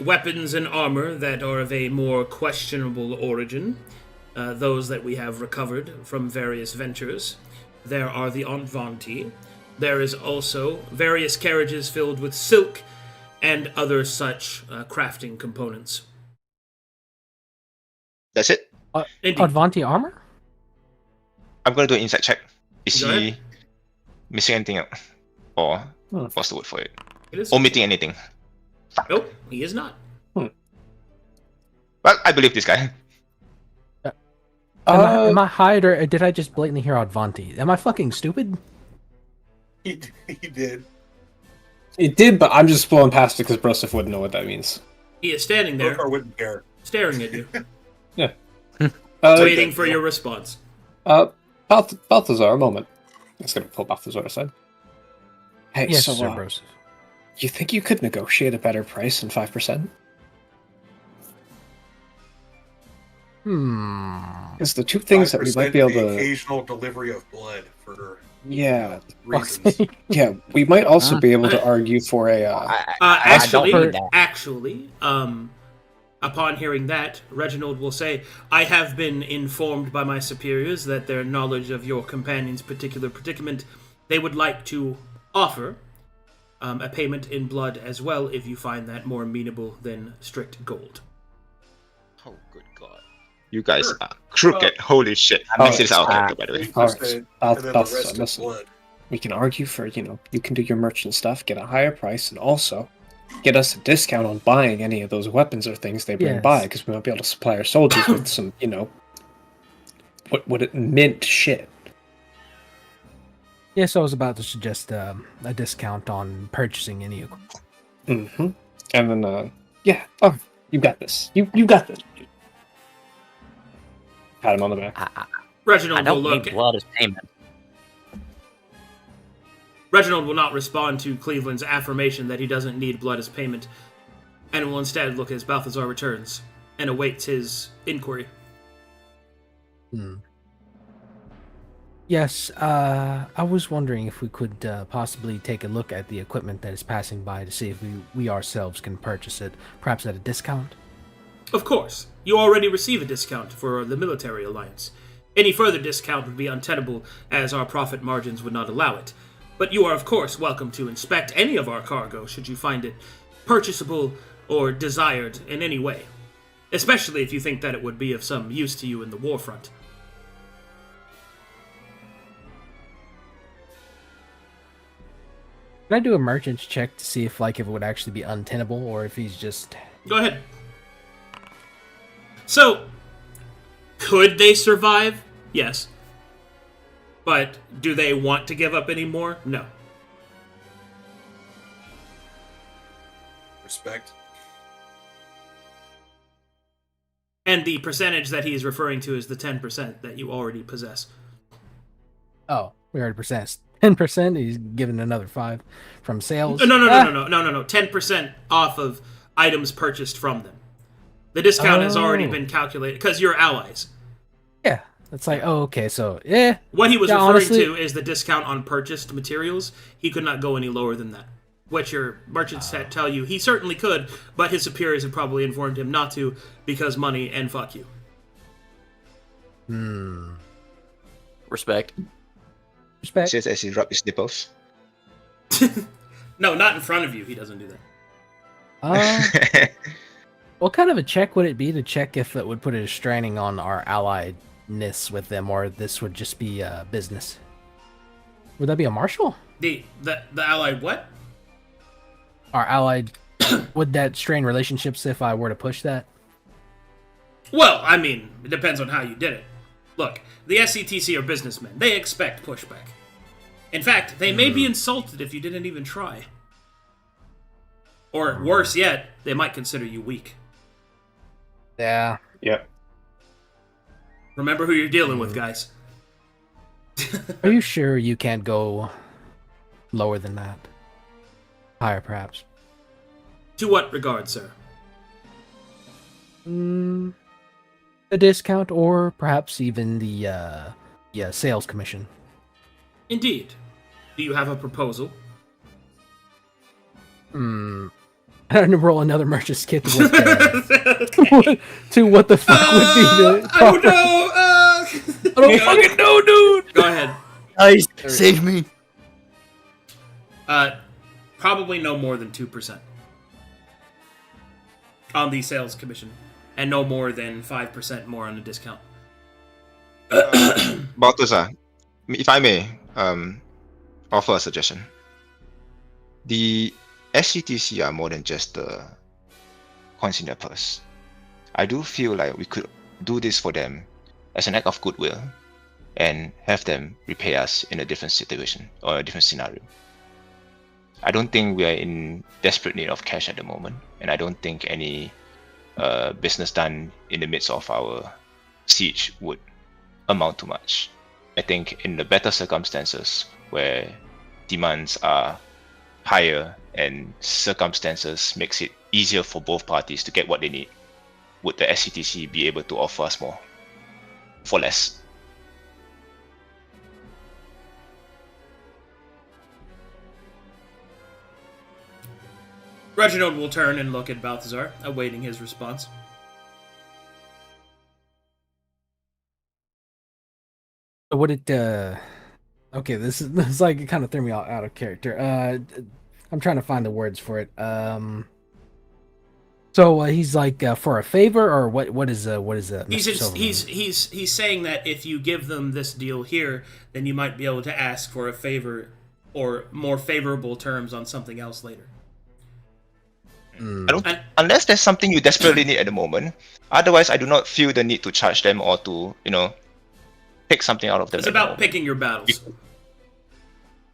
weapons and armor that are of a more questionable origin, those that we have recovered from various ventures. There are the Entvanti. There is also various carriages filled with silk and other such crafting components. That's it. Advanti armor? I'm going to do an insight check. Is Go he ahead. missing anything out? Or what's the word for it? It is Omitting anything? Nope, he is not. Well, I believe this guy. Am I hired or did I just blatantly hear Advanti? Am I fucking stupid? He did. It did, but I'm just blowing past it because Broseph wouldn't know what that means. He is standing there, Or wouldn't care. staring at you, Yeah. waiting for your response. Balthazar, a moment. I'm just gonna pull Balthazar aside. Hey, Yes, so Sir Broseph. you think you could negotiate a better price than 5%? Because the two things that we might be able the to... occasional delivery of blood for Yeah. reasons. Yeah, we might also be able to argue for a... Actually, upon hearing that, Reginald will say, I have been informed by my superiors that their knowledge of your companion's particular predicament, they would like to offer a payment in blood as well, if you find that more amenable than strict gold. Oh, good God. You guys are crooked. Holy shit. I'm mixing this out character, by the way. Alright, And then the rest is listen. blood. We can argue for, you can do your merchant stuff, get a higher price, and also get us a discount on buying any of those weapons or things they bring Yes. by, because we might be able to supply our soldiers with some, mint shit. Yes, I was about to suggest a discount on purchasing any equipment. Mm-hmm. And then, you got this. You got this. Pat him on the back. Reginald I don't will look. need blood as payment. Reginald will not respond to Cleveland's affirmation that he doesn't need blood as payment, and will instead look as Balthazar returns and awaits his inquiry. Yes, I was wondering if we could possibly take a look at the equipment that is passing by to see if we ourselves can purchase it, perhaps at a discount. Of course, you already receive a discount for the military alliance. Any further discount would be untenable, as our profit margins would not allow it. But you are, of course, welcome to inspect any of our cargo should you find it purchasable or desired in any way, especially if you think that it would be of some use to you in the war front. Can I do a merchant's check to see if it would actually be untenable, or if he's just... Go ahead. So, could they survive? Yes. But do they want to give up any more? No. Respect. And the percentage that he's referring to is the 10% that you already possess. Oh, we already possessed 10%. He's given another 5 from sales. No. 10% off of items purchased from them. The discount has already been calculated because you're allies. Yeah, it's like, oh, okay, so yeah. What he was referring honestly, to is the discount on purchased materials. He could not go any lower than that. What your merchants tell you, he certainly could, but his superiors have probably informed him not to because money and fuck you. Respect. Just as he rub his nipples. No, not in front of you. He doesn't do that. What kind of a check would it be to check if it would put a straining on our alliedness with them, or this would just be business? Would that be a martial? The allied what? Our allied, would that strain relationships if I were to push that? Well, I mean, it depends on how you did it. Look, the SCTC are businessmen. They expect pushback. In fact, they may be insulted if you didn't even try. Or worse yet, they might consider you weak. Yeah. Yep. Remember who you're dealing with, guys. Are you sure you can't go lower than that? Higher, perhaps. To what regard, sir? A discount, or perhaps even the sales commission. Indeed. Do you have a proposal? I don't roll another merchant's kit to what the fuck would be the I don't know! I don't fucking know, dude! Go ahead. Guys, save me! Probably no more than 2% on the sales commission, and no more than 5% more on the discount. Balthazar, if I may offer a suggestion. The SCTC are more than just the coins in their purse. I do feel like we could do this for them as an act of goodwill and have them repay us in a different situation or a different scenario. I don't think we are in desperate need of cash at the moment, and I don't think any business done in the midst of our siege would amount to much. I think in the better circumstances where demands are higher and circumstances makes it easier for both parties to get what they need, would the SCTC be able to offer us more for less? Reginald will turn and look at Balthazar, awaiting his response. Would it, okay, this is like, it kind of threw me out of character. I'm trying to find the words for it. So he's like, for a favor, or what is he's saying that if you give them this deal here, then you might be able to ask for a favor or more favorable terms on something else later. Unless there's something you desperately need at the moment. Otherwise, I do not feel the need to charge them or to, pick something out of them. It's about picking your battles.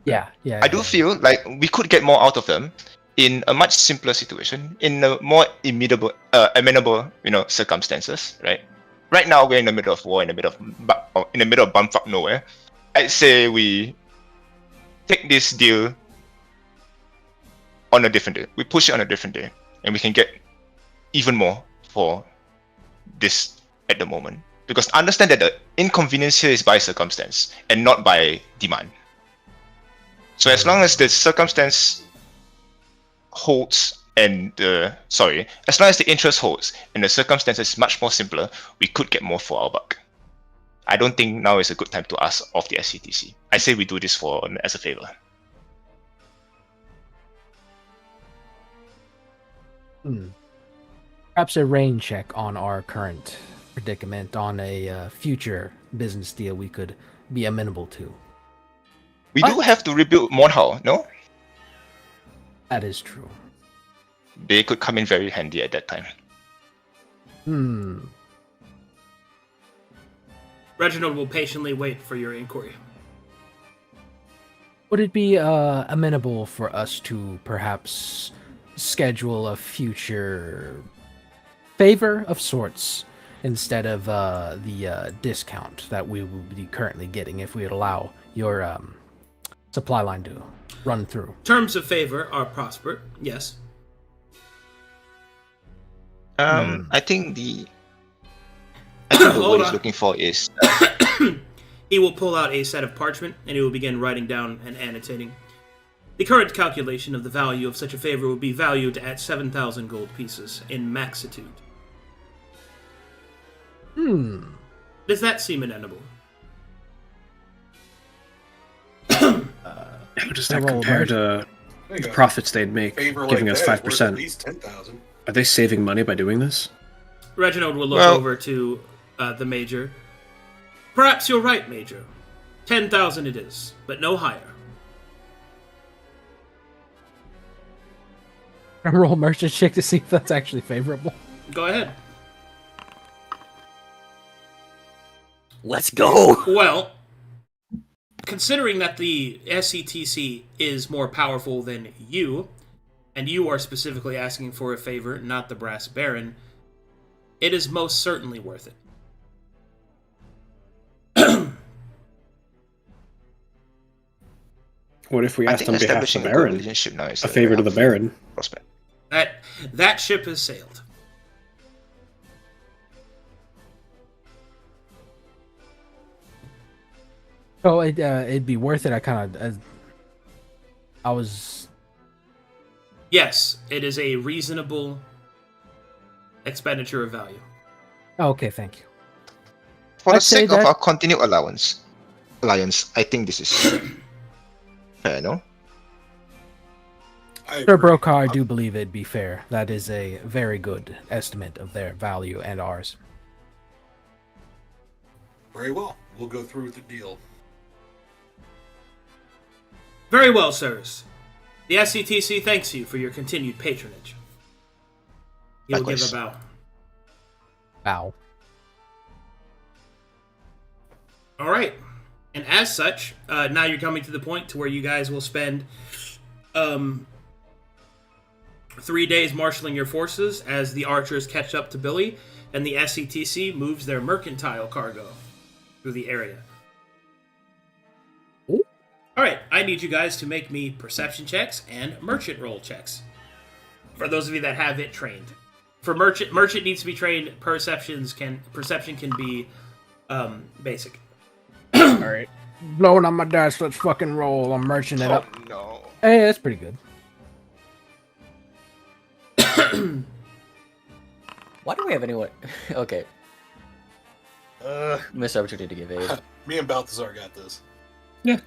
Yeah. I do feel like we could get more out of them in a much simpler situation, in a more amenable, circumstances, right? Right now, we're in the middle of war, in the middle of bumfuck nowhere. I'd say we take this deal on a different day. We push it on a different day, and we can get even more for this at the moment. Because understand that the inconvenience here is by circumstance and not by demand. So as long as the circumstance holds and as long as the interest holds and the circumstances is much more simpler, we could get more for our buck. I don't think now is a good time to ask of the SCTC. I say we do this as a favor. Perhaps a rain check on our current predicament on a future business deal we could be amenable to. We do have to rebuild Monhau, no? That is true. They could come in very handy at that time. Reginald will patiently wait for your inquiry. Would it be amenable for us to perhaps schedule a future favor of sorts instead of the discount that we will be currently getting if we would allow your supply line to run through? Terms of favor are prosper, yes. I think what he's looking for is... He will pull out a set of parchment, and he will begin writing down and annotating. The current calculation of the value of such a favor would be valued at 7,000 gold pieces in maxitude. Does that seem amenable? How does that compare to the profits they'd make, giving us 5%? At least 10,000. Are they saving money by doing this? Reginald will look over to the Major. Perhaps you're right, Major. 10,000 it is, but no higher. I'm roll merchant check to see if that's actually favorable. Go ahead. Let's go! Well, considering that the SCTC is more powerful than you, and you are specifically asking for a favor, not the Brass Baron, it is most certainly worth it. What if we asked on behalf of the Baron a favor to the Baron? Prospect. That ship has sailed. Oh, it'd be worth it. I was... Yes, it is a reasonable expenditure of value. Okay, thank you. For the sake of our continued alliance, I think this is fair, no? Sir Brokaw, I do believe it'd be fair. That is a very good estimate of their value and ours. Very well. We'll go through with the deal. Very well, sirs. The SCTC thanks you for your continued patronage. He will give a bow. Bow. All right. And as such, now you're coming to the point to where you guys will spend 3 days marshaling your forces as the archers catch up to Billy, and the SCTC moves their mercantile cargo through the area. All right, I need you guys to make me perception checks and merchant roll checks. For those of you that have it trained. For merchant needs to be trained. Perception can be basic. All right, blowing on my dice. Let's fucking roll. I'm merchant it up. No. Hey, that's pretty good. Why do we have anyone? Okay. Missed opportunity to give aid. Me and Balthazar got this. Yeah.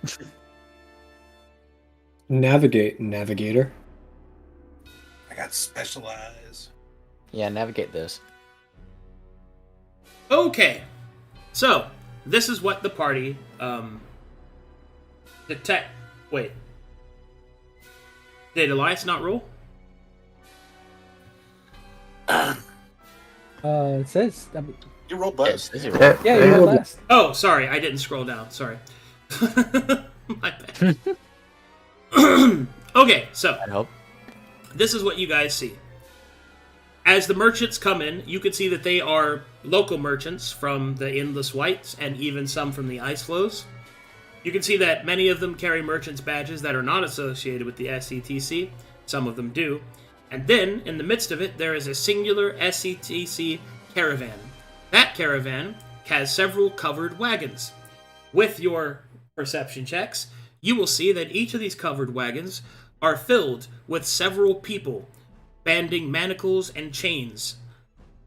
Navigator. I got specialize. Yeah, navigate this. Okay, so this is what the party Wait. Did Elias not roll? It says. You rolled best. Yeah, you rolled best. Oh, sorry, I didn't scroll down. Sorry. My bad. Okay, so I hope. This is what you guys see. As the merchants come in, you can see that they are local merchants from the Endless Whites and even some from the Ice Flows. You can see that many of them carry merchants' badges that are not associated with the SCTC. Some of them do. And then, in the midst of it, there is a singular SCTC caravan. That caravan has several covered wagons. With your perception checks, you will see that each of these covered wagons are filled with several people banding manacles and chains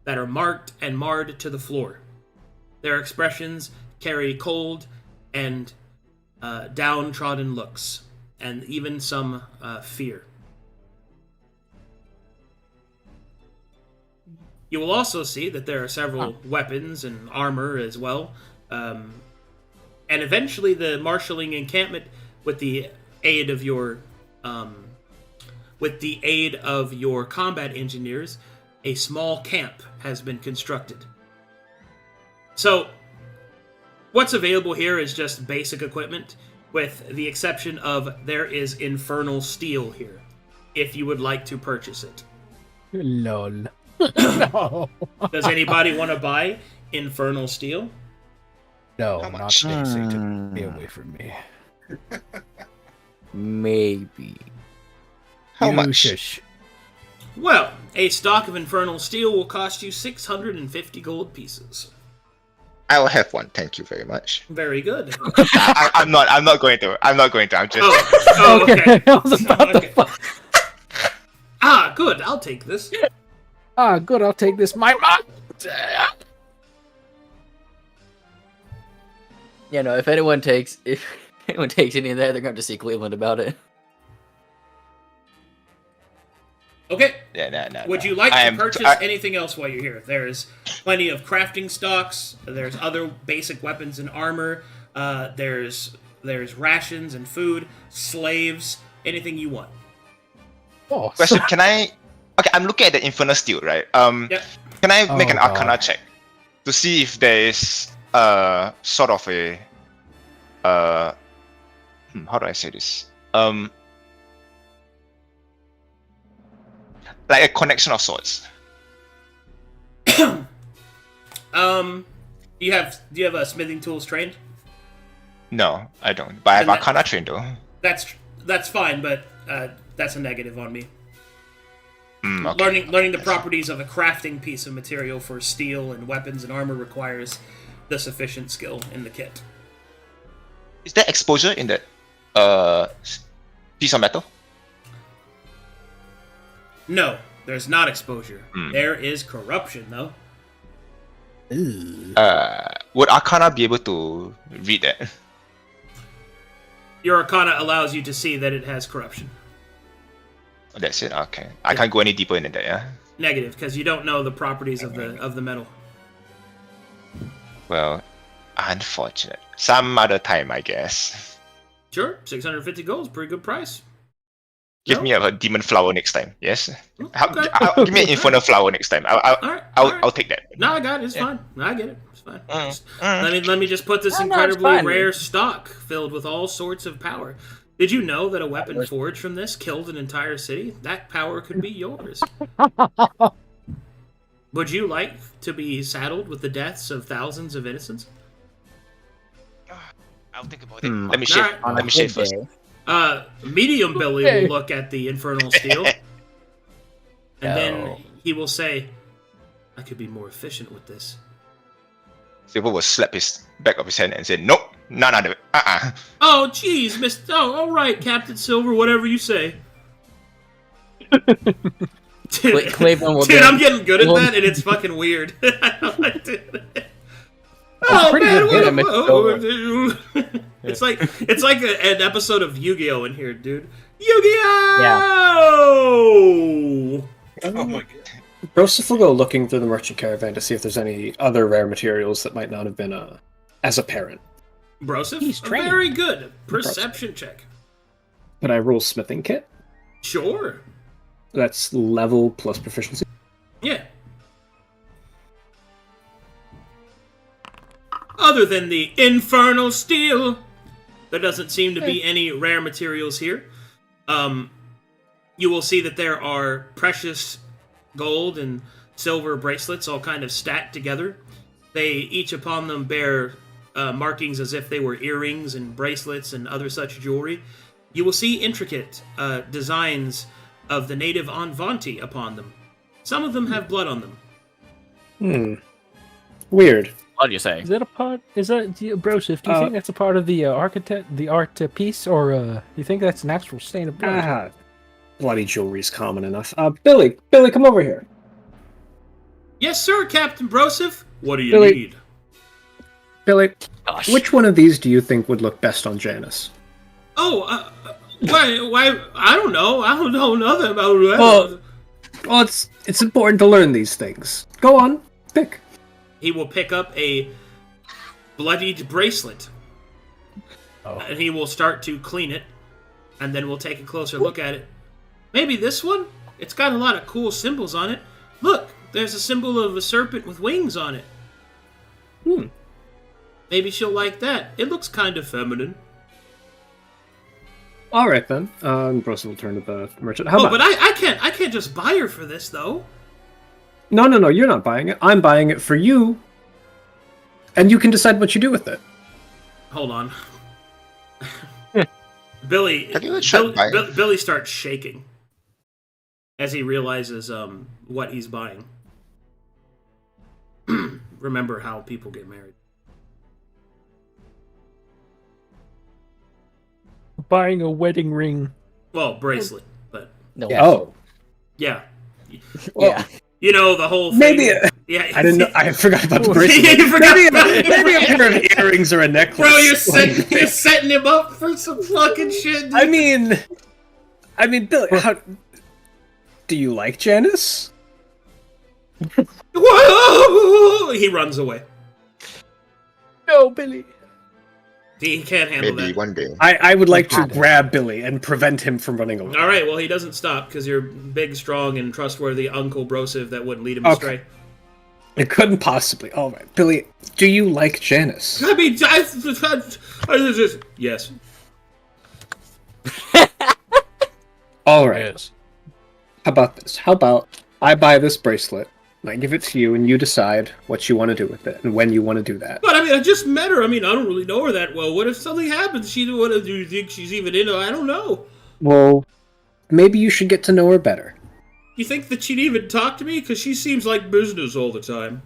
that are marked and marred to the floor. Their expressions carry cold and downtrodden looks, and even some fear. You will also see that there are several weapons and armor as well. And eventually the marshalling encampment, with the aid of your combat engineers, a small camp has been constructed. So, what's available here is just basic equipment, with the exception of there is infernal steel here, if you would like to purchase it. Lol. No. Does anybody want to buy infernal steel? No, not basic. Be away from me. Maybe. How much? Shush. Well, a stock of infernal steel will cost you 650 gold pieces. I will have one. Thank you very much. Very good. I'm not going to. I'm just. Oh, okay. I was about Okay. Ah, good. I'll take this. Ah, good. I'll take this. My mom. You know, if anyone takes any of that, they're going to have to see Cleveland about it. Okay. Yeah, no. Would you like to purchase anything else while you're here? There's plenty of crafting stocks. There's other basic weapons and armor. There's rations and food, slaves, anything you want. Oh, Question: Can I? Okay, I'm looking at the infernal steel, right? Yep. Can I make an God. Arcana check to see if there is sort of a how do I say this? Like a connection of sorts. Do you have a smithing tools trained? No, I don't. But I have Then Arcana trained though. That's fine, but that's a negative on me. Okay. Learning the properties of a crafting piece of material for steel and weapons and armor requires the sufficient skill in the kit. Is there exposure in that piece of metal? No, there's not exposure. There is corruption, though. Would Arcana be able to read that? Your Arcana allows you to see that it has corruption. That's it. Okay, I can't go any deeper into that. Yeah. Negative, because you don't know the properties of the metal. Well, unfortunate. Some other time, I guess. Sure, 650 gold is a pretty good price. Give me a demon flower next time. Yes. Give me an infernal flower next time. I'll take that. No, I got it. It's fine. I get it. It's fine. Let me just put this incredibly rare stock filled with all sorts of power. Did you know that a weapon forged from this killed an entire city? That power could be yours. Would you like to be saddled with the deaths of thousands of innocents? I'll think about it. Let me shave. Right. Let me shave first. Medium Billy will look at the infernal steel, and then he will say, "I could be more efficient with this." Silver will slap his back of his hand and say, "Nope, none of it. Oh, jeez, Mister. Oh, all right, Captain Silver, whatever you say. Cleveland will Dude, I'm getting good at that, and it's fucking weird. I don't like doing it. Oh pretty man, good it's like an episode of Yu-Gi-Oh in here, dude. Yu-Gi-Oh! Oh my god. Joseph will go looking through the merchant caravan to see if there's any other rare materials that might not have been as apparent. Broseph, He's trained. very good. Perception check. Can I roll smithing kit? Sure. That's level plus proficiency. Yeah. Other than the infernal steel, there doesn't seem to be any rare materials here. You will see that there are precious gold and silver bracelets all kind of stacked together. They each upon them bear markings as if they were earrings and bracelets and other such jewelry. You will see intricate designs of the native Anvanti upon them. Some of them have blood on them. Weird. What do you say? Is that a part? Is that Broseph? Do you think that's a part of the art piece, or you think that's an actual stain of blood? bloody jewelry's common enough. Billy, come over here. Yes, sir, Captain Broseph. What do you Billy. need? Billy, Gosh. which one of these do you think would look best on Janice? Oh, why? I don't know. I don't know nothing about that. Well, it's important to learn these things. Go on, pick. He will pick up a bloodied bracelet, and he will start to clean it, and then we'll take a closer look at it. Maybe this one? It's got a lot of cool symbols on it. Look, there's a symbol of a serpent with wings on it. Maybe she'll like that. It looks kind of feminine. All right then. Broseph will turn to the merchant. But I can't just buy her for this though. No, you're not buying it. I'm buying it for you. And you can decide what you do with it. Hold on. Billy starts shaking as he realizes what he's buying. Remember how people get married. Buying a wedding ring. Well, bracelet, but No. Yeah. Oh. yeah. Yeah. You know, the whole thing. Maybe. Yeah. I didn't know. I forgot about the bracelet. You forgot maybe a pair of earrings or a necklace. Bro, you're setting him up for some fucking shit. Dude. I mean, Billy, do you like Janice? Whoa! He runs away. No, Billy. He can't handle Maybe that. one day. I would like to grab Billy and prevent him from running away. All right, well, he doesn't stop because you're big, strong, and trustworthy Uncle Broseph that wouldn't lead him astray. It couldn't possibly. All right, Billy, do you like Janice? I mean, yes. All right. How about this? How about I buy this bracelet, and I give it to you, and you decide what you want to do with it, and when you want to do that. But I mean, I just met her. I mean, I don't really know her that well. What if something happens? Do you think she's even into? I don't know. Well, maybe you should get to know her better. You think that she'd even talk to me? Because she seems like business all the time.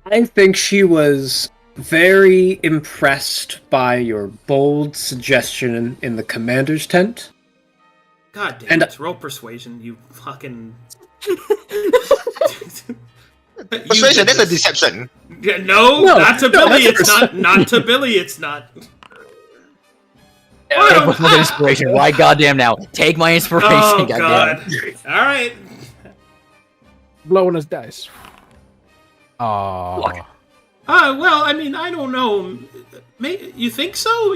I think she was very impressed by your bold suggestion in the commander's tent. God damn, it's rope persuasion, you fucking... Persuasion, that's a deception. Yeah, no, not to Billy, it's not. Not to Billy, it's not. Take my inspiration. Why goddamn now? Take my inspiration, Oh, goddamn. God. Alright. Blowing his dice. Oh. Well, I mean, I don't know. You think so?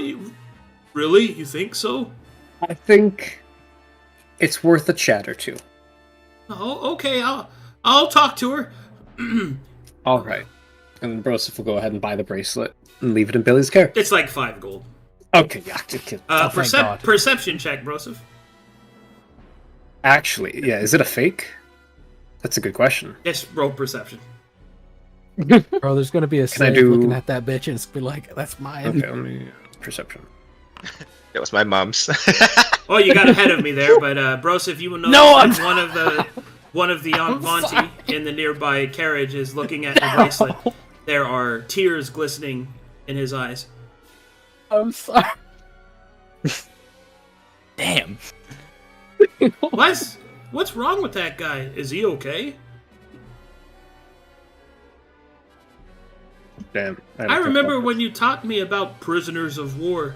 Really? You think so? I think it's worth a chat or two. Oh, okay. I'll talk to her. All right. And then Broseph will go ahead and buy the bracelet and leave it in Billy's care. It's like 5 gold. Okay, yeah. thank God. Perception check, Broseph. Actually, yeah, is it a fake? That's a good question. Yes, roll perception. Bro, there's gonna be a slave looking at that bitch and it's be like, that's mine. Okay, let me perception. That was my mom's. Oh, you got ahead of me there, but Broseph, you will notice that one of the Avanti in the nearby carriage is looking at the bracelet. There are tears glistening in his eyes. I'm sorry. Damn. What's wrong with that guy? Is he okay? Damn. I remember when you taught me about prisoners of war.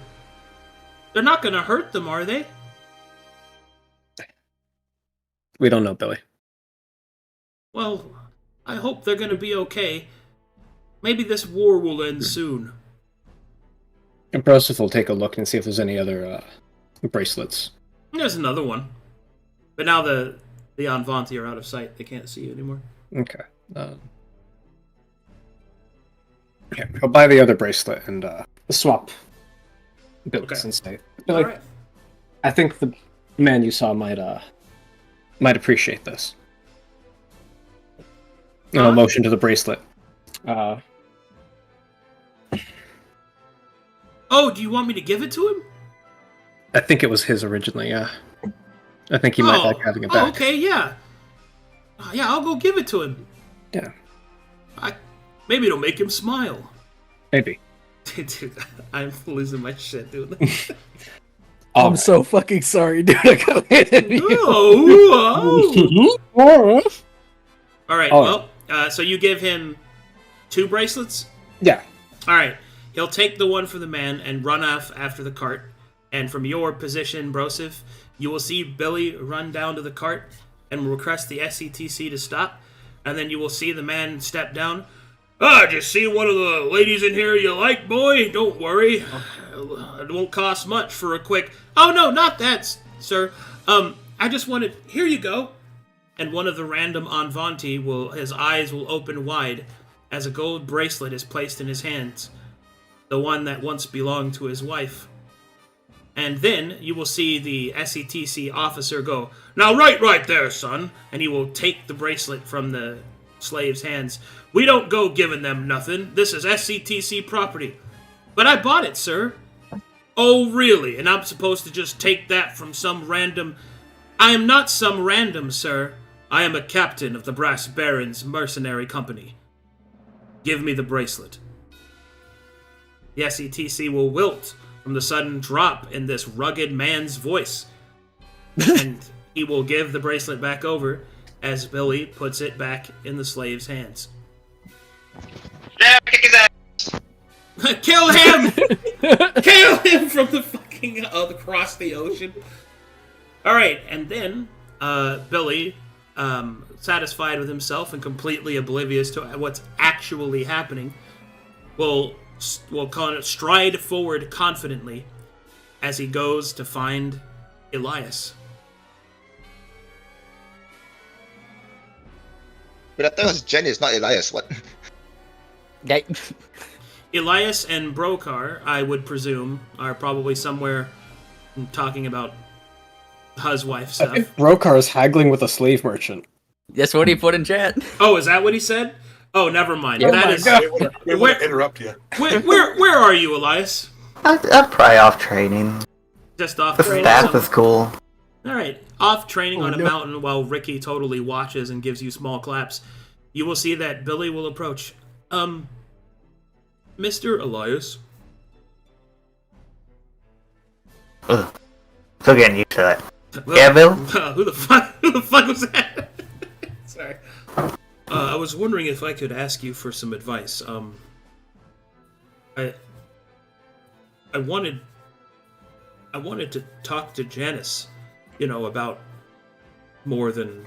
They're not gonna hurt them, are they? We don't know, Billy. Well, I hope they're gonna be okay. Maybe this war will end soon. And Broseph will take a look and see if there's any other bracelets. There's another one. But now the Avanti are out of sight. They can't see you anymore. Okay. I'll buy the other bracelet and swap Billy's instead. Billy, All right. I think the man you saw might appreciate this. Motion to the bracelet. Oh, do you want me to give it to him? I think it was his originally, yeah. I think he might like having it back. Oh, okay, yeah. Yeah, I'll go give it to him. Yeah. Maybe it'll make him smile. Maybe. Dude, I'm losing my shit, dude. I'm so fucking sorry, dude. I got hit at you. All right. Well, so you give him 2 bracelets? Yeah. All right. He'll take the one for the man and run off after the cart. And from your position, Brosif, you will see Billy run down to the cart and request the SCTC to stop. And then you will see the man step down. Just see one of the ladies in here you like, boy? Don't worry. It won't cost much for a quick... Oh, no, not that, sir. I just wanted... Here you go. And one of the random Envanti his eyes will open wide as a gold bracelet is placed in his hands. The one that once belonged to his wife. And then you will see the SCTC officer go, "Now right there, son." And he will take the bracelet from the slave's hands. "We don't go giving them nothing. This is SCTC property." "But I bought it, sir." "Oh, really? And I'm supposed to just take that from some random... I am not some random, sir. I am a captain of the Brass Barons mercenary company. Give me the bracelet." The SCTC will wilt from the sudden drop in this rugged man's voice. And he will give the bracelet back over as Billy puts it back in the slave's hands. Yeah, kick his ass! Kill him! Kill him from the fucking across the ocean. Alright, and then Billy, satisfied with himself and completely oblivious to what's actually happening, will kind of stride forward confidently as he goes to find Elias. But I thought it was Janice, not Elias. What? Elias and Brokar, I would presume, are probably somewhere talking about huswife stuff. I think Brokar is haggling with a slave merchant. That's what he put in chat. Oh, is that what he said? Oh, never mind. Yeah, that is. We want to interrupt you. Where are you, Elias? I'm probably off training. Just off The training. staff is cool. All right, off training on a mountain while Ricky totally watches and gives you small claps. You will see that Billy will approach. Mr. Elias. Ugh. Still getting used to it. Yeah, Bill? Who the fuck was that? Sorry. I was wondering if I could ask you for some advice. I wanted to talk to Janice, about more than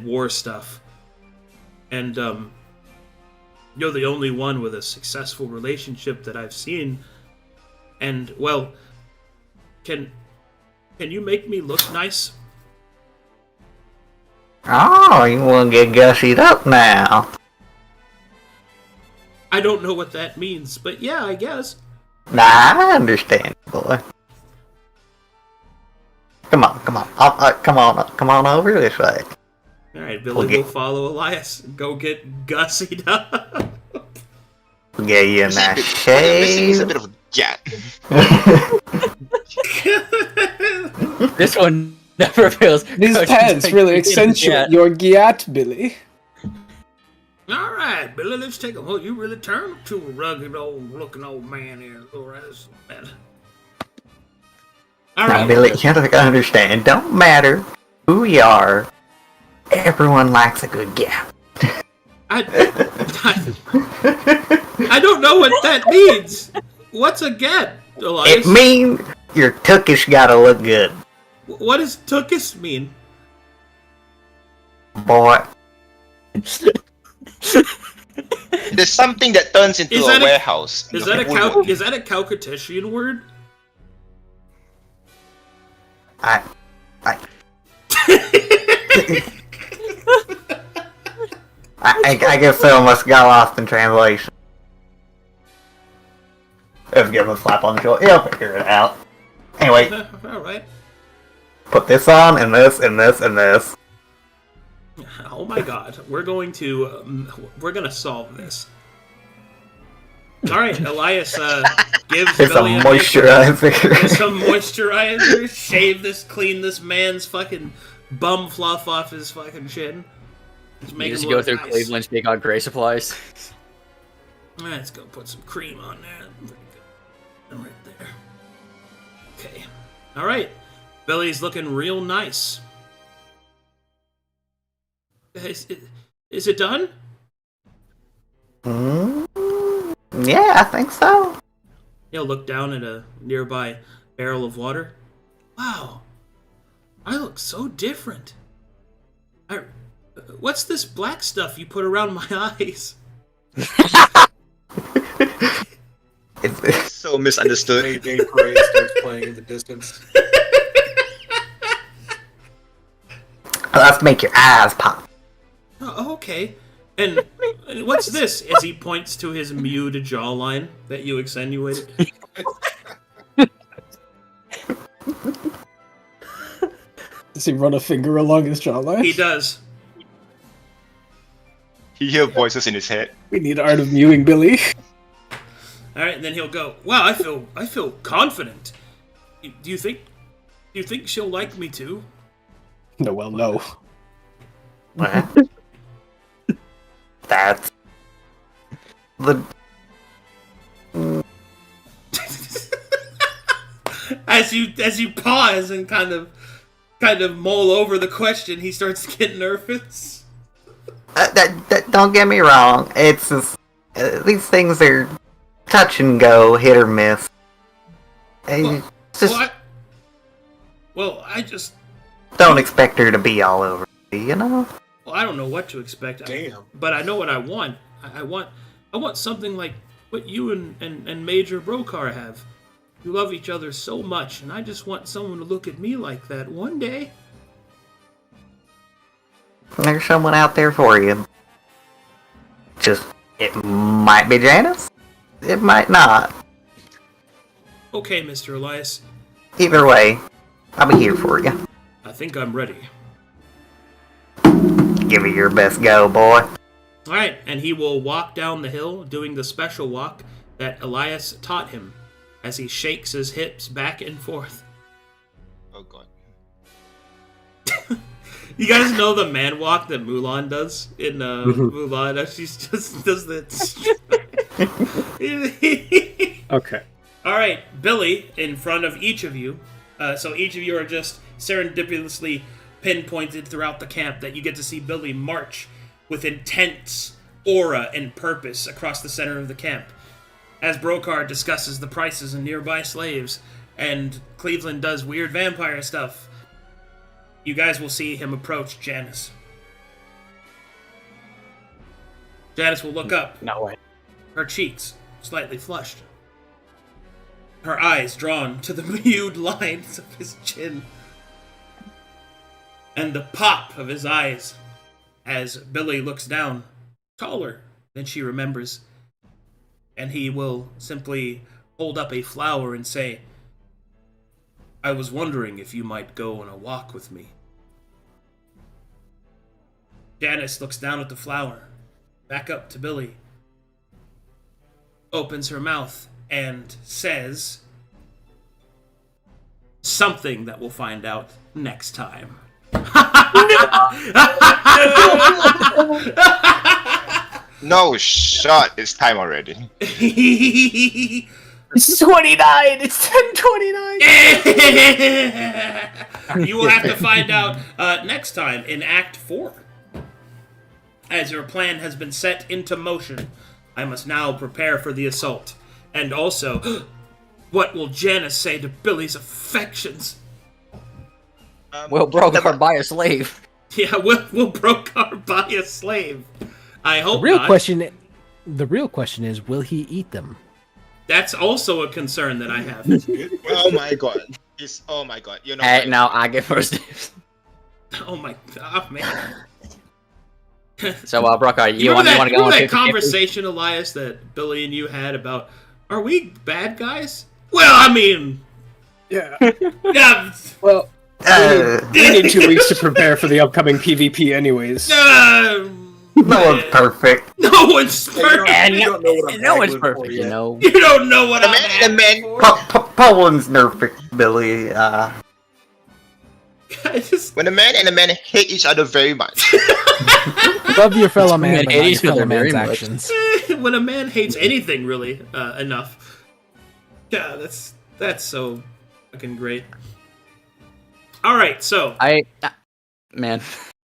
war stuff. And you're the only one with a successful relationship that I've seen. And well, can you make me look nice? Oh, you want to get gussied up now? I don't know what that means, but yeah, I guess. Nah, I understand, boy. Come on. Come on over this way. Alright, Billy will follow Elias and go get gussied up. We'll get you a nice shave. He's a bit of a gat. This one never feels. These pants really accentuate your giat, Billy. Alright, Billy, let's take a look. You really turned to a rugged looking old man here. Now, Billy, you gotta understand, don't matter who we are, everyone likes a good gap. I don't know what that means. What's a gap, Elias? It means your tookish gotta look good. What does tookish mean? Boy. There's something that turns into a warehouse. Is that a Caucasian word? I guess so must got lost in translation. Let's give him a slap on the shoulder. He'll figure it out. Anyway. Alright. Put this on, and this, and this, and this. Oh my god. We're gonna solve this. Alright, Elias gives Billy some moisturizer. Some moisturizer. Clean this man's fucking bum fluff off his fucking chin. You just go through nice. Cleveland, take out gray supplies. Let's go put some cream on that. Pretty good. Right there. Okay. All right. Billy's looking real nice. Is it done? Yeah, I think so. He'll look down at a nearby barrel of water. Wow. I look so different. What's this black stuff you put around my eyes? It's so misunderstood. Day Parade starts playing in the distance. Let's make your eyes pop. Oh, okay. And what's this? As he points to his mewed jawline that you accentuated. Does he run a finger along his jawline? He does. He hears voices in his head. We need art of mewing, Billy. All right, and then he'll go. Wow, I feel confident. Do you think she'll like me too? No, well, no. What? That's the. As you pause and kind of mull over the question, he starts to get nervous. Don't get me wrong. It's just, these things are touch and go, hit or miss. And I just don't expect her to be all over me, you know. Well, I don't know what to expect. Damn. But I know what I want. I want something like what you and Major Brokar have. You love each other so much, and I just want someone to look at me like that one day. There's someone out there for you. Just, it might be Janice. It might not. Okay, Mr. Elias. Either way, I'll be here for you. I think I'm ready. Give it your best go, boy. Alright, and he will walk down the hill doing the special walk that Elias taught him as he shakes his hips back and forth. Oh god. You guys know the man walk that Mulan does in Mulan? She just does that. Okay. Alright, Billy, in front of each of you. So each of you are just serendipitously pinpointed throughout the camp that you get to see Billy march with intense aura and purpose across the center of the camp. As Brokar discusses the prices of nearby slaves, and Cleveland does weird vampire stuff, you guys will see him approach Janice. Janice will look up. No way. Her cheeks slightly flushed. Her eyes drawn to the mewed lines of his chin. And the pop of his eyes as Billy looks down, taller than she remembers. And he will simply hold up a flower and say, I was wondering if you might go on a walk with me. Janice looks down at the flower, back up to Billy, opens her mouth, and says something that we'll find out next time. No shot. It's time already. It's 29! It's 10:29! You will have to find out next time in Act 4. As your plan has been set into motion, I must now prepare for the assault. And also, what will Janice say to Billy's affections? Will Brokar buy a slave? Yeah, will Brokar buy a slave? I hope The real not. question is, will he eat them? That's also a concern that I have. Oh my god. Oh my god. You know. Hey, now I get first dibs. Oh my god, man. So, Brokar, you want to go remember on that 50-50? conversation, Elias, that Billy and you had about, are we bad guys? Well, I mean... Yeah. Yeah, Well, we need 2 weeks to prepare for the upcoming PvP anyways. No one's perfect. No one's perfect. And You don't know what I'm no one's haggling for perfect, yet. you know. You don't know what The I'm man- the asking man- for. Poland's perfect, Billy. I just... When a man and a man hate each other very much. Love your fellow man, Man, but not it is your fellow very man's much. actions. when a man hates anything really enough, yeah, that's so Fucking great. All right, so man.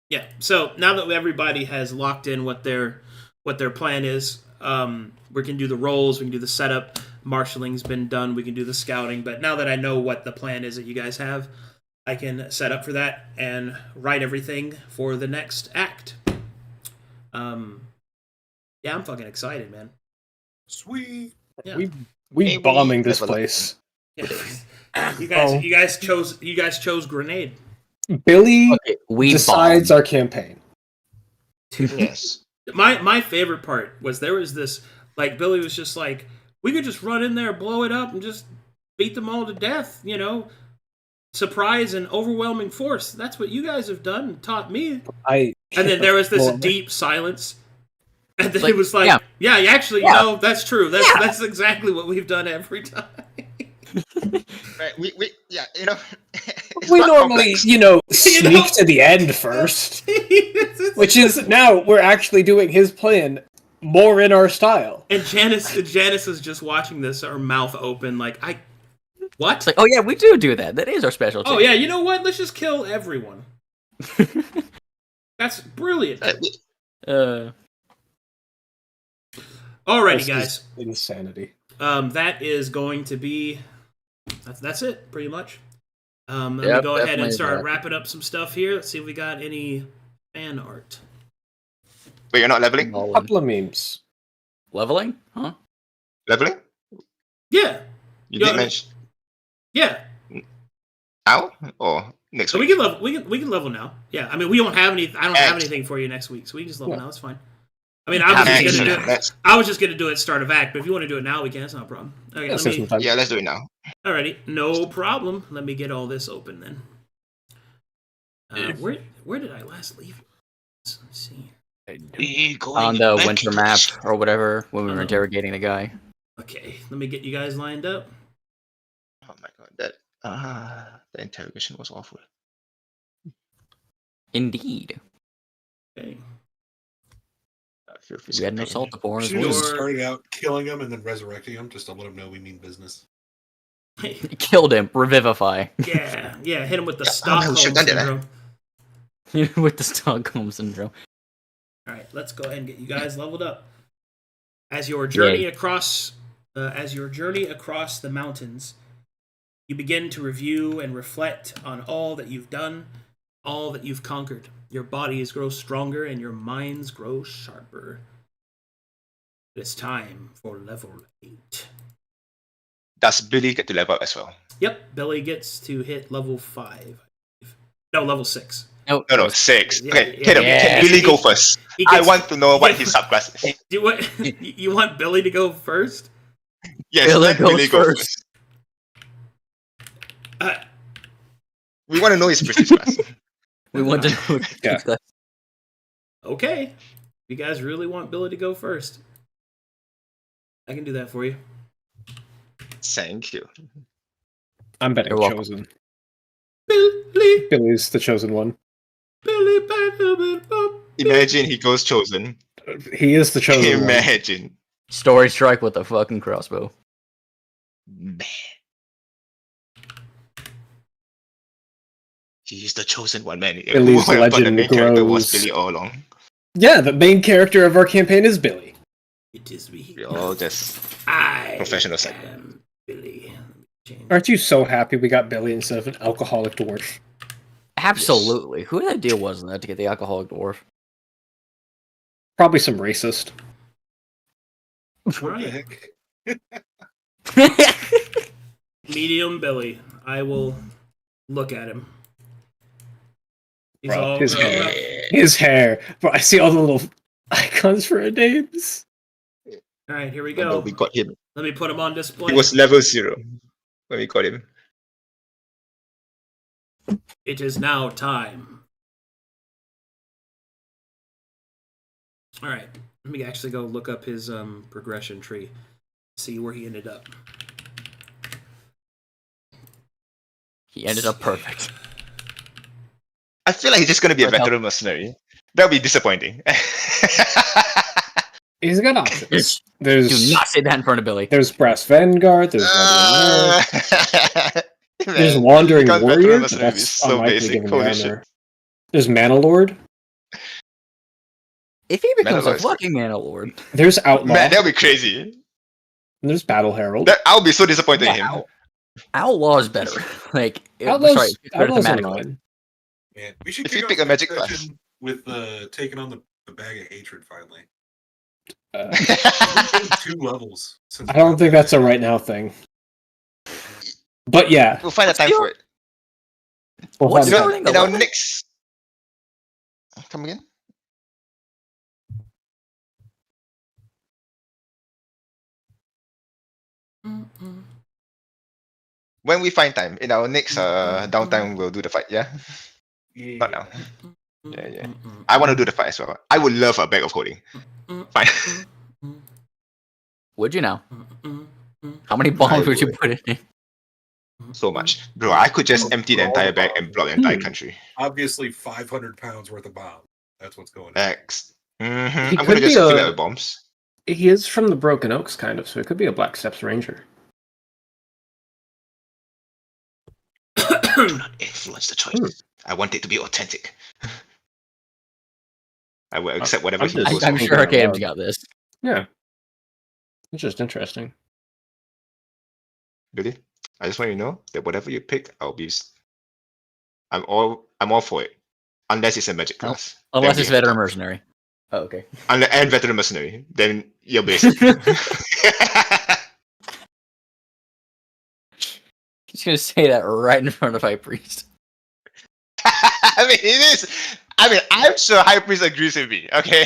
Yeah. So now that everybody has locked in what their plan is, we can do the roles, we can do the setup. Marshalling's been done. We can do the scouting. But now that I know what the plan is that you guys have, I can set up for that and write everything for the next act. Yeah, I'm fucking excited, man. Sweet. Yeah. We bombing this place. Yeah. You guys chose grenade. Billy we decides bomb. our campaign. Yes. My favorite part was there was this, like, Billy was just like, we could just run in there, blow it up, and just beat them all to death, you know? Surprise and overwhelming force. That's what you guys have done and taught me. And then there was this deep silence. And then it was like, yeah, actually, you know, that's true. That's exactly what we've done every time. Right, we you know, we normally, sneak to the end first. Which is, now we're actually doing his plan more in our style. And Janice is just watching this, her mouth open, like, what? It's like, oh yeah, we do that. That is our specialty. Oh yeah, you know what? Let's just kill everyone. That's brilliant. Alrighty, guys. Insanity. That is going to be... That's it, pretty much. Let me go ahead and start wrapping up some stuff here. Let's see if we got any fan art. Wait, you're not leveling? A couple of memes. Leveling? Huh? Leveling? Yeah. You didn't mention. Yeah. Now or next week? We can level now. Yeah. I mean, we don't have any. I don't have anything for you next week, so we can just level now. It's fine. I mean, I was just gonna do it start of act, but if you want to do it now, we can. It's not a problem. Okay, let's do it now. Alrighty, no problem. Let me get all this open then. Where did I last leave you? Let's see. On the winter map or whatever when we were interrogating the guy. Okay, let me get you guys lined up. Oh my god, the interrogation was awful. Indeed. Okay. We had no salt to pour. Should we just started out killing him and then resurrecting him just to let him know we mean business? Killed him. Revivify. Yeah. Hit him with the Stockholm syndrome. With the Stockholm syndrome. All right, let's go ahead and get you guys leveled up. As your journey across the mountains, you begin to review and reflect on all that you've done, all that you've conquered. Your bodies grow stronger and your minds grow sharper. It's time for level 8. Does Billy get to level up as well? Yep, Billy gets to hit level 5. No, level 6. No, 6. Yeah, okay, yeah, hit him. yeah. Billy go first. I want to know what his subclass is. You want Billy to go first? Yes, let Billy go first. We want to know his prestige class. We want to know his prestige class. Okay. You guys really want Billy to go first? I can do that for you. Thank you. I'm betting You're chosen. Billy. Billy's the chosen one. Billy. Imagine he goes chosen. He is the chosen Imagine. one. Story strike with a fucking crossbow. Man. He's the chosen one, man. Billy's legend the main character was Billy all along. Yeah, the main character of our campaign is Billy. It is me. We're all just I professional side. am Billy. Aren't you so happy we got Billy instead of an alcoholic dwarf? Absolutely. Yes. Who the idea was that to get the alcoholic dwarf? Probably some racist. What the heck? Medium Billy. I will look at him. He's Bro, all his grown hair. up. His hair. Bro, I see all the little icons for our names. All right, here we go. We got him. Let me put him on display. He was level 0 when we got him. It is now time. All right, let me actually go look up his progression tree, see where he ended up. He ended up perfect. I feel like he's just going to be a veteran mercenary. That'll be disappointing. He's got options. There's Do not say that in front of Billy. There's Brass Vanguard. There's There's Wandering Warrior. That's so unlikely basic. given the Holy armor. shit. There's Mana Lord. If he becomes Mana a fucking Mana Lord. There's Outlaw. Man, that'll be crazy. And there's Battle Herald. I'll be so disappointed in him. Outlaw is better. Like, Outlaws are thematically. fine. Man, we should If kick you off pick a the magic session class. with taking on the bag of hatred finally. Uh, We've gained 2 levels. Since I don't think that's a right now thing. But yeah, We'll find a time for it. What's find starting In our 11? next... Come again? When we find time, in our next downtime, we'll do the fight, yeah? Yeah. Not now. Yeah. I want to do the fight as well. I would love a bag of holding. Fine. Would you now? How many bombs would you put in? So much. Bro, I could just empty the entire bag and block the entire country. Obviously, 500 pounds worth of bombs. That's what's going on. X. He I'm could gonna just be fill a- it with bombs. he is from the Broken Oaks, kind of, so it could be a Black Steps Ranger. Do not influence the choice. I want it to be authentic. I will accept whatever he goes I'm for. sure Arcadum's got this. Yeah. It's just interesting. Really? I just want you to know that whatever you pick, I'm all for it. Unless it's a magic class. Unless Then it's we have veteran to- mercenary. Oh, okay. And veteran mercenary. Then you're basic. He's gonna say that right in front of High Priest. I mean, it is. I mean, I'm sure High Priest agrees with me. Okay.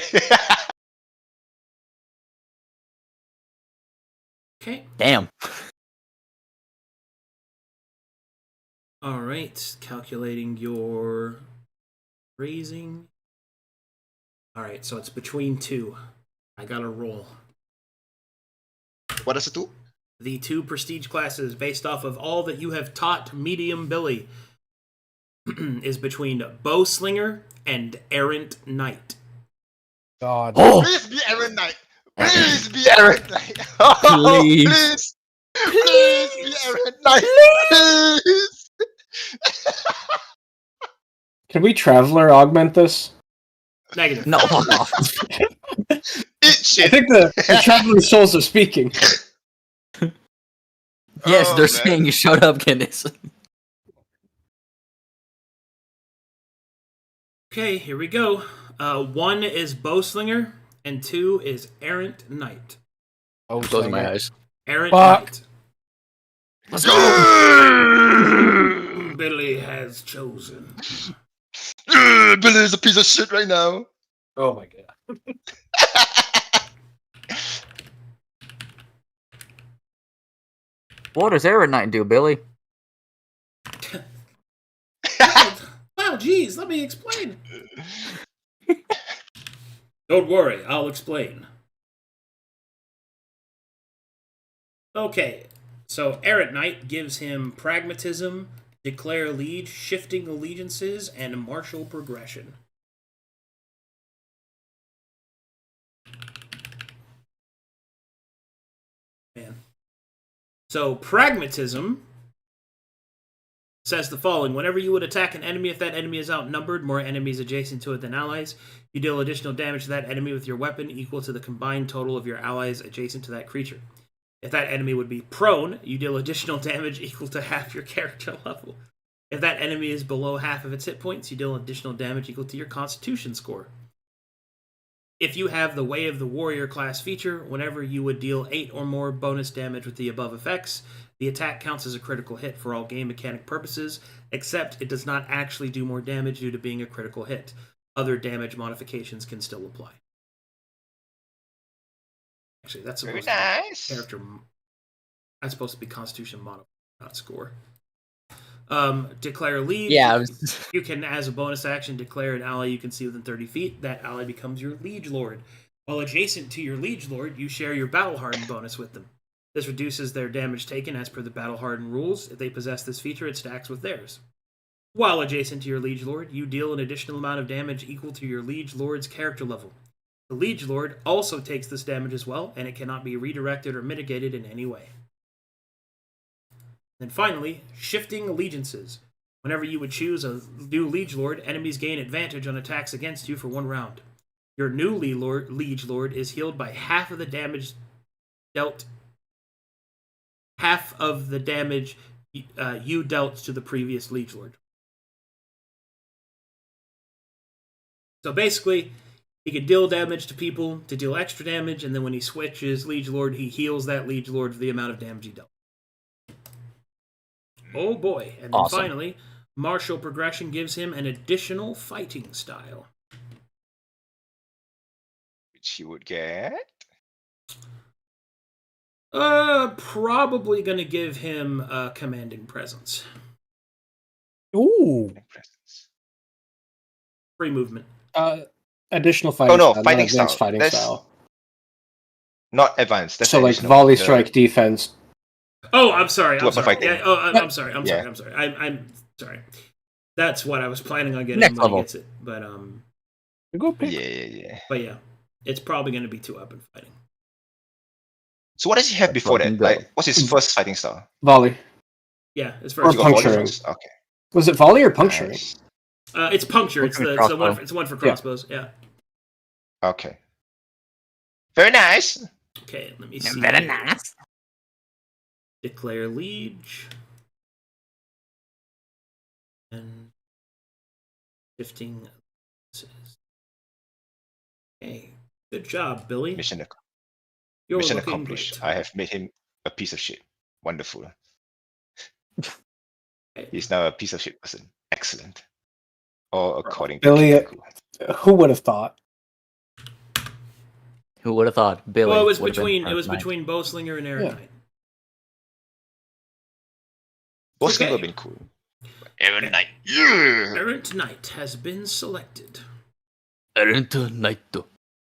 Okay. Damn. All right. Calculating your raising. All right. So it's between 2. I got to roll. What does it do? The 2 prestige classes based off of all that you have taught Medium Billy is between Bowslinger and Errant Knight. God. Oh! Please be Aaron Knight. Please be Aaron Knight. Oh, Please. Please be Aaron Knight. Please. Can we Traveler augment this? Negative. No, fuck off. Eat I shit. think the Traveler souls are speaking. Yes, Oh, they're man. saying shut up, Guinness. Okay, here we go. 1 is Bowslinger, and 2 is Errant Knight. Oh, Closing my eyes. Errant Fuck. Knight. Let's go! Billy has chosen. Billy is a piece of shit right now. Oh my god. What does Aaron Knight do, Billy? Wow, geez, let me explain. Don't worry, I'll explain. Okay, so Errant Knight gives him Pragmatism, Declare Liege, Shifting Allegiances, and Martial Progression. Man. So, Pragmatism says the following. Whenever you would attack an enemy, if that enemy is outnumbered, more enemies adjacent to it than allies, you deal additional damage to that enemy with your weapon equal to the combined total of your allies adjacent to that creature. If that enemy would be prone, you deal additional damage equal to half your character level. If that enemy is below half of its hit points, you deal additional damage equal to your constitution score. If you have the Way of the Warrior class feature, whenever you would deal 8 or more bonus damage with the above effects, the attack counts as a critical hit for all game mechanic purposes, except it does not actually do more damage due to being a critical hit. Other damage modifications can still apply. Actually, that's Very supposed to be nice. character. That's supposed to be Constitution modifier, not score. Declare Liege. Yeah, You can, as a bonus action, declare an ally you can see within 30 feet. That ally becomes your Liege Lord. While adjacent to your Liege Lord, you share your Battle Hardened bonus with them. This reduces their damage taken as per the Battle Hardened rules. If they possess this feature, it stacks with theirs. While adjacent to your Liege Lord, you deal an additional amount of damage equal to your Liege Lord's character level. The Liege Lord also takes this damage as well, and it cannot be redirected or mitigated in any way. And finally, shifting allegiances. Whenever you would choose a new liege lord, enemies gain advantage on attacks against you for 1 round. Your new liege lord is healed by half of the damage dealt. Half of the damage you dealt to the previous liege lord. So basically, he can deal damage to people to deal extra damage, and then when he switches liege lord, he heals that liege lord for the amount of damage he dealt. Oh boy. And then finally, martial progression gives him an additional fighting style. Which he would get? Probably gonna give him commanding presence. Ooh. Free movement. Additional fighting no, style, fighting not advanced style. fighting That's style. Not advanced. That's So like additional. volley strike defense. Oh, I'm sorry. I'm Weapon sorry. fighting. Yeah, oh, I'm sorry. I'm Yeah. sorry. I'm sorry. I'm sorry. That's what I was planning on getting Next when he level. gets it. But Go pick. Yeah. But yeah, it's probably going to be 2 up in fighting. So what does he have before that? fucking go. Like, what's his first fighting style? Volley. Yeah, it's Or first. You got volley puncturing. first? Okay. Was it volley or puncturing? Nice. It's puncture. It's Puncture the crossbow. one. It's one for crossbows. Yeah. Okay. Very nice. Okay. Let me see. Very nice. Declare liege. And shifting. Okay. Good job, Billy. Mission You're Mission looking accomplished. great. I have made him a piece of shit. Wonderful. Okay. He's now a piece of shit person. Excellent. All according Billy, to Kikaku. Who would have thought? Who would have thought Billy? Well, it was would have been between Bowslinger and Aaron Yeah. Knight. Both Okay. have been cool. Aaron Knight. Yeah. Errant Knight has been selected. Knight.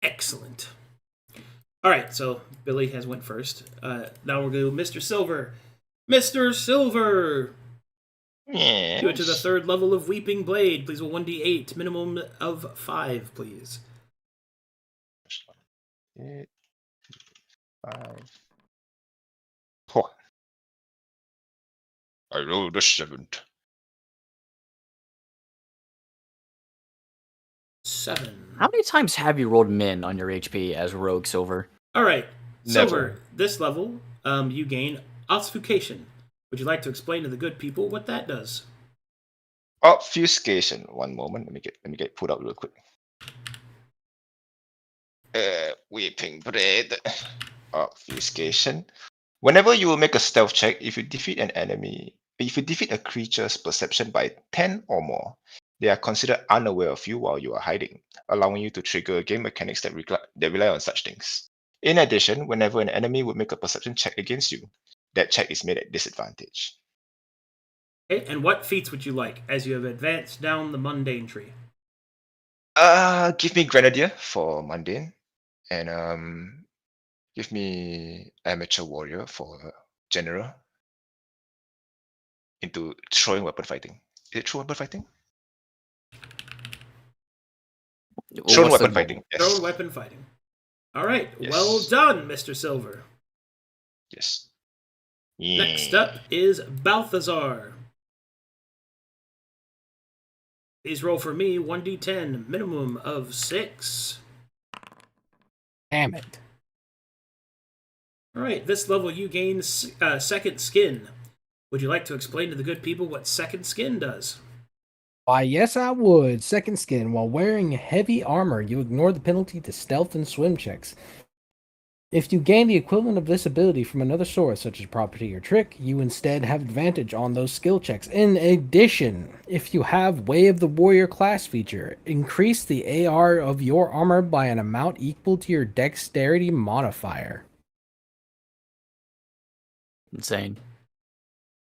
Excellent. All right, so Billy has went first. Now we'll go Mr. Silver. Mr. Silver! Yeah. Do it to the 3rd level of Weeping Blade. Please roll 1d8. Minimum of 5, please. 8, 5. Huh. I rolled a 7. 7. How many times have you rolled min on your HP as Rogue Silver? All right, Never. Silver. This level, you gain Obfuscation. Would you like to explain to the good people what that does? Obfuscation. One moment. Let me get pulled out real quick. Weeping Blade. Obfuscation. Whenever you will make a stealth check, if you defeat a creature's perception by 10 or more, they are considered unaware of you while you are hiding, allowing you to trigger game mechanics that rely on such things. In addition, whenever an enemy would make a perception check against you, that check is made at disadvantage. Okay, and what feats would you like as you have advanced down the mundane tree? Give me Grenadier for mundane, and give me Amateur Warrior for general. Into throwing weapon fighting. Is it true weapon fighting? Thrown What's weapon the- fighting. Yes. Thrown weapon fighting. All right, Yes. well done, Mr. Silver. Yes. Next up is Balthazar. Please roll for me 1d10, minimum of 6. Damn it. All right, this level you gain second skin. Would you like to explain to the good people what second skin does? Why, yes, I would. Second skin. While wearing heavy armor, you ignore the penalty to stealth and swim checks. If you gain the equivalent of this ability from another source, such as property or trick, you instead have advantage on those skill checks. In addition, if you have Way of the Warrior class feature, increase the AR of your armor by an amount equal to your dexterity modifier. Insane.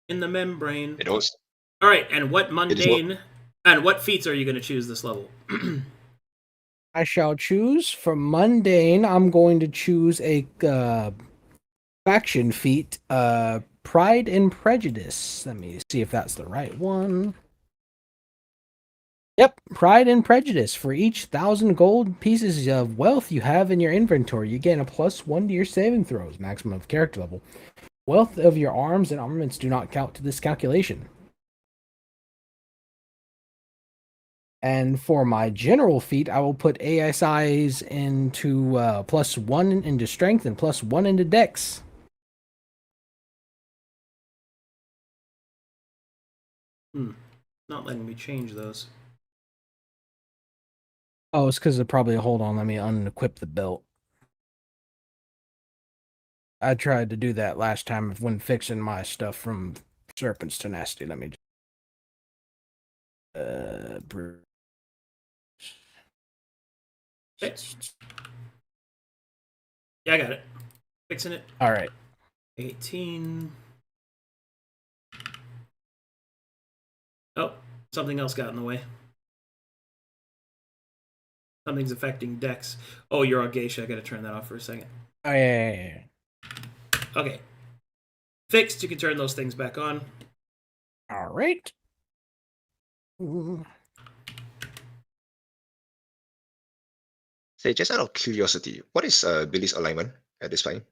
In the membrane. It also All right, and what is mundane and what feats are you going to choose this level? I shall choose for mundane. I'm going to choose a faction feat, Pride and Prejudice. Let me see if that's the right one. Yep, Pride and Prejudice. For each 1,000 gold pieces of wealth you have in your inventory, you gain a +1 to your saving throws, maximum of character level. Wealth of your arms and armaments do not count to this calculation. And for my general feat, I will put ASIs into +1 into strength and +1 into dex. Not letting me change those. Oh, it's because of probably, hold on, let me unequip the belt. I tried to do that last time when fixing my stuff from Serpent's Tenacity. Let me Yeah, I got it. Fixing it. All right. 18. Oh, something else got in the way. Something's affecting Dex. Oh, you're on Geisha. I gotta turn that off for a second. Oh, yeah. Okay. Fixed. You can turn those things back on. All right. Say, just out of curiosity, what is Billy's alignment at this time?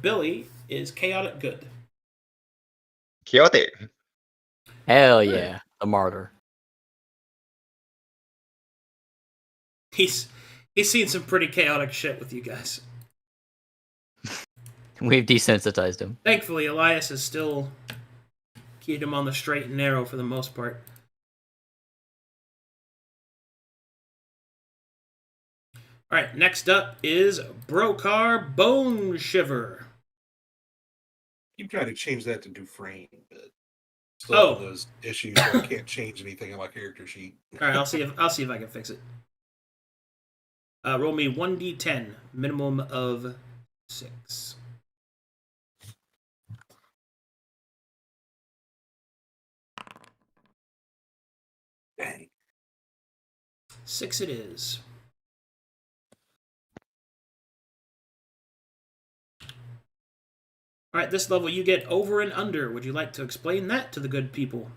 Billy is chaotic good. Chaotic. Hell yeah, the martyr. He's seen some pretty chaotic shit with you guys. We've desensitized him. Thankfully, Elias has still kept him on the straight and narrow for the most part. All right, next up is Brokar Bone Shiver. Keep trying to change that to Dufresne, but still have those issues where I can't change anything on my character sheet. All right, I'll see if I can fix it. Roll me 1d10, minimum of 6. Dang. 6 it is. All right, this level you get over and under. Would you like to explain that to the good people?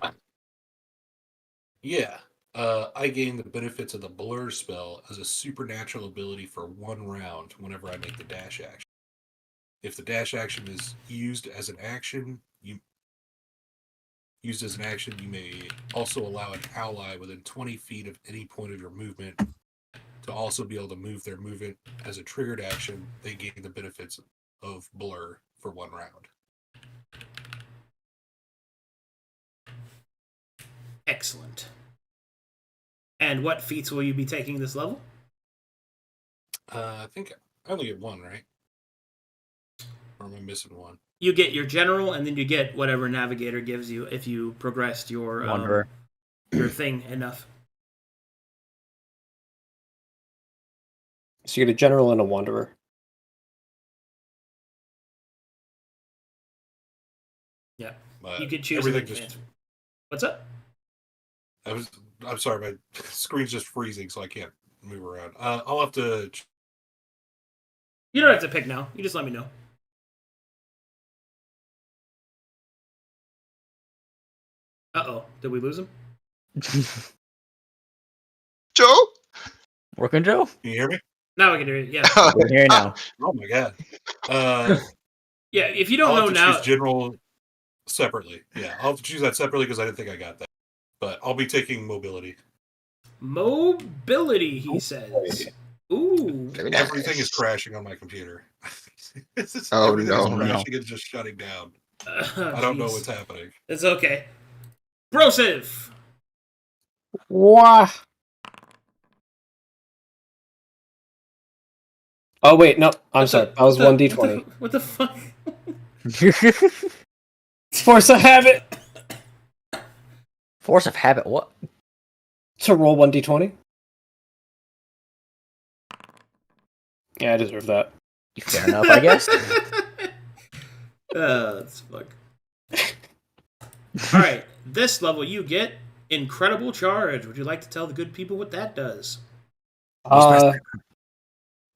Yeah. I gain the benefits of the Blur spell as a supernatural ability for 1 round whenever I make the dash action. If the dash action is used as an action, you may also allow an ally within 20 feet of any point of your movement to also be able to move their movement as a triggered action. They gain the benefits of Blur for 1 round. Excellent. And what feats will you be taking this level? I think I only get 1, right? Or am I missing 1? You get your general, and then you get whatever Navigator gives you if you progressed your your thing enough. So you get a general and a wanderer. Yeah, you could choose everything. What's up? I'm sorry, my screen's just freezing, so I can't move around. I'll have to. You don't have to pick now. You just let me know. Uh-oh. Did we lose him? Joe? Working, Joe? Can you hear me? Now I can hear you. Yeah. We're here now. Oh my god. Yeah, if you don't know now. Choose general separately. Yeah, I'll have to choose that separately because I didn't think I got that. But I'll be taking mobility. Mobility, he says. Ooh. Everything is crashing on my computer. Everything is crashing and just shutting down. I don't know what's happening. It's okay. Brosive! Wah. Oh wait, no, I'm sorry. I was 1d20. What the fuck? Force of habit. Force of habit. What? To roll 1d20. Yeah, I deserve that. Fair enough, I guess. That's fuck. All right, this level you get Incredible Charge. Would you like to tell the good people what that does?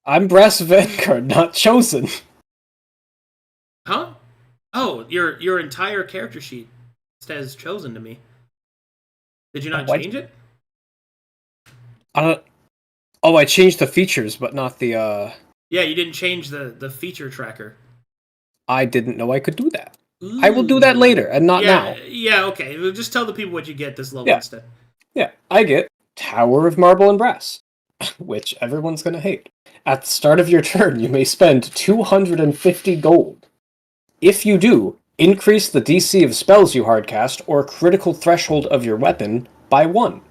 I'm Brass Vanguard, not chosen. Huh? Oh, your entire character sheet says chosen to me. Did you not change it? Oh, I changed the features, but not the. Yeah, you didn't change the feature tracker. I didn't know I could do that. I will do that later, and not now. Yeah, okay. We'll just tell the people what you get this level instead. Yeah, I get Tower of Marble and Brass, which everyone's going to hate. At the start of your turn, you may spend 250 gold. If you do, increase the DC of spells you hardcast or critical threshold of your weapon by 1.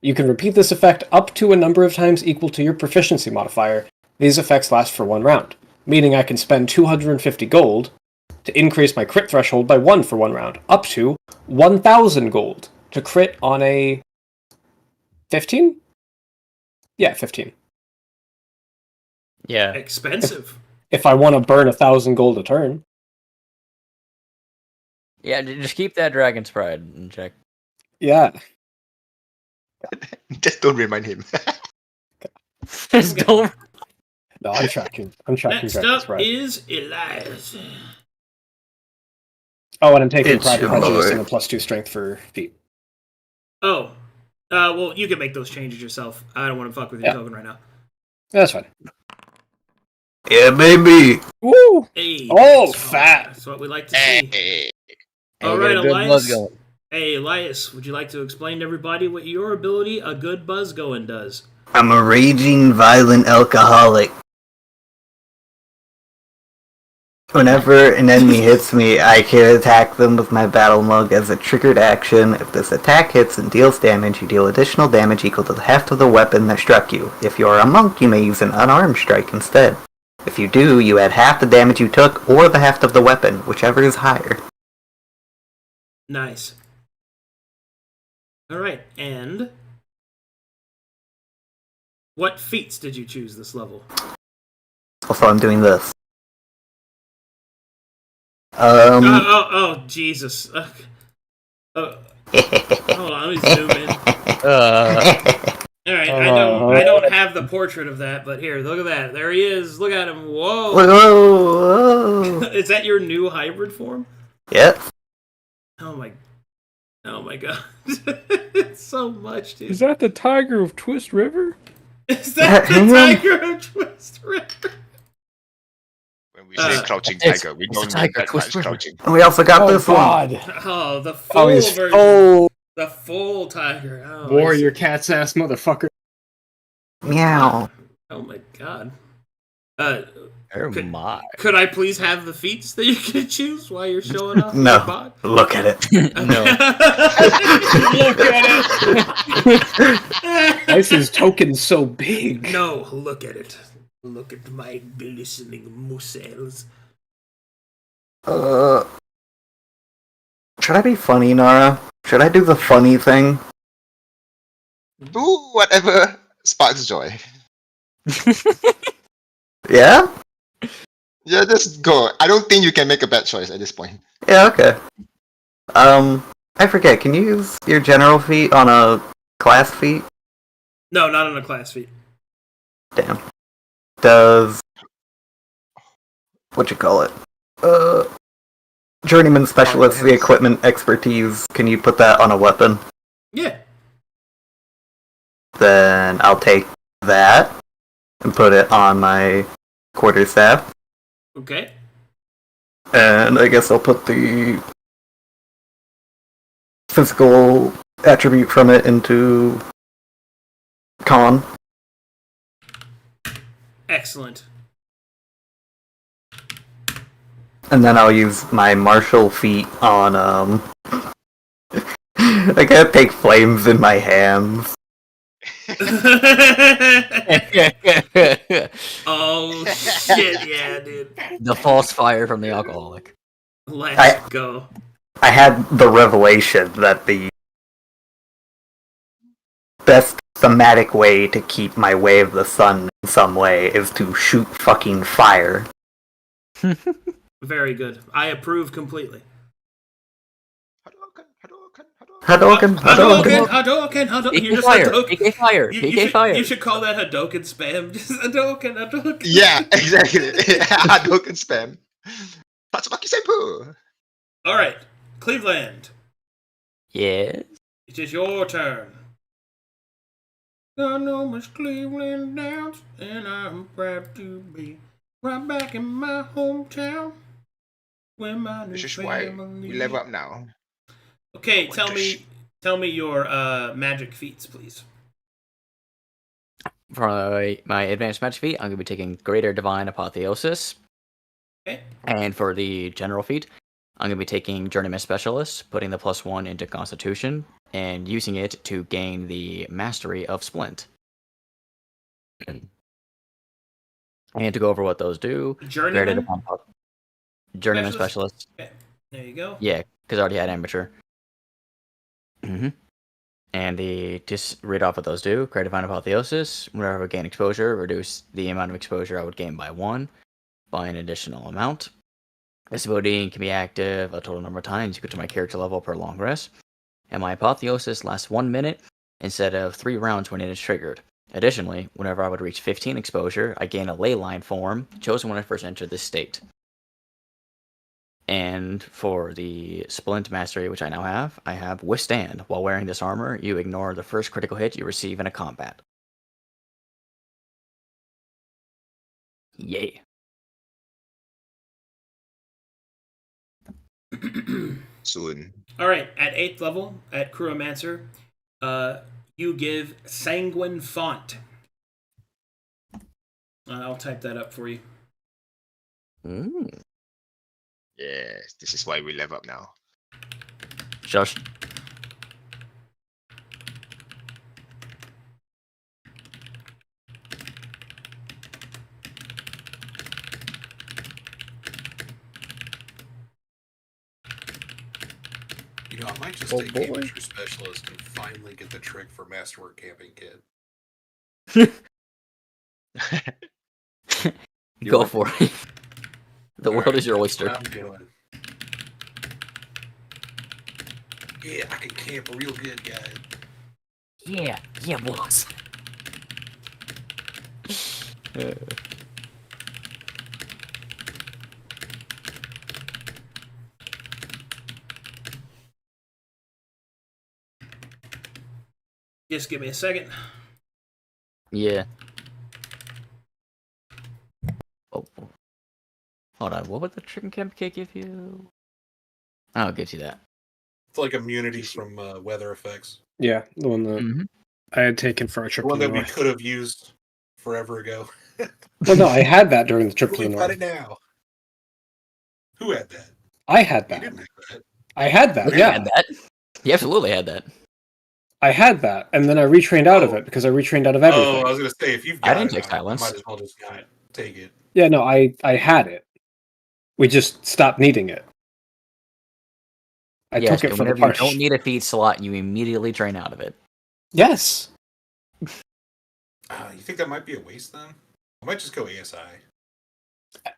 You can repeat this effect up to a number of times equal to your proficiency modifier. These effects last for 1 round, meaning I can spend 250 gold to increase my crit threshold by 1 for 1 round, up to 1,000 gold to crit on a 15? Yeah, 15. Yeah. Expensive. If I want to burn 1,000 gold a turn. Yeah, just keep that Dragon's Pride in check. Yeah. Just don't remind him. Just don't. No, I'm tracking. Next Dragon's up Pride. is Elias. Oh, and I'm taking It's Pride your Prejudice boy. and a +2 strength for feet. Oh. Well, you can make those changes yourself. I don't want to fuck with your token right now. That's fine. Yeah, baby. Woo! Hey, Oh, fat. That's what we like to see. Hey, All get right, a good buzz Elias. going. Hey, Elias, would you like to explain to everybody what your ability, A Good Buzz Going, does? I'm a raging, violent alcoholic. Whenever an enemy hits me, I can attack them with my battle mug as a triggered action. If this attack hits and deals damage, you deal additional damage equal to the heft of the weapon that struck you. If you are a monk, you may use an unarmed strike instead. If you do, you add half the damage you took or the heft of the weapon, whichever is higher. Nice. Alright, and what feats did you choose this level? Also, I'm doing this. Oh, Jesus. Hold on, let me zoom in. Alright, I don't have the portrait of that, but here, look at that. There he is. Look at him. Whoa. Whoa. Is that your new hybrid form? Yep. Oh my god. It's so much, dude. Is that the Tiger of Twist River? Is that the Tiger of Twist River? When we say crouching tiger, we don't mean that much crouching. And we also got this one. Oh, the full version. Oh, The full tiger. Oh, warrior cat's ass motherfucker. Meow. Oh my god. Could I please have the feats that you can choose while you're showing off? No. Your bot? Look at it. No. Look at it. Ice's token's so big. No, look at it. Look at my glistening muscles. Should I be funny, Nara? Should I do the funny thing? Do whatever sparks joy. Yeah? Yeah, just go. I don't think you can make a bad choice at this point. Yeah, okay. I forget, can you use your general feat on a class feat? No, not on a class feat. Damn. Does... whatchamacallit? Journeyman Specialist, the equipment expertise, can you put that on a weapon? Yeah. Then I'll take that and put it on my quarterstaff. Okay. And I guess I'll put the physical attribute from it into con. Excellent. And then I'll use my martial feat on, I gotta take flames in my hands. Oh, shit, yeah, dude. The false fire from the alcoholic. Let's go. I had the revelation that the best thematic way to keep my Way of the Sun in some way is to shoot fucking fire. Very good. I approve completely. Hadouken! PK fire! PK fire! PK fire! You should call that Hadouken spam. Just Hadouken. Yeah, exactly. Hadouken spam. Tatsumaki Senpu! Alright, Cleveland. Yes? It is your turn. I know much Cleveland Downs, and I'm proud to be right back in my hometown. Which is why we level up now. Okay, tell me your magic feats, please. For my advanced magic feat, I'm going to be taking Greater Divine Apotheosis. Okay. And for the general feat, I'm going to be taking Journeyman Specialist, putting the +1 into Constitution, and using it to gain the Mastery of Splint. And to go over what those do, Journeyman Specialist. Okay. There you go. Yeah, because I already had Amateur. And just read off what those do. Great Divine Apotheosis. Whenever I would gain exposure, reduce the amount of exposure I would gain by 1 by an additional amount. This ability can be active a total number of times equal to my character level per long rest. And my Apotheosis lasts 1 minute instead of 3 rounds when it is triggered. Additionally, whenever I would reach 15 exposure, I gain a ley line form, chosen when I first entered this state. And for the Splint Mastery, which I now have, I have Withstand. While wearing this armor, you ignore the first critical hit you receive in a combat. Yay. Soon. Alright, at 8th level, at Crewmancer, you give Sanguine Font. I'll type that up for you. Yes, this is why we level up now. Josh. You know, I might just take Amateur Specialist and finally get the trick for Masterwork Camping Kit. Go for it. The world is your oyster. I'm doing. Yeah, I can camp real good, guys. Yeah, boss. Just give me a second. Yeah. Oh. Hold on, what would the chicken camp kit give you? Oh, it gives you that. It's like immunity from weather effects. Yeah, the one that I had taken for a trip The one to the that we north. could have used forever ago. Well, no, I had that during the trip to the We've got north. it now. Who had that? I had You that. didn't have that. I had that, You yeah. had that. You absolutely had that. I had that, and then I retrained out of it because I retrained out of everything. Oh, I was going to say, if you've I got didn't it, take I silence. might as well just take it. Yeah, no, I had it. We just stopped needing it. I Yes, took it and for the whenever you push. don't need a feed slot, you immediately train out of it. Yes. You think that might be a waste then? I might just go ASI. I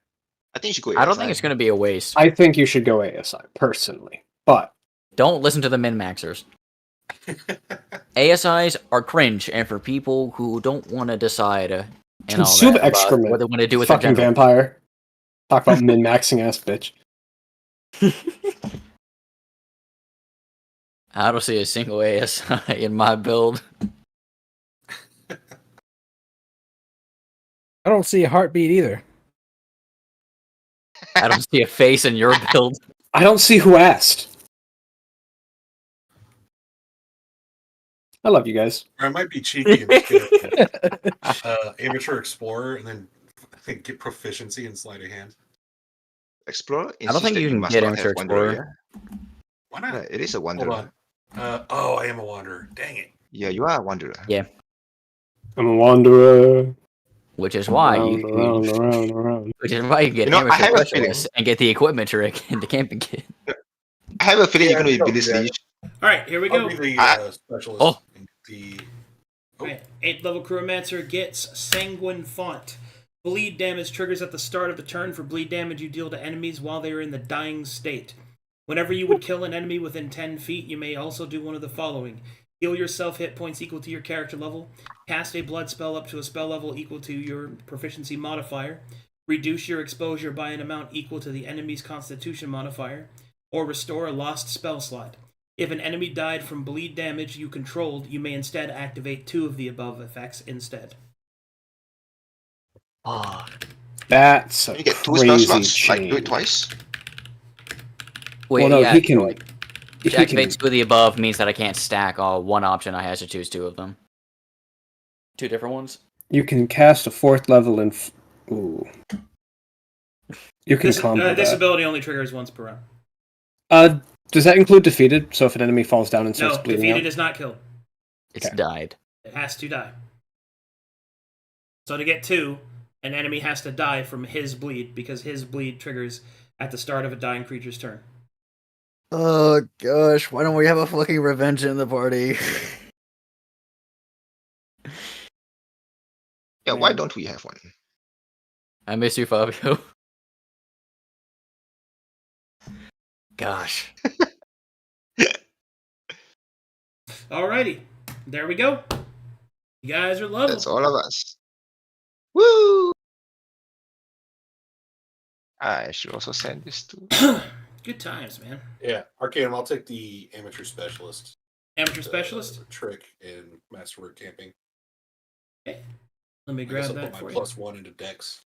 think you should go. I don't think it's going to be a waste. I think you should go ASI, personally. But Don't listen to the min-maxers. ASIs are cringe, and for people who don't want to decide and consume all that about excrement. what they want to do with their fucking general. vampire. Talk about min-maxing ass bitch. I don't see a single ASI in my build. I don't see a heartbeat either. I don't see a face in your build. I don't see who asked. I love you guys. Or I might be cheeky and just get Amateur Explorer and then get proficiency in sleight of hand. Explorer. I don't think you can get Amateur Explorer. Yeah? Why not? Yeah, it is a Hold wanderer. on. Oh, I am a wanderer. Dang it. Yeah, you are a wanderer. Yeah. I'm a wanderer. Which is why around. Which is why you get You know, I Amateur have a Specialist and get the equipment trick in the camping kit. I have a feeling Yeah, you're going to be yeah. Billy Siege. Alright, here we go. I'll be the specialist. Oh. And the... Right. 8th level Crewmancer gets Sanguine Font. Bleed damage triggers at the start of the turn for bleed damage you deal to enemies while they are in the dying state. Whenever you would kill an enemy within 10 feet, you may also do one of the following. Heal yourself hit points equal to your character level. Cast a blood spell up to a spell level equal to your proficiency modifier. Reduce your exposure by an amount equal to the enemy's constitution modifier. Or restore a lost spell slot. If an enemy died from bleed damage you controlled, you may instead activate 2 of the above effects instead. Oh, That's a You get 2 spell crazy slots, like do it change. twice. Wait, Well, no, yeah, he can. like, He to activate can. 2 of the above means that I can't stack all one option. I have to choose 2 of them. 2 different ones. You can cast a 4th level and. Ooh. You can combo this that. ability only triggers once per round. Does that include defeated? So if an enemy falls down and starts No, bleeding defeated out? is not killed. It's Okay. died. It has to die. So to get 2, an enemy has to die from his bleed, because his bleed triggers at the start of a dying creature's turn. Oh gosh, why don't we have a fucking revenge in the party? Yeah, why don't we have one? I miss you, Fabio. Gosh. Alrighty, there we go. You guys are level. That's all of us. Woo! I should also send this to. Good times, man. Yeah, Arcadum, I'll take the amateur specialist. Amateur specialist? Trick in Masterwork Camping. Okay. Let me I guess grab I'll that put for my you. +1 into Dex.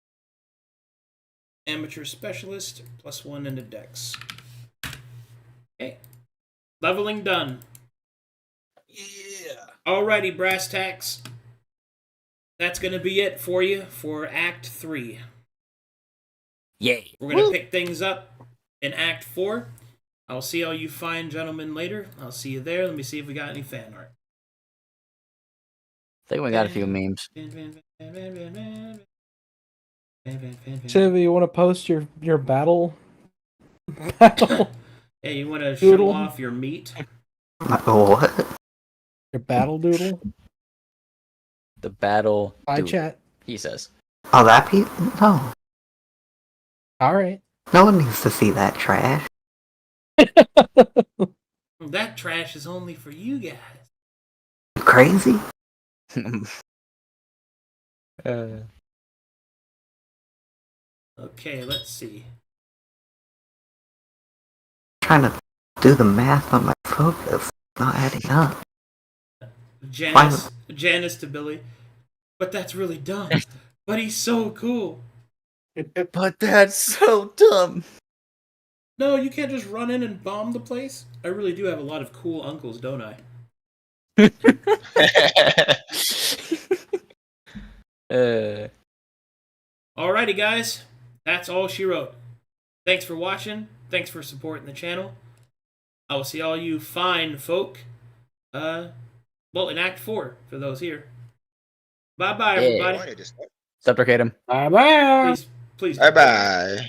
Amateur specialist, +1 into Dex. Okay. Leveling done. Yeah. Alrighty, brass tacks. That's going to be it for you for Act 3. Yay. We're going to pick things up in Act 4. I'll see all you fine gentlemen later. I'll see you there. Let me see if we got any fan art. I think we got a few memes. Silva, you want to post your battle? Battle? Hey, you want to show Doodle? off your meat? What? Your battle doodle? The battle. Hi, dude, chat. he says. Oh, that piece? No. All right. No one needs to see that trash. That trash is only for you guys. You crazy? Okay, let's see. Trying to do the math on my focus. Not adding up. Janice to Billy. But that's really dumb. But he's so cool. But that's so dumb. No, you can't just run in and bomb the place. I really do have a lot of cool uncles, don't I? Alrighty, guys. That's all she wrote. Thanks for watching. Thanks for supporting the channel. I will see all you fine folk. Well, in Act 4 for those here. Bye-bye, everybody. Stop Arcadum. Bye bye. Please. Bye bye.